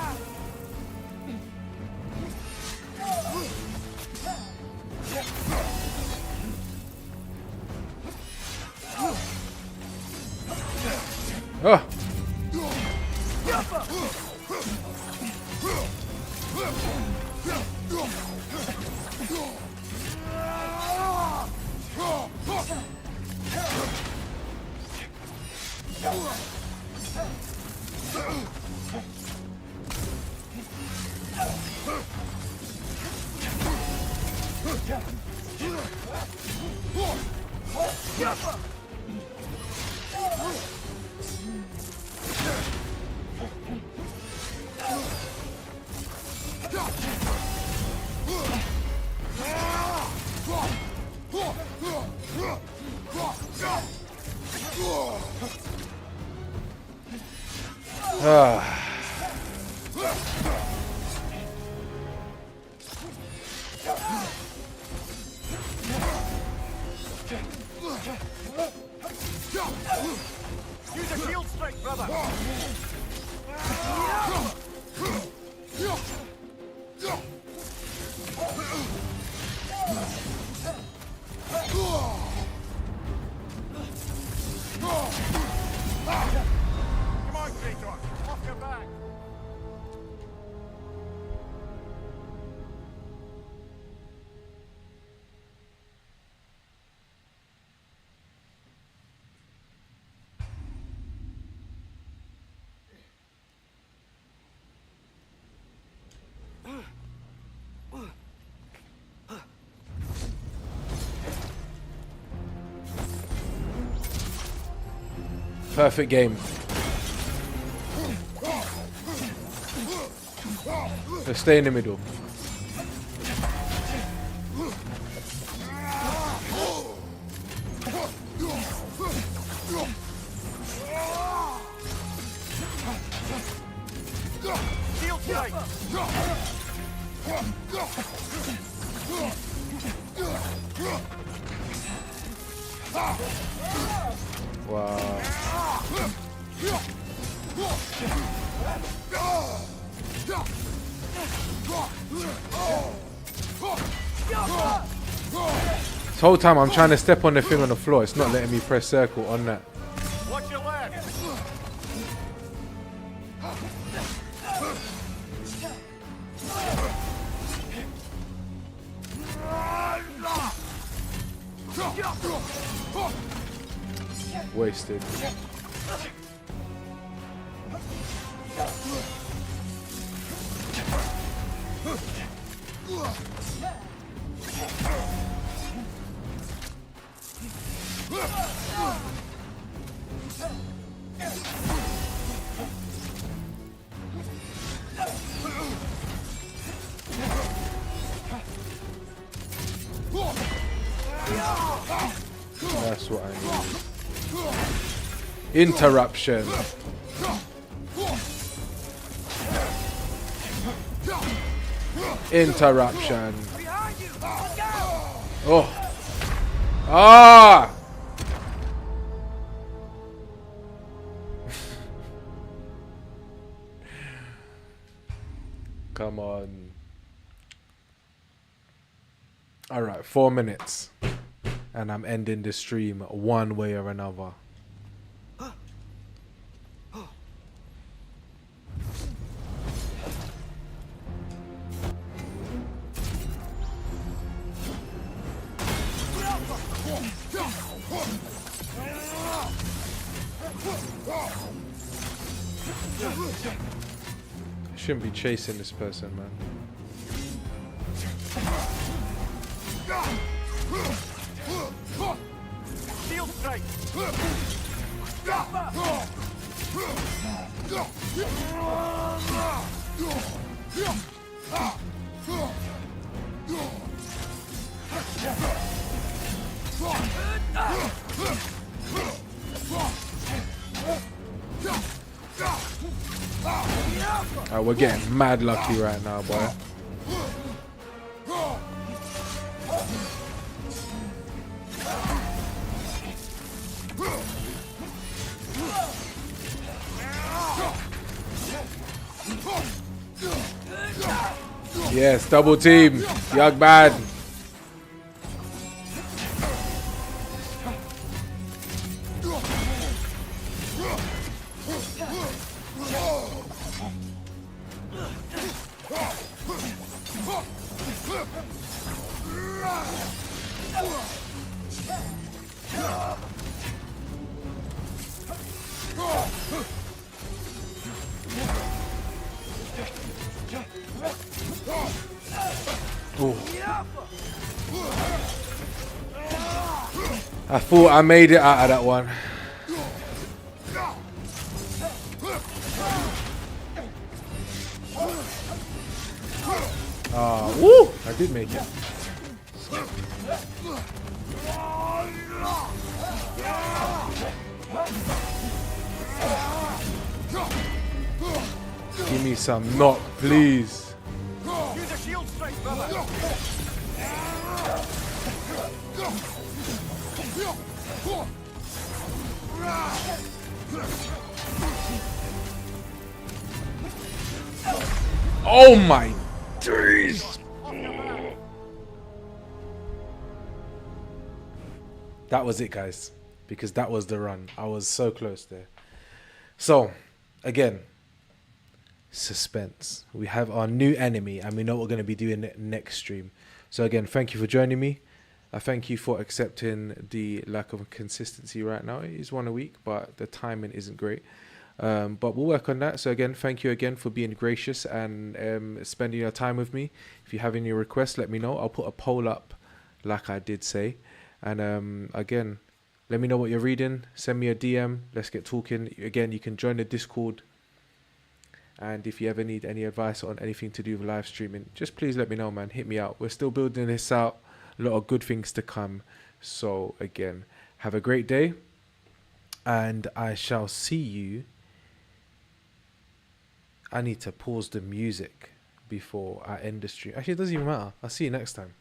Oh. Use a shield strike, brother. Come on, Kratos. Off your back. Perfect game. Let's stay in the middle. Shield strike. Wow. This whole time I'm trying to step on the thing on the floor. It's not letting me press circle on that. Watch your left. Wasted. That's what I need. Interruption. Interruption. Oh. Ah! Come on. All right, 4 minutes. And I'm ending the stream one way or another. I shouldn't be chasing this person, man. Shield strike! We're getting mad lucky right now, boy. Yes, double team. Young bad. I thought I made it out of that one. Woo! I did make it. Give me some knock, please. Use a shield strike, brother! Oh my days! That was it, guys, because that was the run. I was so close there. So, again, suspense. We have our new enemy, and we know what we're going to be doing next stream. So again, thank you for joining me. I thank you for accepting the lack of consistency right now. It is one a week, but the timing isn't great. But we'll work on that. So again, thank you again for being gracious and spending your time with me. If you have any requests, let me know. I'll put a poll up, like I did say. And again, let me know what you're reading. Send me a DM. Let's get talking. Again, you can join the Discord. And if you ever need any advice on anything to do with live streaming, just please let me know, man. Hit me out. We're still building this out. A lot of good things to come. So again, have a great day. And I shall see you. I need to pause the music before I end the stream. Actually, it doesn't even matter. I'll see you next time.